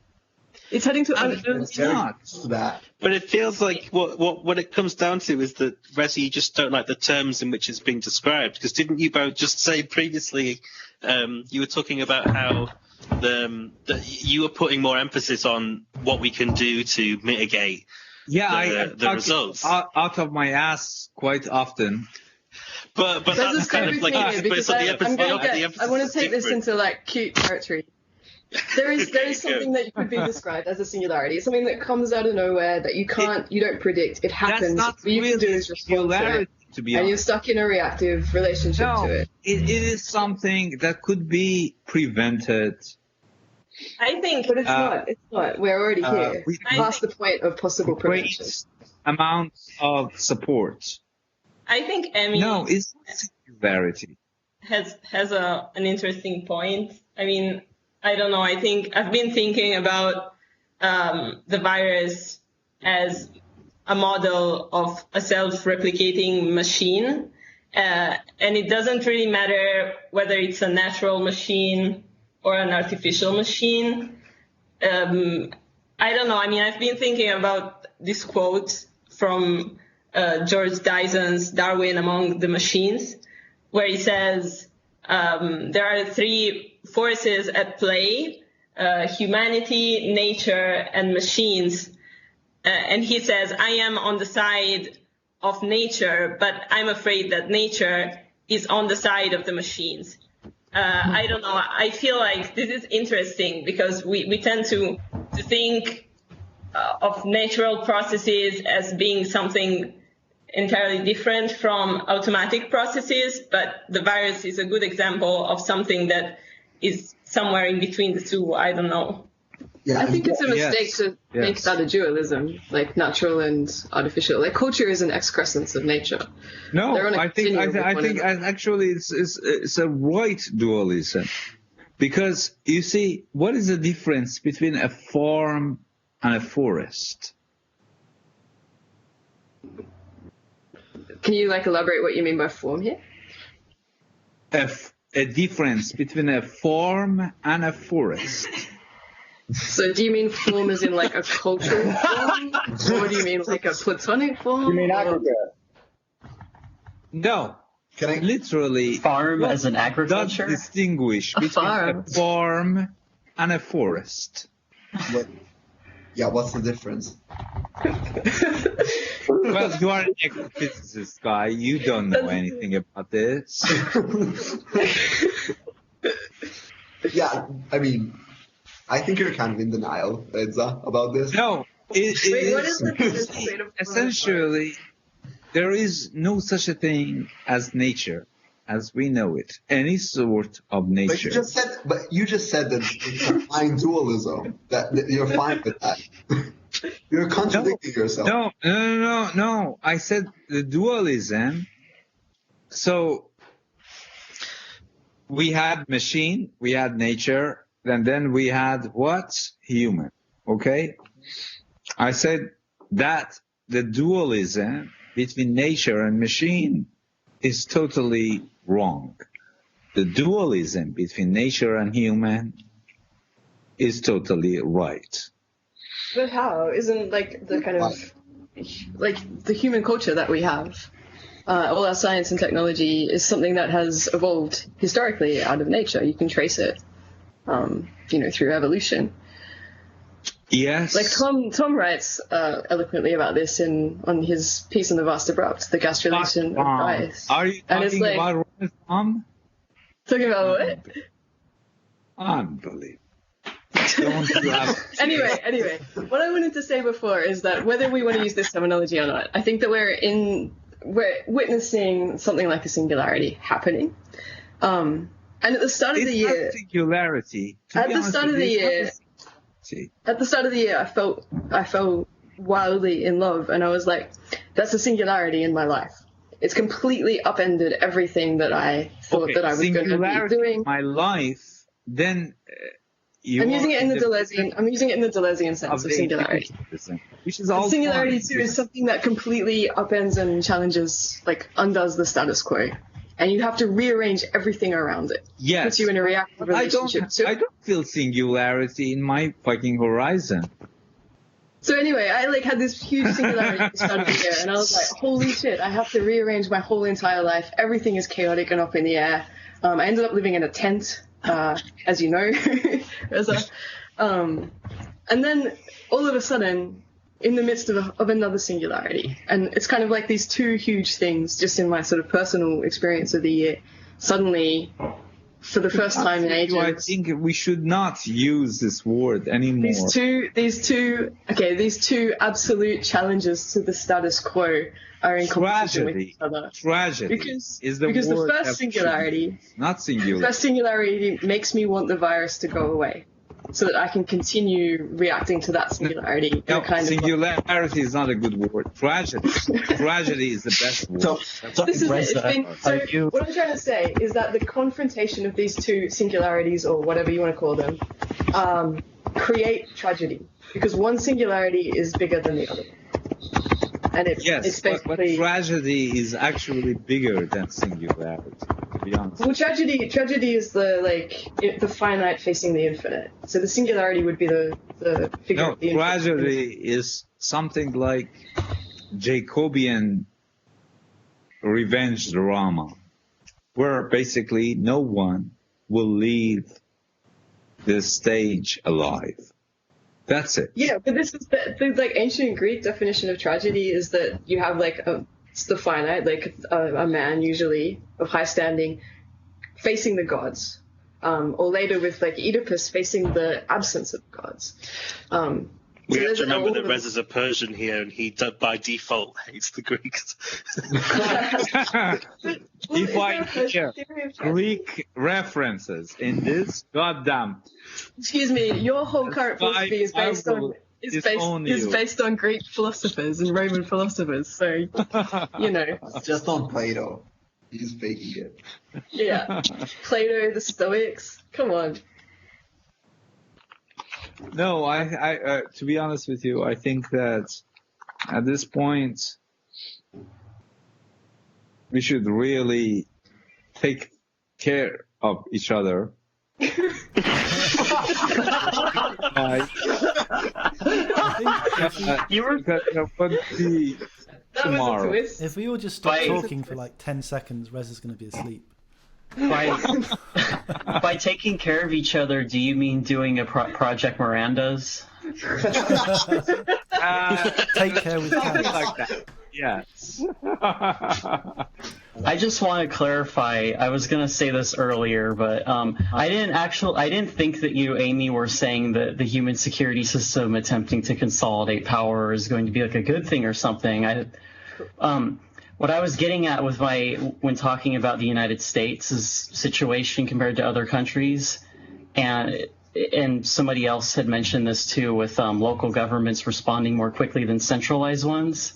It's heading to that. But it feels like what it comes down to is that, Reza, you just don't like the terms in which it's being described. Because didn't you both just say previously, you were talking about how that you were putting more emphasis on what we can do to mitigate the results out of my ass quite often. But that's kind of like I want to take this into cute territory. There is something that could be described as a singularity. It's something that comes out of nowhere that you don't predict. It happens. That's not you can do is respond to it. To be and honest. You're stuck in a reactive relationship to it. It is something that could be prevented. I think, but it's not. It's not. We're already here. Past the point of possible prevention. Amounts of support. I think Emmy. No, it's singularity. Has an interesting point. I don't know. I think I've been thinking about the virus as a model of a self-replicating machine. And it doesn't really matter whether it's a natural machine or an artificial machine. I don't know. I've been thinking about this quote from George Dyson's Darwin Among the Machines, where he says, there are three forces at play humanity, nature, and machines. And he says, I am on the side of nature, but I'm afraid that nature is on the side of the machines. I don't know. I feel like this is interesting because we tend to think of natural processes as being something entirely different from automatic processes, but the virus is a good example of something that is somewhere in between the two. I don't know. I think it's a mistake to make that a dualism, like natural and artificial. Like culture is an excrescence of nature. No, I think actually it's a right dualism, because you see, what is the difference between a farm and a forest? Can you elaborate what you mean by form here? A difference between a farm and a forest. So do you mean form as in a cultural form? Or do you mean a platonic form? You mean aggregate? No. Literally, farm as an agriculture? Does distinguish between a farm and a forest. What's the difference? Well, you are an ecophysicist guy. You don't know anything about this. Yeah, I mean, I think you're kind of in denial, Edza, about this. No, essentially, there is no such a thing as nature, as we know it. Any sort of nature. But you just said that it's a fine dualism. That you're fine with that. You're contradicting yourself. No. I said the dualism. So we had machine, we had nature, and then we had what? Human. Okay? I said that the dualism between nature and machine is totally wrong. The dualism between nature and human is totally right. But how? Isn't the kind of the human culture that we have, all our science and technology is something that has evolved historically out of nature. You can trace it, through evolution. Yes. Tom writes eloquently about this on his piece on the vast abrupt, the gastrulation of bias. Are you talking about Tom? Talking about what? Unbelievable. Anyway, what I wanted to say before is that whether we want to use this terminology or not, I think that we're witnessing something like a singularity happening. And at the start of the year, not singularity. At the start of the year, I felt wildly in love, and I was like, "That's a singularity in my life. It's completely upended everything that I thought that I was going to be doing." In my life, then. I'm using it in the Deleuzian sense of singularity. Which is all singularity too is something that completely upends and challenges, undoes the status quo, and you have to rearrange everything around it. Yes, puts you in a reactive relationship. I don't feel singularity in my fucking horizon. So anyway, I had this huge singularity at the start of the year, and I was like, "Holy shit! I have to rearrange my whole entire life. Everything is chaotic and up in the air." I ended up living in a tent. As you know, and then all of a sudden, in the midst of another singularity, and it's kind of like these two huge things just in my sort of personal experience of the year, suddenly, for the first time in ages. I think we should not use this word anymore. These two absolute challenges to the status quo are in competition with each other. Tragedy because the first singularity, not singular. The first singularity makes me want the virus to go away, so that I can continue reacting to that singularity. Singularity is not a good word. Tragedy is the best word. So what I'm trying to say is that the confrontation of these two singularities, or whatever you want to call them, create tragedy, because one singularity is bigger than the other. And it's basically... but tragedy is actually bigger than singularity, to be honest. Well, tragedy is the finite facing the infinite. So the singularity would be the figure of the infinite. Tragedy is something like Jacobian revenge drama, where basically no one will leave this stage alive. That's it. Yeah, but this is the like ancient Greek definition of tragedy is that you have like it's the finite, like a man usually of high standing facing the gods, or later with like Oedipus facing the absence of gods. We have to remember that Rez is a Persian here, and he by default hates the Greeks. If I hear Greek references in this goddamn... Excuse me, your whole current philosophy is based on Greek philosophers and Roman philosophers, so, you know. It's just on Plato. He's faking it. Yeah. Plato, the Stoics, come on. No, I to be honest with you, I think that at this point we should really take care of each other. Tomorrow. If we all just stop talking for like 10 seconds, Rez is going to be asleep. By taking care of each other, do you mean doing a Project Miranda's? Take care with cats. Like that. Yes. I just want to clarify. I was going to say this earlier, but I didn't think that you, Amy, were saying that the human security system attempting to consolidate power is going to be like a good thing or something. What I was getting at with when talking about the United States' situation compared to other countries, and somebody else had mentioned this too with local governments responding more quickly than centralized ones,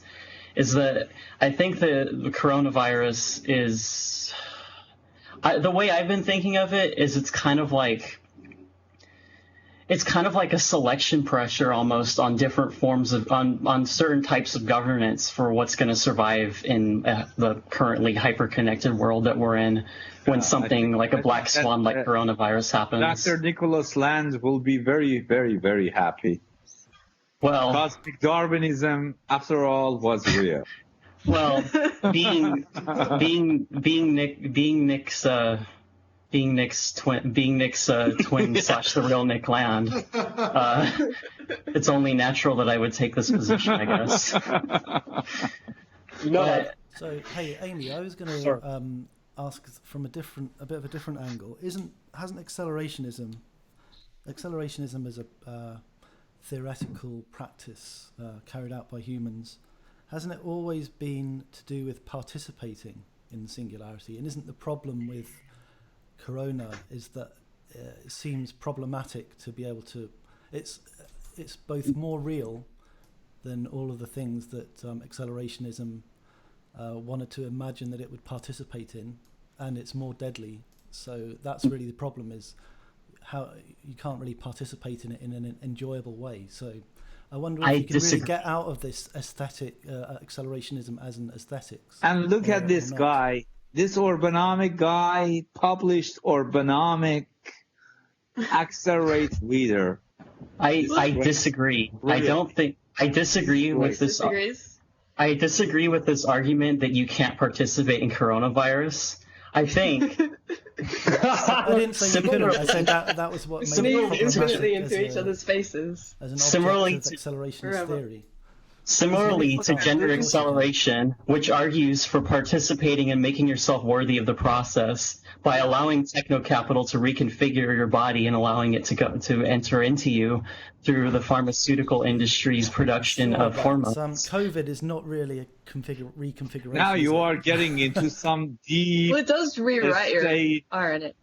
is that I think the coronavirus is, the way I've been thinking of it is it's kind of like a selection pressure almost on different forms of on certain types of governance for what's going to survive in the currently hyper-connected world that we're in when something like a black swan like coronavirus happens. Dr. Nicholas Land will be very, very, very happy. Well, cosmic Darwinism, after all, was real. Well, being Nick's twin slash the real Nick Land, it's only natural that I would take this position, I guess. No. So hey, Amy, I was going to ask from a bit of a different angle. Hasn't accelerationism as a theoretical practice carried out by humans, hasn't it always been to do with participating in singularity? And isn't the problem with Corona is that it seems problematic to be able to? It's both more real than all of the things that accelerationism wanted to imagine that it would participate in, and it's more deadly. So that's really the problem, is how you can't really participate in it in an enjoyable way. So I wonder if you can really get out of this aesthetic accelerationism as an aesthetics. And look at this guy. This Urbanomic guy published Urbanomic Accelerate Reader. I disagree. Really? I disagree with this. I disagree with this argument that you can't participate in coronavirus. I think. I didn't say you couldn't. I said that was what made it problematic infinitely into each other's faces. As an object of accelerationist theory. Similarly to gender acceleration, which argues for participating and making yourself worthy of the process by allowing techno-capital to reconfigure your body and allowing it to enter into you through the pharmaceutical industry's production of hormones. COVID is not really a reconfiguration. Now you are getting into some deep. Well, it does rewrite your RNA.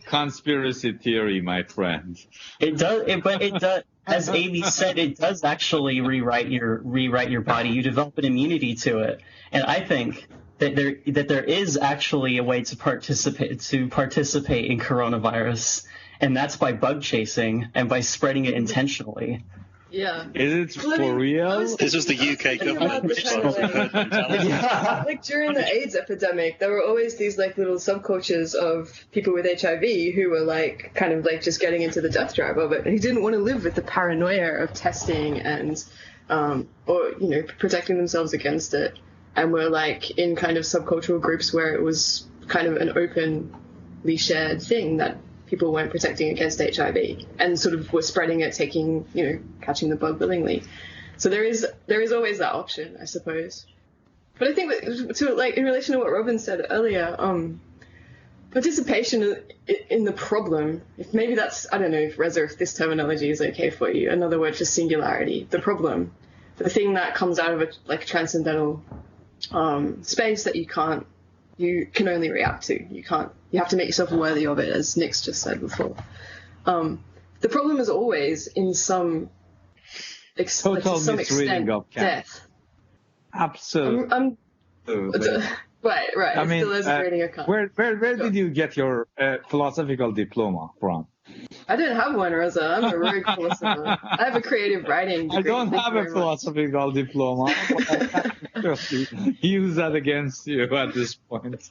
Conspiracy theory, my friend. It does, but it does. As Amy said, it does actually rewrite your body. You develop an immunity to it, and I think that there is actually a way to participate in coronavirus, and that's by bug chasing and by spreading it intentionally. Yeah. Is it for real? This was the UK government. Like during the AIDS epidemic, there were always these like little subcultures of people with HIV who were like kind of like just getting into the death trap of it, and who didn't want to live with the paranoia of testing and or protecting themselves against it, and were like in kind of subcultural groups where it was kind of an openly shared thing that people weren't protecting against HIV and sort of were spreading it, catching the bug willingly. So there is always that option, I suppose. But I think in relation to what Robin said earlier, participation in the problem, if maybe that's, I don't know if Reza, if this terminology is okay for you, another word for singularity, the problem, the thing that comes out of a transcendental space that you can only react to. You have to make yourself worthy of it, as Nick's just said before. The problem is always in some extent death. Absolutely. Right. I mean, still is reading a card. where did you get your philosophical diploma from? I don't have one, Rosa. I'm a rogue philosopher. I have a creative writing degree. I don't have a philosophical diploma. I can't use that against you at this point.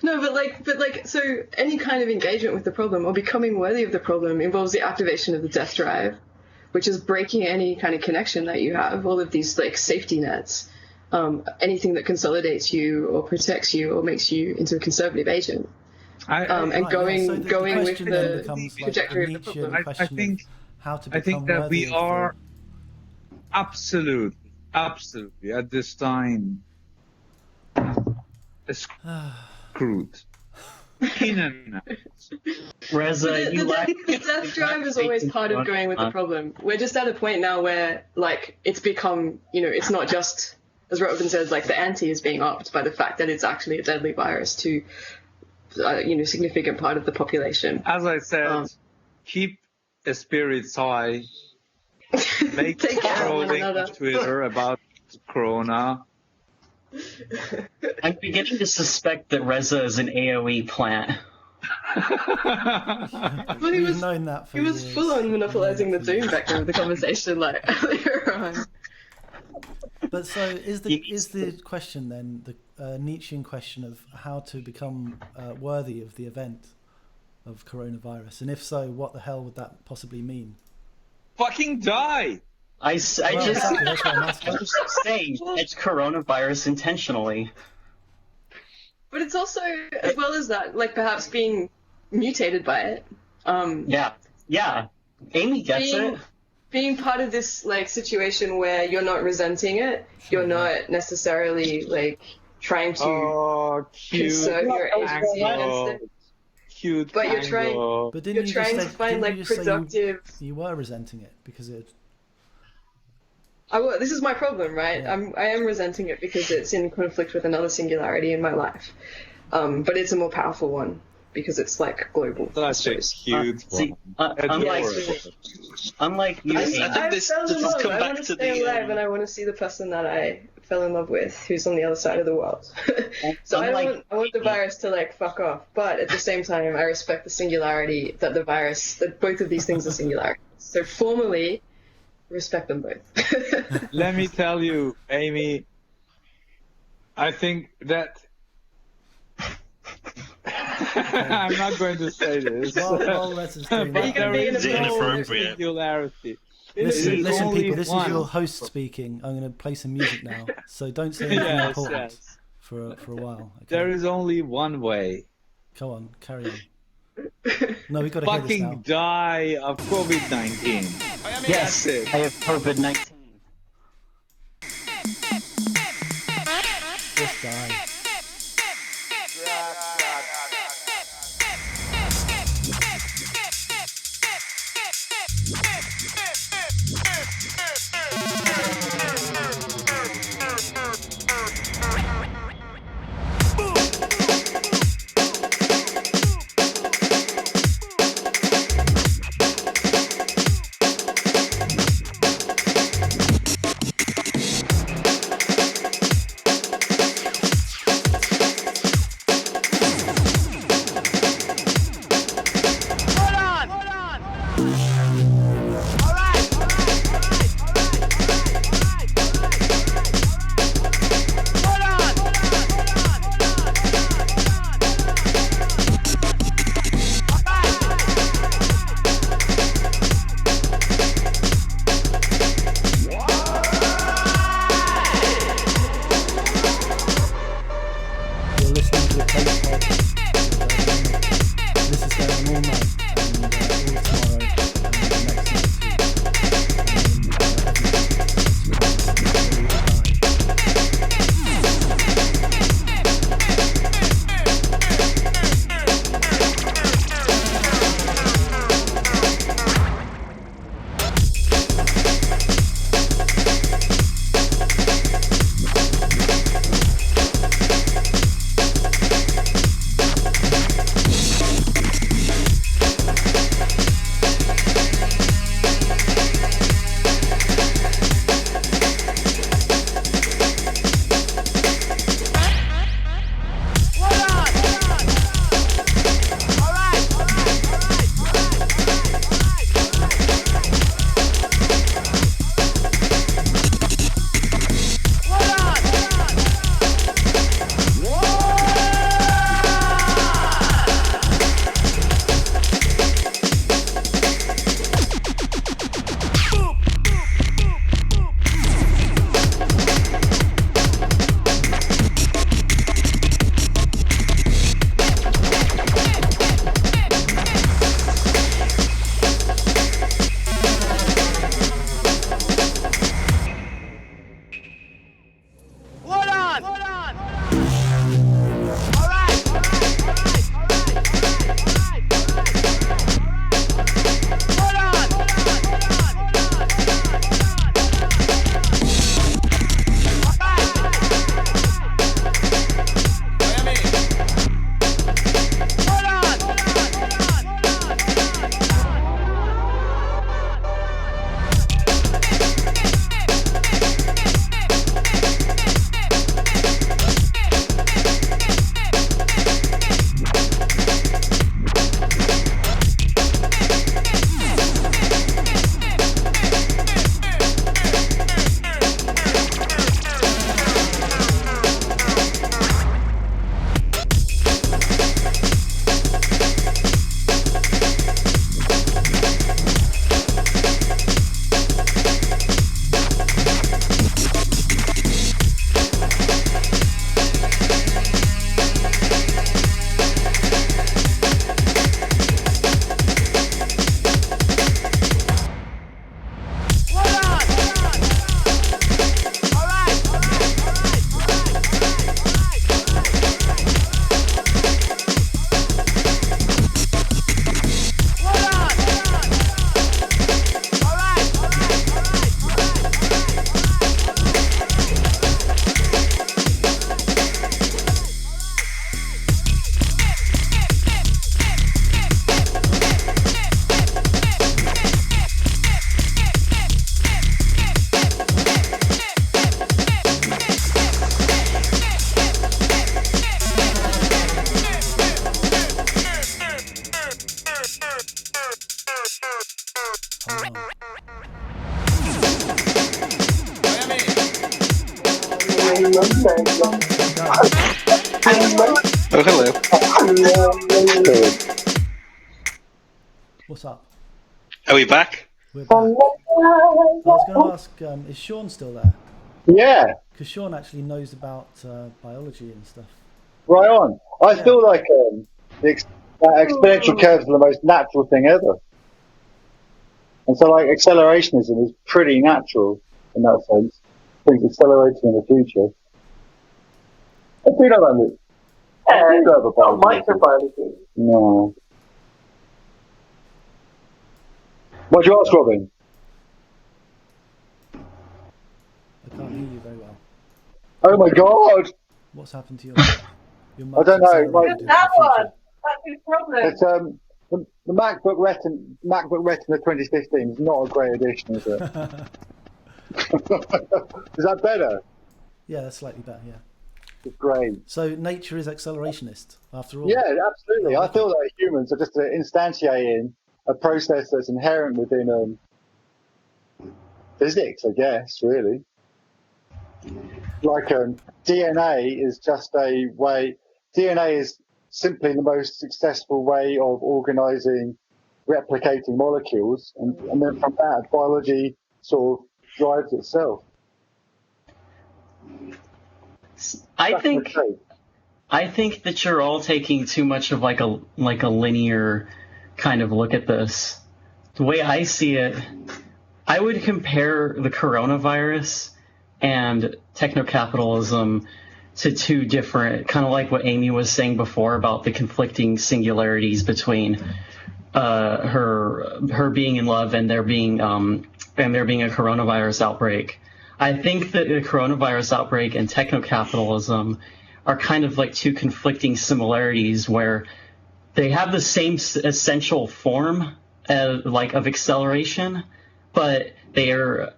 No, but so any kind of engagement with the problem or becoming worthy of the problem involves the activation of the death drive, which is breaking any kind of connection that you have, all of these safety nets, anything that consolidates you or protects you or makes you into a conservative agent. Going with the trajectory of the problem. I think that we are absolutely at this time screwed. In and out. Reza, the death drive is always part of going with the problem. We're just at a point now where it's become, it's not just, as Robin says, the ante is being upped by the fact that it's actually a deadly virus to significant part of the population. As I said, keep the spirits high. Make trolling on Twitter about Corona. I'm beginning to suspect that Reza is an AOE plant. Well, he was full on monopolizing the Doom vector of the conversation earlier on. But so is the question then the Nietzschean question of how to become worthy of the event of coronavirus, and if so, what the hell would that possibly mean? Fucking die! I'm just saying it's coronavirus intentionally. But it's also, as well as that, perhaps being mutated by it. Yeah. Amy gets it. Being part of this situation where you're not resenting it, you're not necessarily trying to conserve your agency against it. Cute, but you're trying to find productive. You were resenting it because it. This is my problem, right? Yeah. I am resenting it because it's in conflict with another singularity in my life, but it's a more powerful one because it's global. That's a huge one. Unlike you, I want to stay alive, and I want to see the person that I fell in love with, who's on the other side of the world. So I want the virus to fuck off, but at the same time, I respect the singularity that both of these things are singularities. So formally, respect them both. Let me tell you, Amy, I think that I'm not going to say this. Well, let's just do but there is no singularity. Listen, people, this is your host speaking. I'm going to play some music now, so don't say anything important for a while. Okay? There is only one way. Go on, carry on. No, we've got to fucking hear this now. Die of COVID-19. Yes, I have COVID-19. Just die. Oh, hello. What's up? Are we back? We're back. I was going to ask, is Sean still there? Yeah. Because Sean actually knows about biology and stuff. Right on. I feel like that exponential curves are the most natural thing ever. And so, like, accelerationism is pretty natural in that sense. Things accelerating in the future. I do know that. I do know about microbiology. No. What'd you ask, Robin? I can't hear you very well. Oh my God! What's happened to your mic? I don't know. That one. That's his problem. It's the MacBook Retina 2015 is not a great addition, is it? Is that better? Yeah, that's slightly better. Yeah. It's great. So nature is accelerationist, after all. Yeah, absolutely. I feel that humans are just instantiating a process that's inherent within physics, I guess, really. Like DNA is just a way. DNA is simply the most successful way of organizing, replicating molecules, and then from that, biology sort of drives itself. I think that you're all taking too much of like a linear kind of look at this. The way I see it, I would compare the coronavirus and technocapitalism to two different, kind of like what Amy was saying before about the conflicting singularities between her being in love and there being a coronavirus outbreak. I think that the coronavirus outbreak and technocapitalism are kind of like two conflicting similarities where they have the same essential form of acceleration, but they're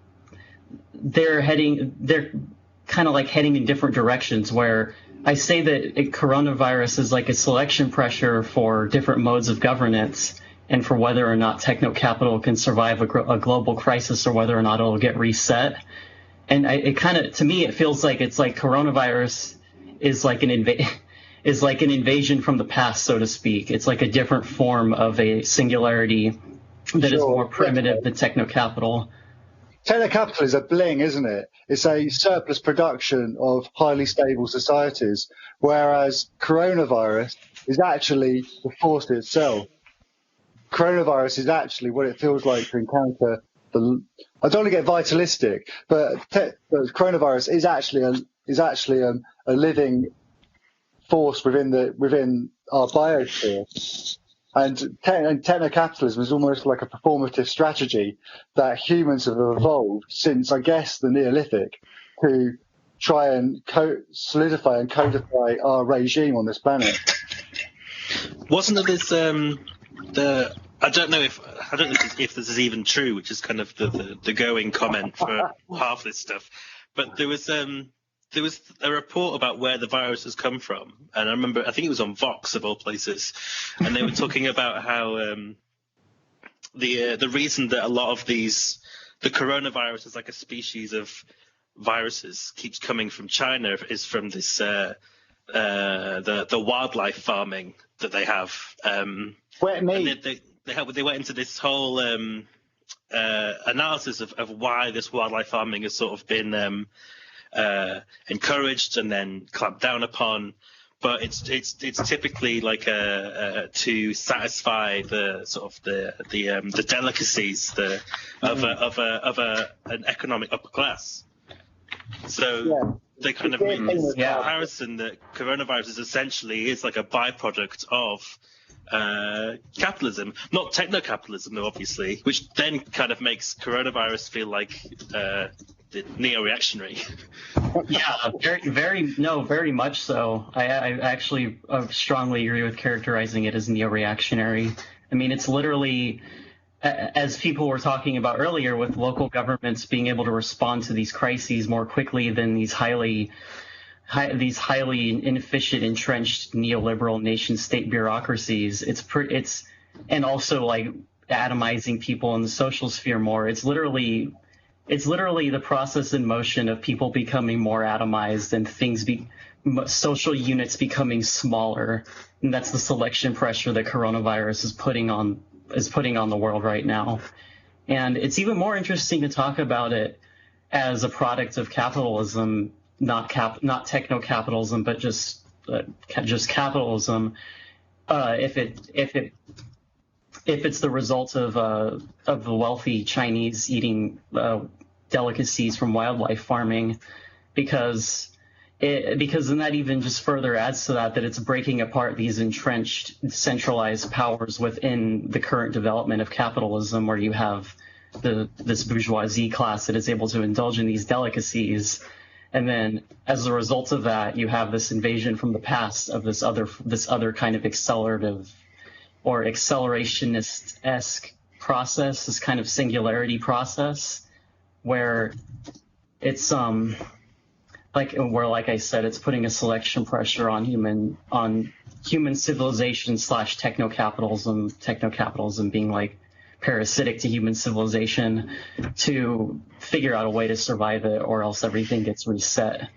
kind of like heading in different directions, where I say that coronavirus is like a selection pressure for different modes of governance and for whether or not techno-capital can survive a global crisis or whether or not it'll get reset. And to me, it feels like it's like coronavirus is like an invasion from the past, so to speak. It's like a different form of a singularity that is more primitive than techno-capital. Techno-capital is a bling, isn't it? It's a surplus production of highly stable societies, whereas coronavirus is actually the force itself. Coronavirus is actually what it feels like to encounter I don't want to get vitalistic, but coronavirus is actually a living force within our biosphere. And techno-capitalism is almost like a performative strategy that humans have evolved since, I guess, the Neolithic to try and solidify and codify our regime on this planet. Wasn't there this I don't know if this is even true, which is kind of the going comment for half this stuff, but there was a report about where the virus has come from, and I think it was on Vox of all places, and they were talking about how the reason that a lot of the coronavirus is like a species of viruses keeps coming from China is from this the wildlife farming that they have. They went into this whole analysis of why this wildlife farming has sort of been encouraged and then clamped down upon, but it's typically like to satisfy the sort of the delicacies of an economic upper class. So they kind of make this comparison that coronavirus is like a byproduct of capitalism, not techno-capitalism though, obviously, which then kind of makes coronavirus feel like neo-reactionary. Yeah, very much so. I actually strongly agree with characterizing it as neo-reactionary. I mean, it's literally, as people were talking about earlier, with local governments being able to respond to these crises more quickly than these highly inefficient, entrenched neoliberal nation-state bureaucracies. And also like atomizing people in the social sphere more. It's literally it's literally the process in motion of people becoming more atomized and social units becoming smaller. And that's the selection pressure that coronavirus is putting on the world right now. And it's even more interesting to talk about it as a product of capitalism, not techno-capitalism, but just capitalism. If it's the result of the wealthy Chinese eating delicacies from wildlife farming, because then that even just further adds to that it's breaking apart these entrenched centralized powers within the current development of capitalism, where you have this bourgeoisie class that is able to indulge in these delicacies. And then as a result of that, you have this invasion from the past of this other kind of accelerative or accelerationist-esque process, this kind of singularity process, where it's like I said, it's putting a selection pressure on human civilization / techno-capitalism being like parasitic to human civilization, to figure out a way to survive it, or else everything gets reset.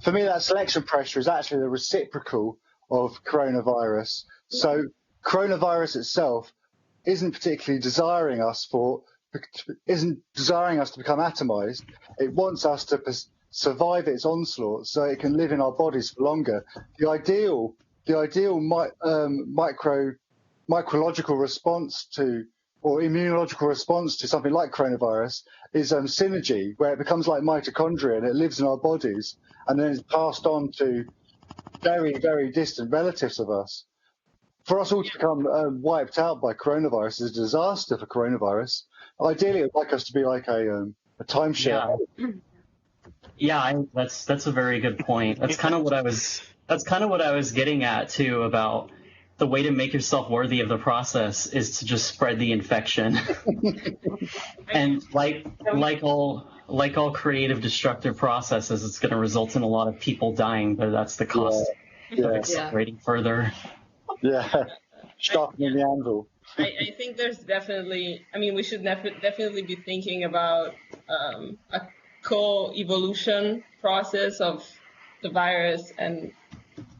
For me, that selection pressure is actually the reciprocal of coronavirus. So coronavirus itself isn't particularly desiring us to become atomized. It wants us to survive its onslaught so it can live in our bodies for longer. The ideal micrological response to, or immunological response to something like coronavirus is synergy, where it becomes like mitochondria and it lives in our bodies and then is passed on to very, very distant relatives of us. For us all to become wiped out by coronavirus is a disaster for coronavirus. Ideally, I'd like us to be like a timeshare. Yeah, that's a very good point. That's kind of what I was getting at too, about the way to make yourself worthy of the process is to just spread the infection. And like all creative destructive processes, it's going to result in a lot of people dying, but that's the cost of accelerating further. Yeah, sharpening the anvil. I think there's definitely, we should definitely be thinking about a co-evolution process of the virus and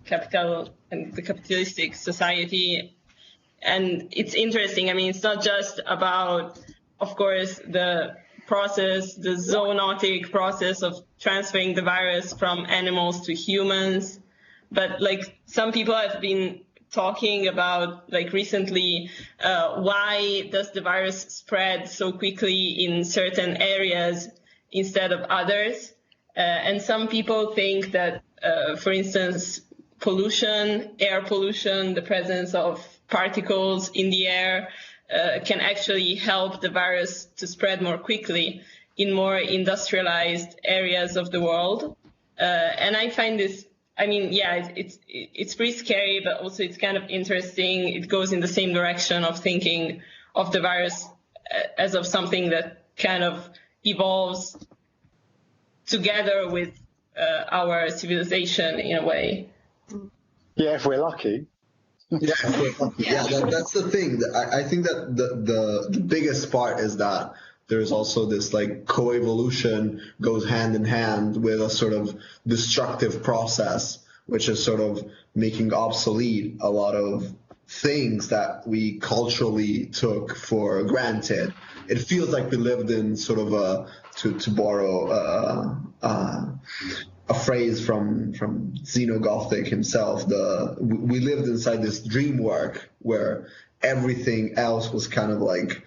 capital and the capitalistic society. And it's interesting. It's not just about, of course, the zoonotic process of transferring the virus from animals to humans, but like some people have been talking about, like recently, why does the virus spread so quickly in certain areas instead of others? And some people think that, for instance, air pollution, the presence of particles in the air can actually help the virus to spread more quickly in more industrialized areas of the world. And I find this, it's pretty scary, but also it's kind of interesting. It goes in the same direction of thinking of the virus as of something that kind of evolves together with our civilization in a way. Yeah, if we're lucky. Yeah, that's the thing. I think that the biggest part is that there's also this like coevolution goes hand in hand with a sort of destructive process, which is sort of making obsolete a lot of things that we culturally took for granted. It feels like we lived in sort of to borrow a phrase from Xenogothic himself, we lived inside this dream work where everything else was kind of like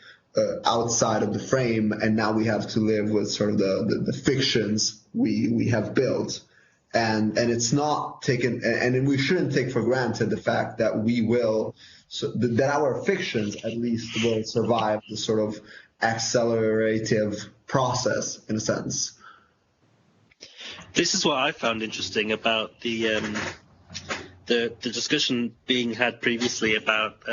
outside of the frame, and now we have to live with sort of the fictions we have built, and it's not taken, and we shouldn't take for granted the fact that that our fictions at least will survive the sort of accelerative process in a sense. This is what I found interesting about the discussion being had previously about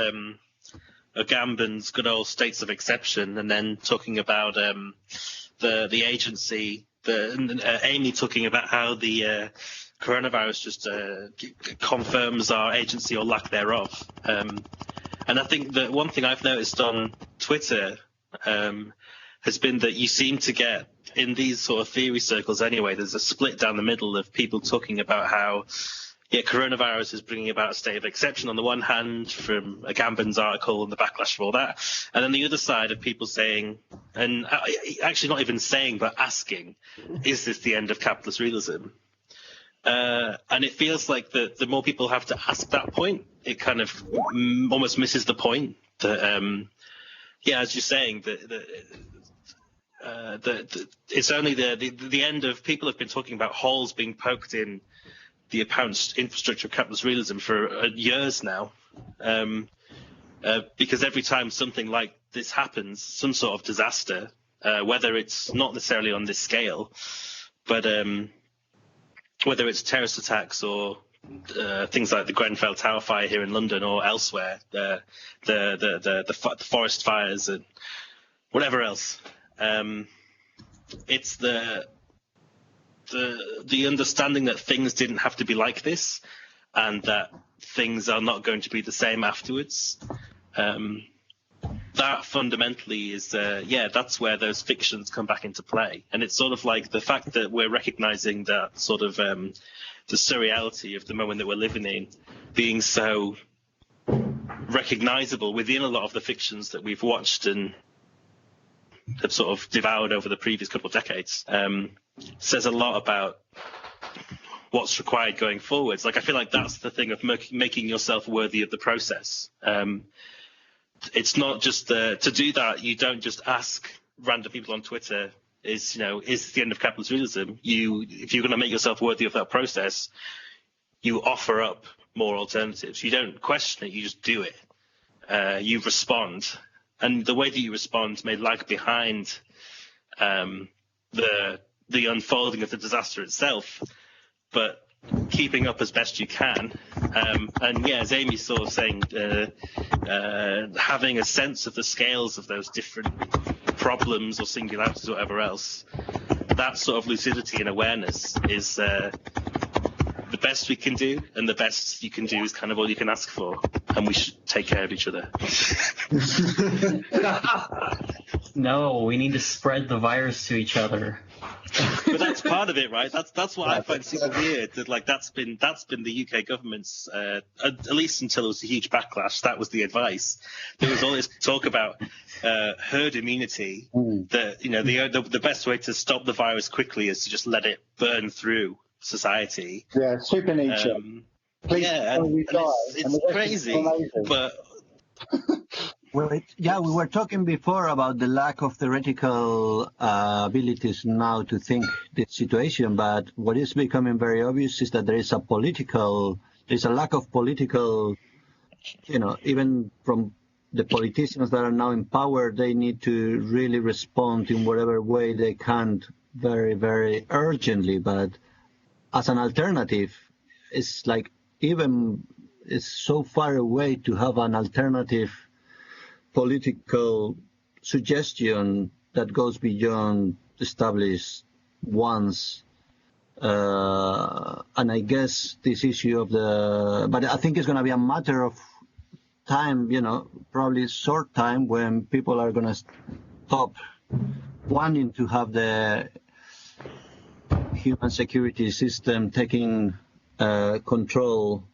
Agamben's good old states of exception, and then talking about the agency, Amy talking about how the coronavirus just confirms our agency or lack thereof. And I think that one thing I've noticed on Twitter has been that you seem to get in these sort of theory circles anyway, there's a split down the middle of people talking about how, coronavirus is bringing about a state of exception on the one hand from Agamben's article and the backlash for all that. And then the other side of people saying, and actually not even saying, but asking, is this the end of capitalist realism? And it feels like the more people have to ask that point, it kind of almost misses the point that, as you're saying, it's only the end of, people have been talking about holes being poked in the apparent infrastructure of capitalist realism for years now, because every time something like this happens, some sort of disaster, whether it's not necessarily on this scale, but whether it's terrorist attacks or things like the Grenfell Tower fire here in London or elsewhere, the forest fires and whatever else, it's the understanding that things didn't have to be like this, and that things are not going to be the same afterwards. That fundamentally is, that's where those fictions come back into play. And it's sort of like the fact that we're recognizing that sort of the surreality of the moment that we're living in being so recognizable within a lot of the fictions that we've watched and have sort of devoured over the previous couple of decades, says a lot about what's required going forwards. Like, I feel like that's the thing of making yourself worthy of the process. It's not just to do that. You don't just ask random people on Twitter, is the end of capitalist realism? If you're going to make yourself worthy of that process, you offer up more alternatives. You don't question it. You just do it. You respond. And the way that you respond may lag behind the unfolding of the disaster itself, but keeping up as best you can. As Amy's sort of saying, having a sense of the scales of those different problems or singularities or whatever else, that sort of lucidity and awareness is the best we can do, and the best you can do is kind of all you can ask for, and we should take care of each other. No, we need to spread the virus to each other. But that's part of it, right? That's what I find super weird. That that's been the UK government's at least until there was a huge backlash. That was the advice. There was all this talk about herd immunity. That the best way to stop the virus quickly is to just let it burn through society. Yeah, super nature. It's crazy, but. We were talking before about the lack of theoretical abilities now to think the situation, but what is becoming very obvious is that there's a lack of political, even from the politicians that are now in power, they need to really respond in whatever way they can very, very urgently. But as an alternative, it's like it's so far away to have an alternative political suggestion that goes beyond established ones. And I guess this issue but I think it's going to be a matter of time, probably short time, when people are going to stop wanting to have the human security system taking control,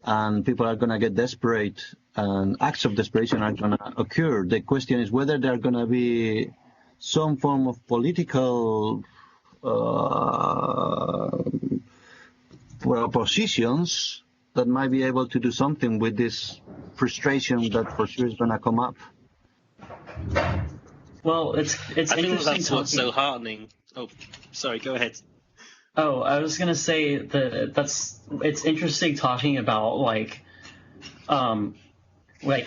and people are going to get desperate, and acts of desperation are going to occur. The question is whether there are going to be some form of political propositions that might be able to do something with this frustration that for sure is going to come up. Well, it's I think that's what's so heartening. Oh, sorry, go ahead. Oh, I was going to say that it's interesting talking about like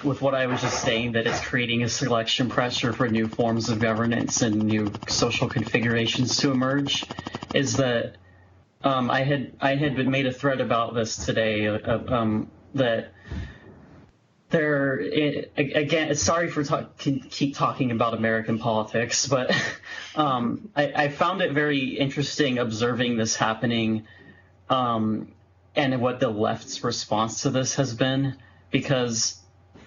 with what I was just saying, that it's creating a selection pressure for new forms of governance and new social configurations to emerge. Is that I had made a thread about this today, that there again. Sorry for keep talking about American politics, but I found it very interesting observing this happening, and what the left's response to this has been, because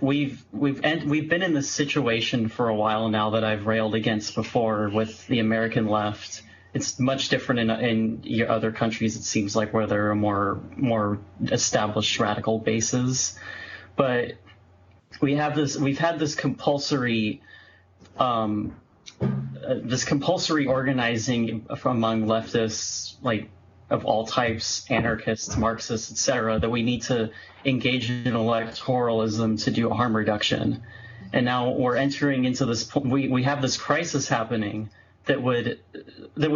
we've been in this situation for a while now that I've railed against before with the American left. It's much different in your other countries, it seems like, where there are more established radical bases. But we've had this compulsory organizing among leftists, like of all types, anarchists, Marxists, etc., that we need to engage in electoralism to do harm reduction. And now we're entering into this. We have this crisis happening that would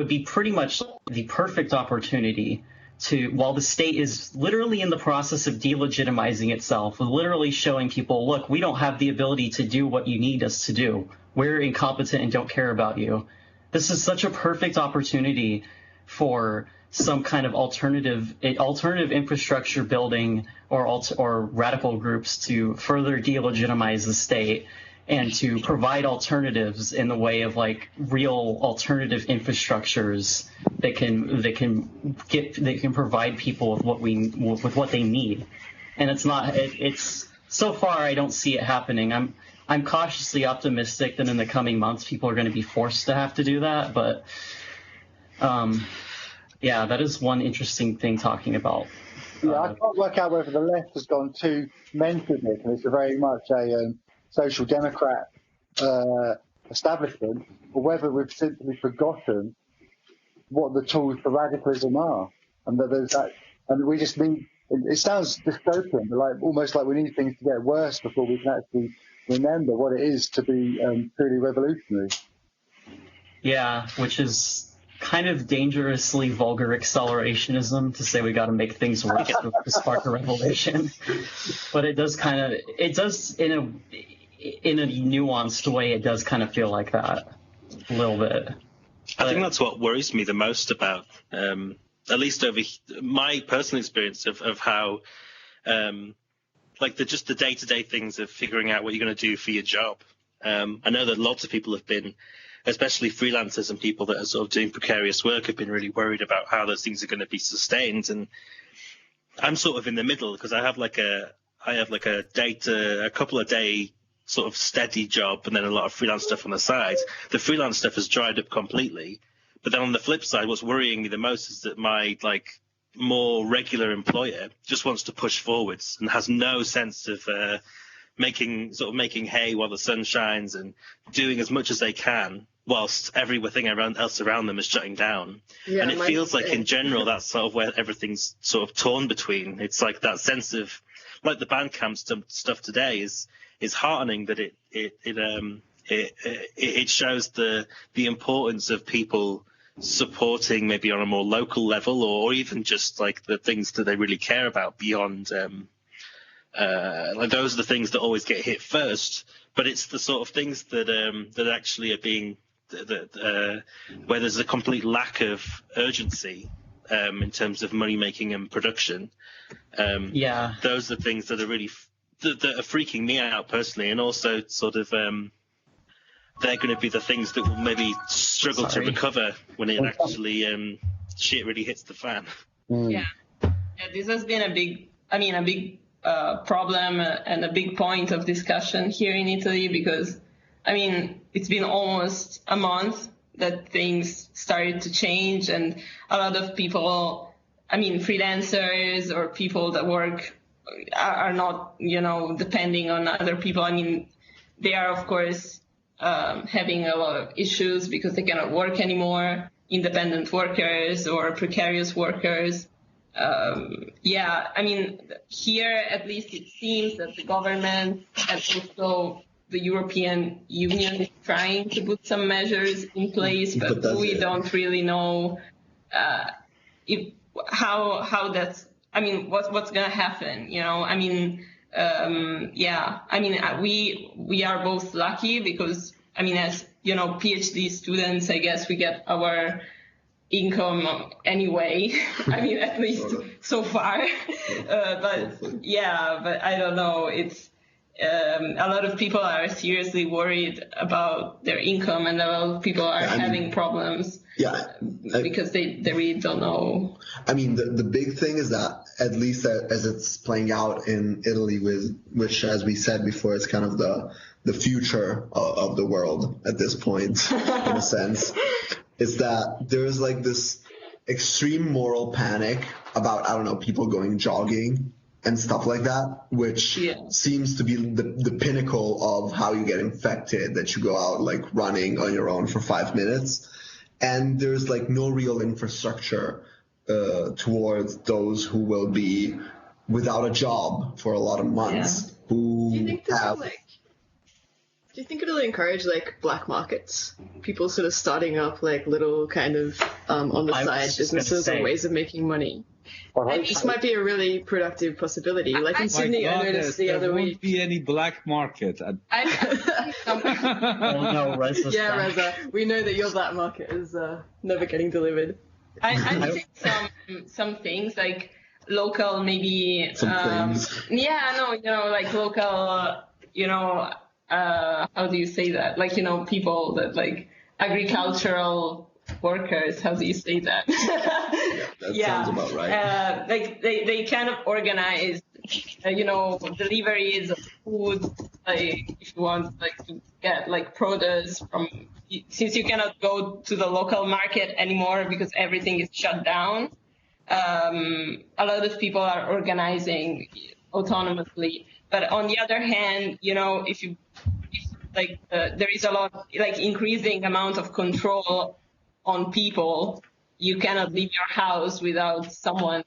be pretty much the perfect opportunity to, while the state is literally in the process of delegitimizing itself, literally showing people, look, we don't have the ability to do what you need us to do. We're incompetent and don't care about you. This is such a perfect opportunity for some kind of alternative infrastructure building or radical groups to further delegitimize the state and to provide alternatives in the way of like real alternative infrastructures that can provide people with what they need. And it's so far I don't see it happening. I'm cautiously optimistic that in the coming months people are going to be forced to have to do that, but yeah, that is one interesting thing talking about. Yeah, I can't work out whether the left has gone too mental, and it's very much a social democrat establishment, or whether we've simply forgotten what the tools for radicalism are, and that there's that, and we just need. It sounds dystopian, but like almost like we need things to get worse before we can actually remember what it is to be truly revolutionary. Yeah, which is kind of dangerously vulgar accelerationism to say we got to make things worse to spark a revolution. But it does in a nuanced way, it does kind of feel like that a little bit. I think that's what worries me the most about, at least over my personal experience of how, like just the day-to-day things of figuring out what you're going to do for your job. I know that lots of people have been, especially freelancers and people that are sort of doing precarious work, have been really worried about how those things are going to be sustained. And I'm sort of in the middle because I have like a couple of day sort of steady job and then a lot of freelance stuff on the side. The freelance stuff has dried up completely. But then on the flip side, what's worrying me the most is that my more regular employer just wants to push forwards and has no sense of making hay while the sun shines and doing as much as they can whilst everything else around them is shutting down. Yeah, and it feels like in general that's sort of where everything's sort of torn between. It's like that sense of, like the Bandcamp stuff today is heartening that it shows the importance of people supporting maybe on a more local level, or even just like the things that they really care about beyond like those are the things that always get hit first. But it's the sort of things that actually are being where there's a complete lack of urgency in terms of money making and production. Yeah, those are things that are really that are freaking me out personally, and also sort of they're going to be the things that will maybe struggle to recover when it actually shit really hits the fan. Yeah, this has been a big problem and a big point of discussion here in Italy, because it's been almost a month that things started to change, and a lot of people, freelancers or people that work are not, depending on other people. They are, of course, having a lot of issues because they cannot work anymore, independent workers or precarious workers. Here at least it seems that the government and also the European Union is trying to put some measures in place, but we don't really know how that's, what's going to happen, we are both lucky because, as, PhD students, I guess we get our income anyway, at least so far. But I don't know. It's a lot of people are seriously worried about their income, and a lot of people are having problems because they really don't know. The big thing is that at least as it's playing out in Italy, which, as we said before, is kind of the future of the world at this point, in a sense, is that there's like this extreme moral panic about, I don't know, people going jogging and stuff like that, which seems to be the pinnacle of how you get infected, that you go out like running on your own for 5 minutes. And there's like no real infrastructure towards those who will be without a job for a lot of months, who have... Do you think it'll encourage like black markets? People sort of starting up like little kind of on the side businesses or ways of making money. This might be a really productive possibility. Like in Sydney, I noticed the other week. There won't be any black market. Reza. Yeah, Reza. We know that your black market is never getting delivered. I think some things like local, maybe. Like local. How do you say that? Like, people that like agricultural workers, how do you say that? That sounds about right. Like they kind of organize, deliveries of food, like if you want like to get like produce from, since you cannot go to the local market anymore because everything is shut down, a lot of people are organizing autonomously. But on the other hand, there is a lot, like increasing amount of control on people. You cannot leave your house without someone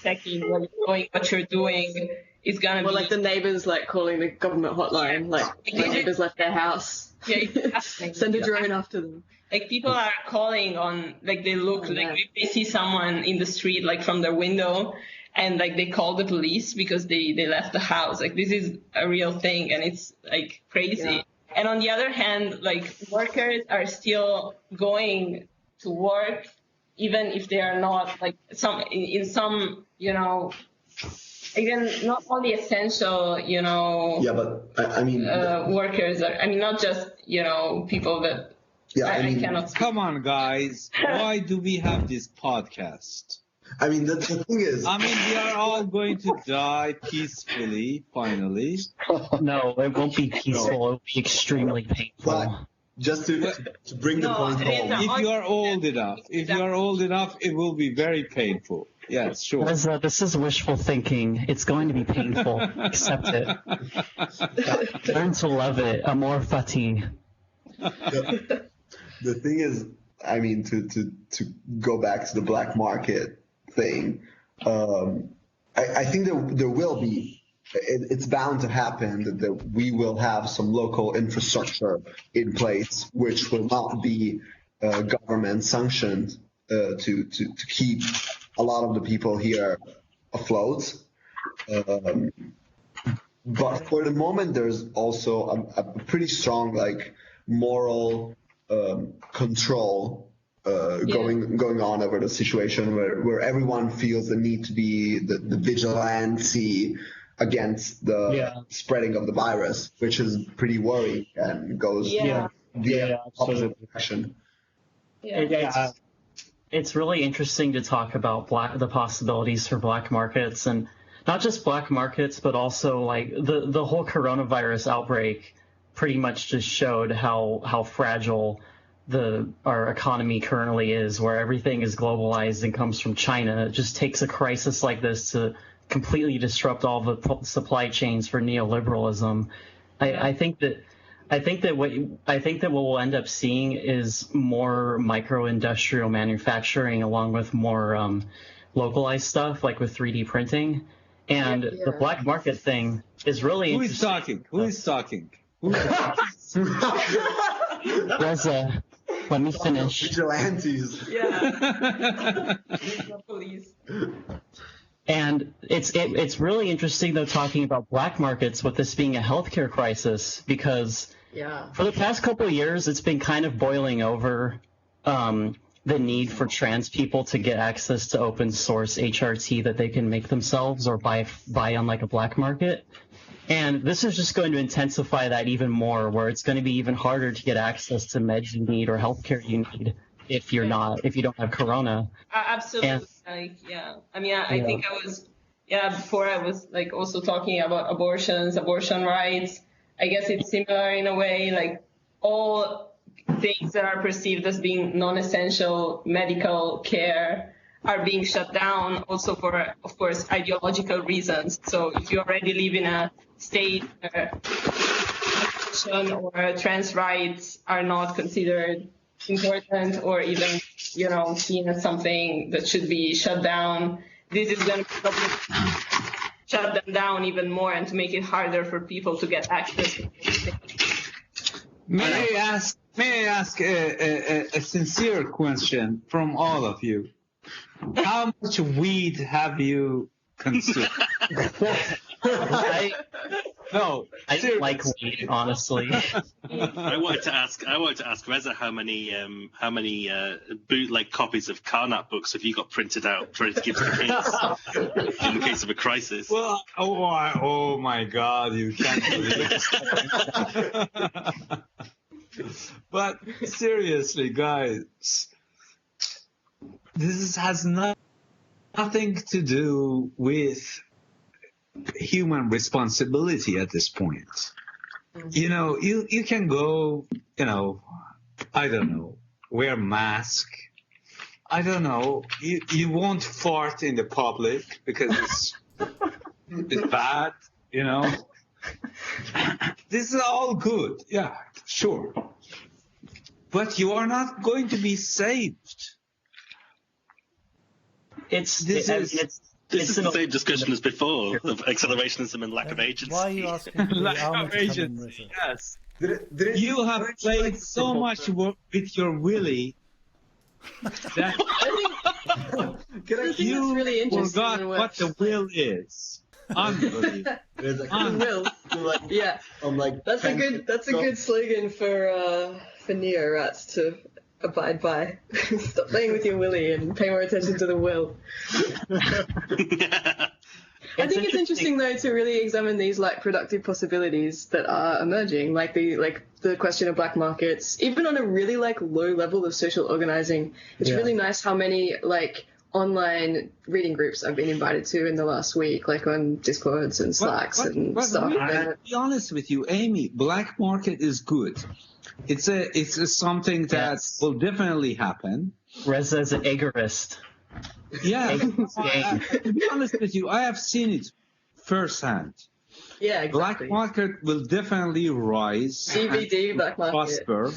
checking where you're going, what you're doing. It's gonna be like the neighbors like calling the government hotline, like the neighbors left their house. Yeah, exactly. Send a drone after them. Like people are calling on, like they look, if they see someone in the street, like from their window, and like they call the police because they left the house. Like this is a real thing, and it's like crazy. Yeah. And on the other hand, like workers are still going to work, even if they are not like in some, again, not only essential, Yeah, but I mean, workers are. I mean, not just people that. Yeah, I cannot. Come on, guys. Why do we have this podcast? I mean, the thing is... I mean, we are all going to die peacefully, finally. No, it won't be peaceful. It will be extremely painful. But just to bring the point home... If you are old enough, it will be very painful. Yes, sure. This is wishful thinking. It's going to be painful. Accept it. Learn to love it. Amor fati. The thing is, I mean, to go back to the black market thing, I think there will be, it's bound to happen that we will have some local infrastructure in place which will not be government sanctioned to keep a lot of the people here afloat. But for the moment, there's also a pretty strong like moral control going on over the situation where everyone feels the need to be the vigilante against the spreading of the virus, which is pretty worrying and goes the opposite direction. It's really interesting to talk about the possibilities for black markets, and not just black markets, but also like the whole coronavirus outbreak pretty much just showed how fragile our economy currently is, where everything is globalized and comes from China. It just takes a crisis like this to completely disrupt all the supply chains for neoliberalism. I think that what we'll end up seeing is more micro-industrial manufacturing, along with more localized stuff, like with 3D printing. And the black market thing is really interesting. Who is talking? Reza, let me finish. Vigilantes. Yeah. Police. And it's really interesting, though, talking about black markets with this being a healthcare crisis, because for the past couple of years, it's been kind of boiling over the need for trans people to get access to open source HRT that they can make themselves or buy on like a black market. And this is just going to intensify that even more, where it's going to be even harder to get access to meds you need or healthcare you need if you don't have corona. Absolutely. I mean, I think I was before I was like also talking about abortion rights. I guess it's similar in a way, like all things that are perceived as being non-essential medical care are being shut down also for, of course, ideological reasons. So if you already live in a state where abortion or trans rights are not considered important or even, seen as something that should be shut down, this is going to probably shut them down even more and to make it harder for people to get access to things. May I ask a sincere question from all of you? How much weed have you consumed? I don't like weed, honestly. I wanted to ask Reza how many bootleg copies of Carnap books have you got printed out ready to give to the kids in the case of a crisis? Well, oh my God, you can't believe it. But seriously, guys, this has nothing to do with human responsibility at this point. You can go, I don't know, wear mask. I don't know. You won't fart in the public because it's bad, This is all good. Yeah, sure. But you are not going to be saved. This is the same discussion as before of accelerationism and lack of agency. Why are you asking for the army to come in, Reza? Yes. You have played so much with your willy that you really forgot what the will is. Unbelievable. Yeah. That's a good slogan for NEO rats to abide by. Stop playing with your willy and pay more attention to the will. I think it's interesting though to really examine these productive possibilities that are emerging, like the question of black markets, even on a really low level of social organizing. It's really nice how many online reading groups I've been invited to in the last week, on Discords and Slacks and stuff. To be honest with you, Amy, black market is good. It's something that will definitely happen. Reza is an agorist. Yeah, to be honest with you, I have seen it firsthand. Yeah, exactly. Black market will definitely rise. DVD black market. Prosper.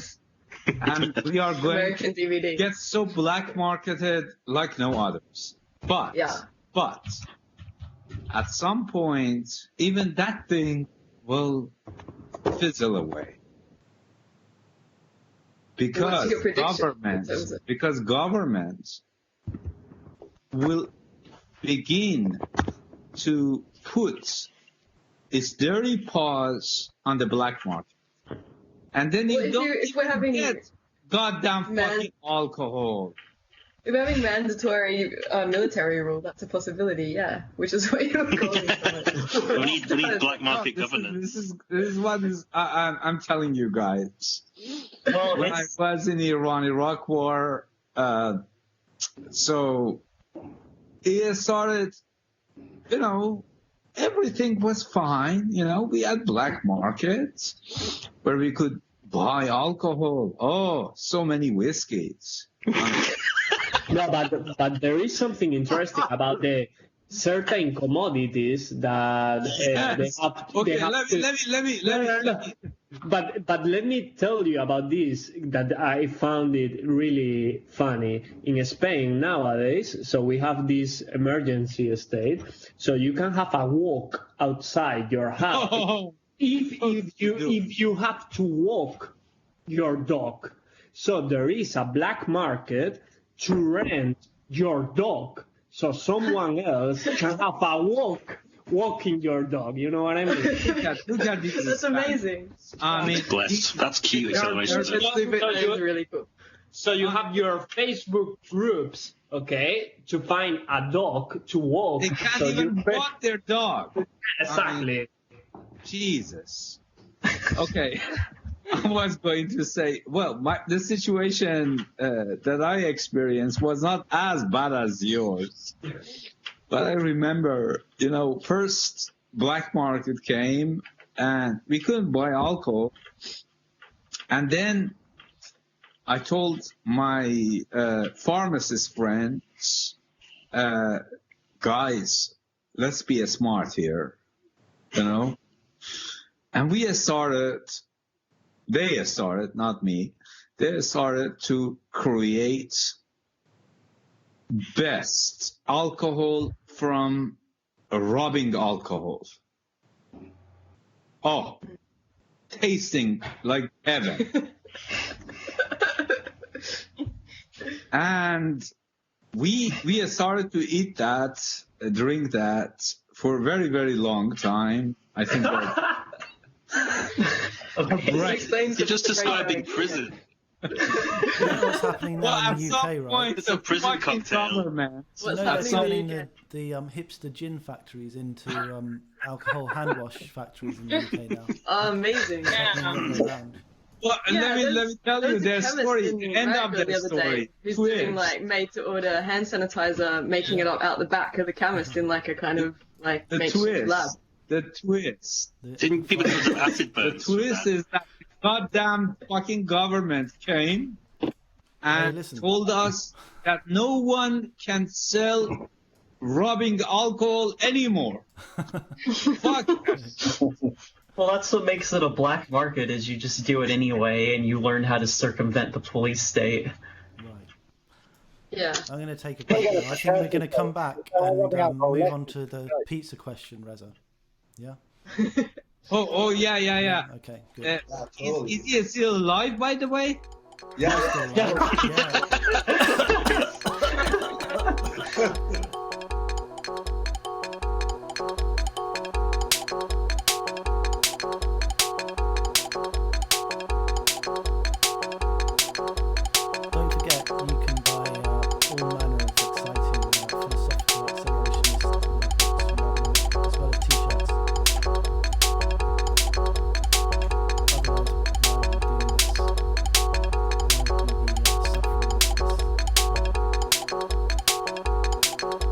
And we are going American DVD. Get so black marketed like no others. But at some point, even that thing will fizzle away. Because governments will begin to put its dirty paws on the black market. And then if we're having get goddamn fucking alcohol. If we're having mandatory military rule, that's a possibility, yeah. Which is what you're calling for. We need black market governance. This is what I'm telling you guys. Well, when I was in the Iran-Iraq war, so it started, everything was fine. We had black markets where we could buy alcohol. Oh, so many whiskeys. No, but there is something interesting about the certain commodities that they have. Okay, let me. But let me tell you about this, that I found it really funny. In Spain nowadays, so we have this emergency state, so you can have a walk outside your house. Oh, if you have to walk your dog. So there is a black market to rent your dog, so someone else can have a walking your dog. You know what I mean? Look at this. That's amazing. Blessed. That's cute. Acceleration. That is really cool. So you have your Facebook groups, okay, to find a dog to walk. They can't even walk their dog. Exactly. Jesus. Okay. I was going to say, well, the situation that I experienced was not as bad as yours. But I remember, first black market came and we couldn't buy alcohol. And then I told my pharmacist friends, guys, let's be smart here, And they started, not me, they started to create best alcohol from rubbing alcohol. Oh, tasting like heaven. And we started to eat that, drink that for a very, very long time. I think You're just describing prison. What's happening now in the UK, right? It's a prison cocktail. They're turning the hipster gin factories into alcohol hand wash factories in the UK now. Oh, amazing. Well, let me tell you their story. The end of their story. Who's doing made to order hand sanitizer, making it up out the back of the chemist in a kind of makeshift lab. The twist. Didn't people do some acid burns? The twist is that the goddamn fucking government came and told us that no one can sell rubbing alcohol anymore. Fuck. Well, that's what makes it a black market, is you just do it anyway, and you learn how to circumvent the police state. Right. Yeah. I'm going to take a break now. I think we're going to come back and move on to the pizza question, Reza. Yeah? Oh, yeah. Okay, good. Is he still alive, by the way? Yeah. Don't forget, you can buy all manner of exciting philosophical accelerationist books as well as t-shirts. Otherwise, why are we doing this? Why would we be suffering this?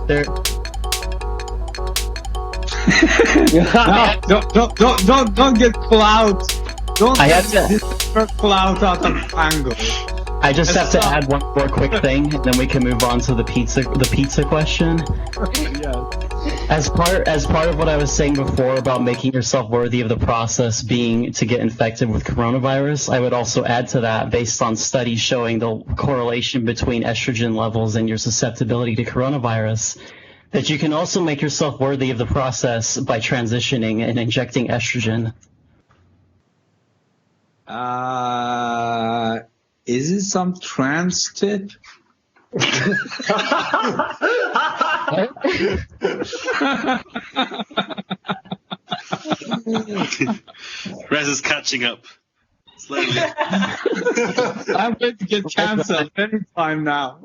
There. Don't get clout. Don't I get have to. clout out of Pango. I just have to add one more quick thing, and then we can move on to the pizza question. Yeah. As part of what I was saying before about making yourself worthy of the process being to get infected with coronavirus, I would also add to that, based on studies showing the correlation between estrogen levels and your susceptibility to coronavirus, that you can also make yourself worthy of the process by transitioning and injecting estrogen. Is it some trans tip? Rez is catching up slowly. I'm going to get cancelled anytime now.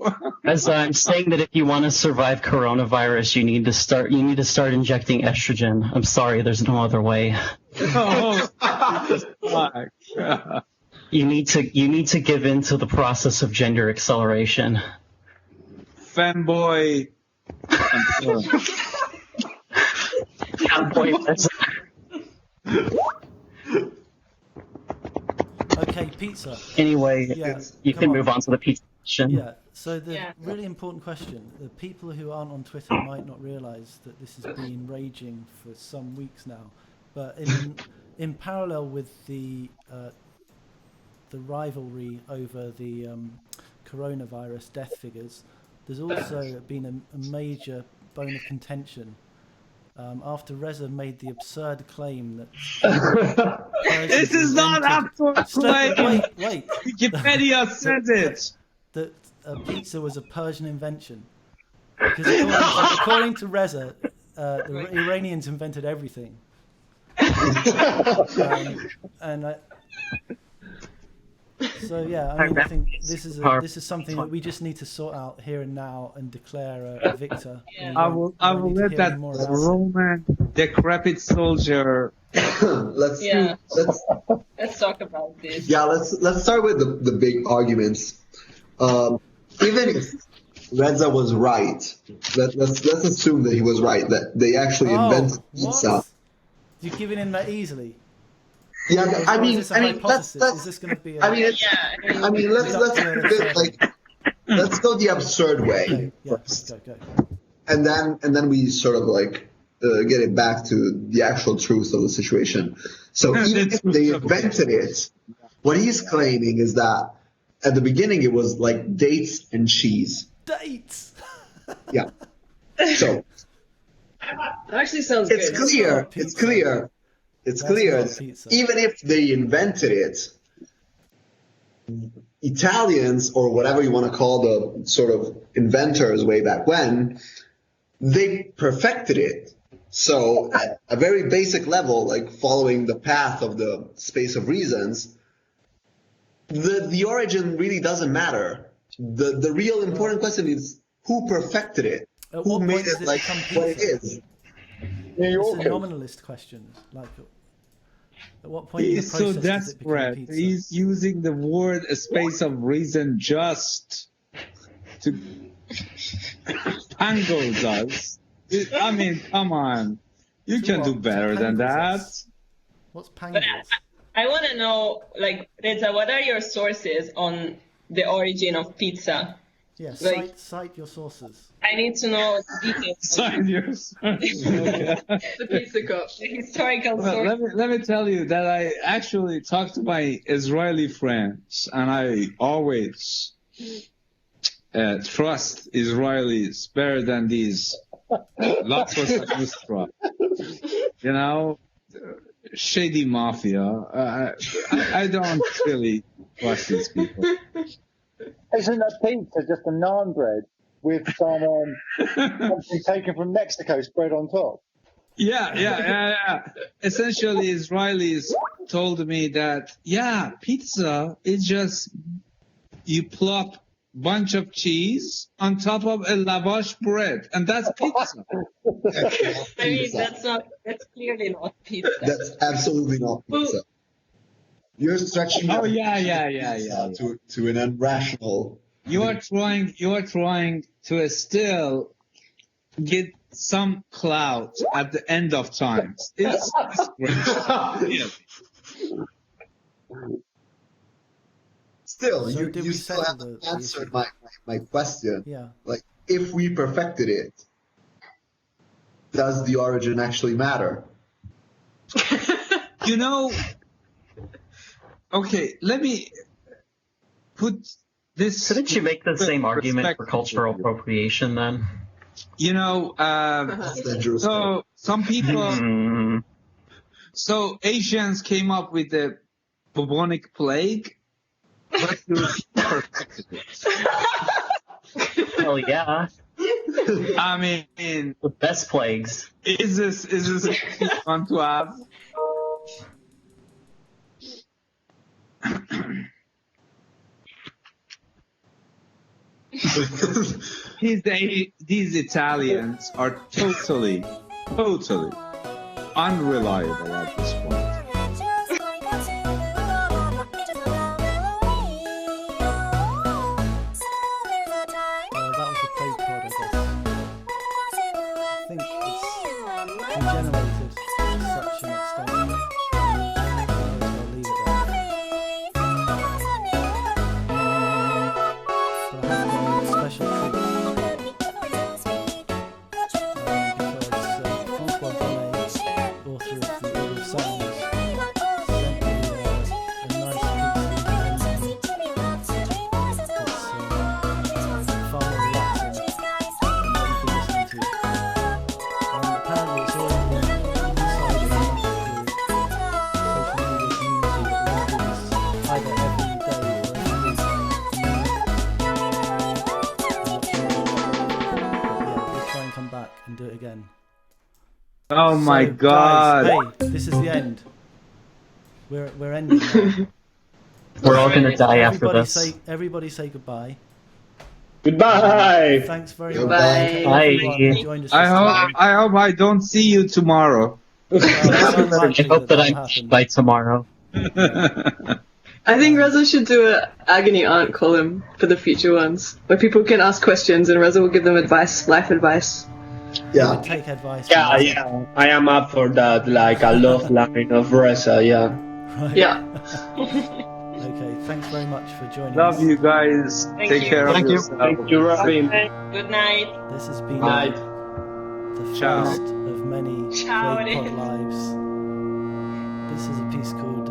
As I'm saying that if you want to survive coronavirus, you need to start injecting estrogen. I'm sorry, there's no other way. Oh, fuck. You need to give in to the process of gender acceleration. Fanboy. Okay, pizza. Anyway, Yeah, you can move on to the pizza question. Yeah, so the really important question, the people who aren't on Twitter might not realise that this has been raging for some weeks now, but in parallel with the rivalry over the coronavirus death figures, there's also been a major bone of contention after Reza made the absurd claim that this is not up for claim. Wait. Wikipedia says it. That pizza was a Persian invention. Because according to Reza, the Iranians invented everything. So yeah, I mean, I think this is something that we just need to sort out here and now and declare a victor. I will let that Roman decrepit soldier. Let's talk about this. Yeah, let's start with the big arguments. Even if Reza was right, let's assume that he was right, that they actually invented pizza. You're giving in that easily. Yeah, I mean, is this going to be? Let's go the absurd way first, go. and then we sort of get it back to the actual truth of the situation. So even if they invented it, what he's claiming is that at the beginning it was like dates and cheese. Dates. Yeah. So that actually sounds good. It's clear. It's clear that even if they invented it, Italians, or whatever you want to call the sort of inventors way back when, they perfected it. So at a very basic level, like following the path of the space of reasons, the origin really doesn't matter. The real important question is who perfected it? Who made it like what it is? It's a nominalist question. Like, at what point he's in the so process does it become desperate. pizza? He's using the word "a space of reason" just to Pango does. I mean, come on, you can do better than that. What's Pango? I want to know, like, Reza, what are your sources on the origin of pizza? Yes, cite your sources. I need to know details. Cite your sources. The pizza cup, the historical source. Let me tell you that I actually talked to my Israeli friends, and I always trust Israelis better than these lots of Nusra. You know, shady mafia. I don't really trust these people. Isn't that pizza just a naan bread with some something taken from Mexico spread on top? Yeah. Essentially, Israelis told me that, pizza is just you plop bunch of cheese on top of a lavash bread, and that's pizza. I mean, that's clearly not pizza. That's absolutely not pizza. You're stretching. Oh yeah. To an irrational. You are trying to still get some clout at the end of times. It's great. Still, So you did we still settle haven't the answered issue? my question. Yeah. Like, if we perfected it, does the origin actually matter? You know, okay, let me put this. Couldn't you make the same argument for cultural appropriation then? You know, so some people, so Asians came up with the bubonic plague, but perfected it. Hell yeah. I mean, the best plagues. Is this fun to have? These Italians are totally unreliable at this point. That was the PlaguePod, I guess. I think it's degenerated to such an extent. I'll leave it there. But I have got a special treat. Because Francois Bonnet, author of The Order of Sounds, sent me a nice piece of far more relaxing than what you've been listening to. Apparently it's all inside of the social media community that we do this either every day or every week. But yeah, we'll try and come back and do it again. Oh my So, God! Guys, hey, this is the end. We're ending now. We're all gonna die after Everybody this. Everybody say goodbye. Goodbye. Thanks very Goodbye. much. Everyone who joined us this time. I hope I don't see you tomorrow. I hope that I'm by tomorrow. I think Reza should do an agony aunt column for the future ones, where people can ask questions and Reza will give them advice, life advice. Yeah. Take advice. Yeah. I am up for that, like a love line of Reza, yeah. Right. Yeah. Okay, thanks very much for joining us. Love you guys. Take care of yourself. Thank you, Robin. Good night. This has been Night. the Ciao. first of many Ciao, it PlaguePod is. lives. This is a piece called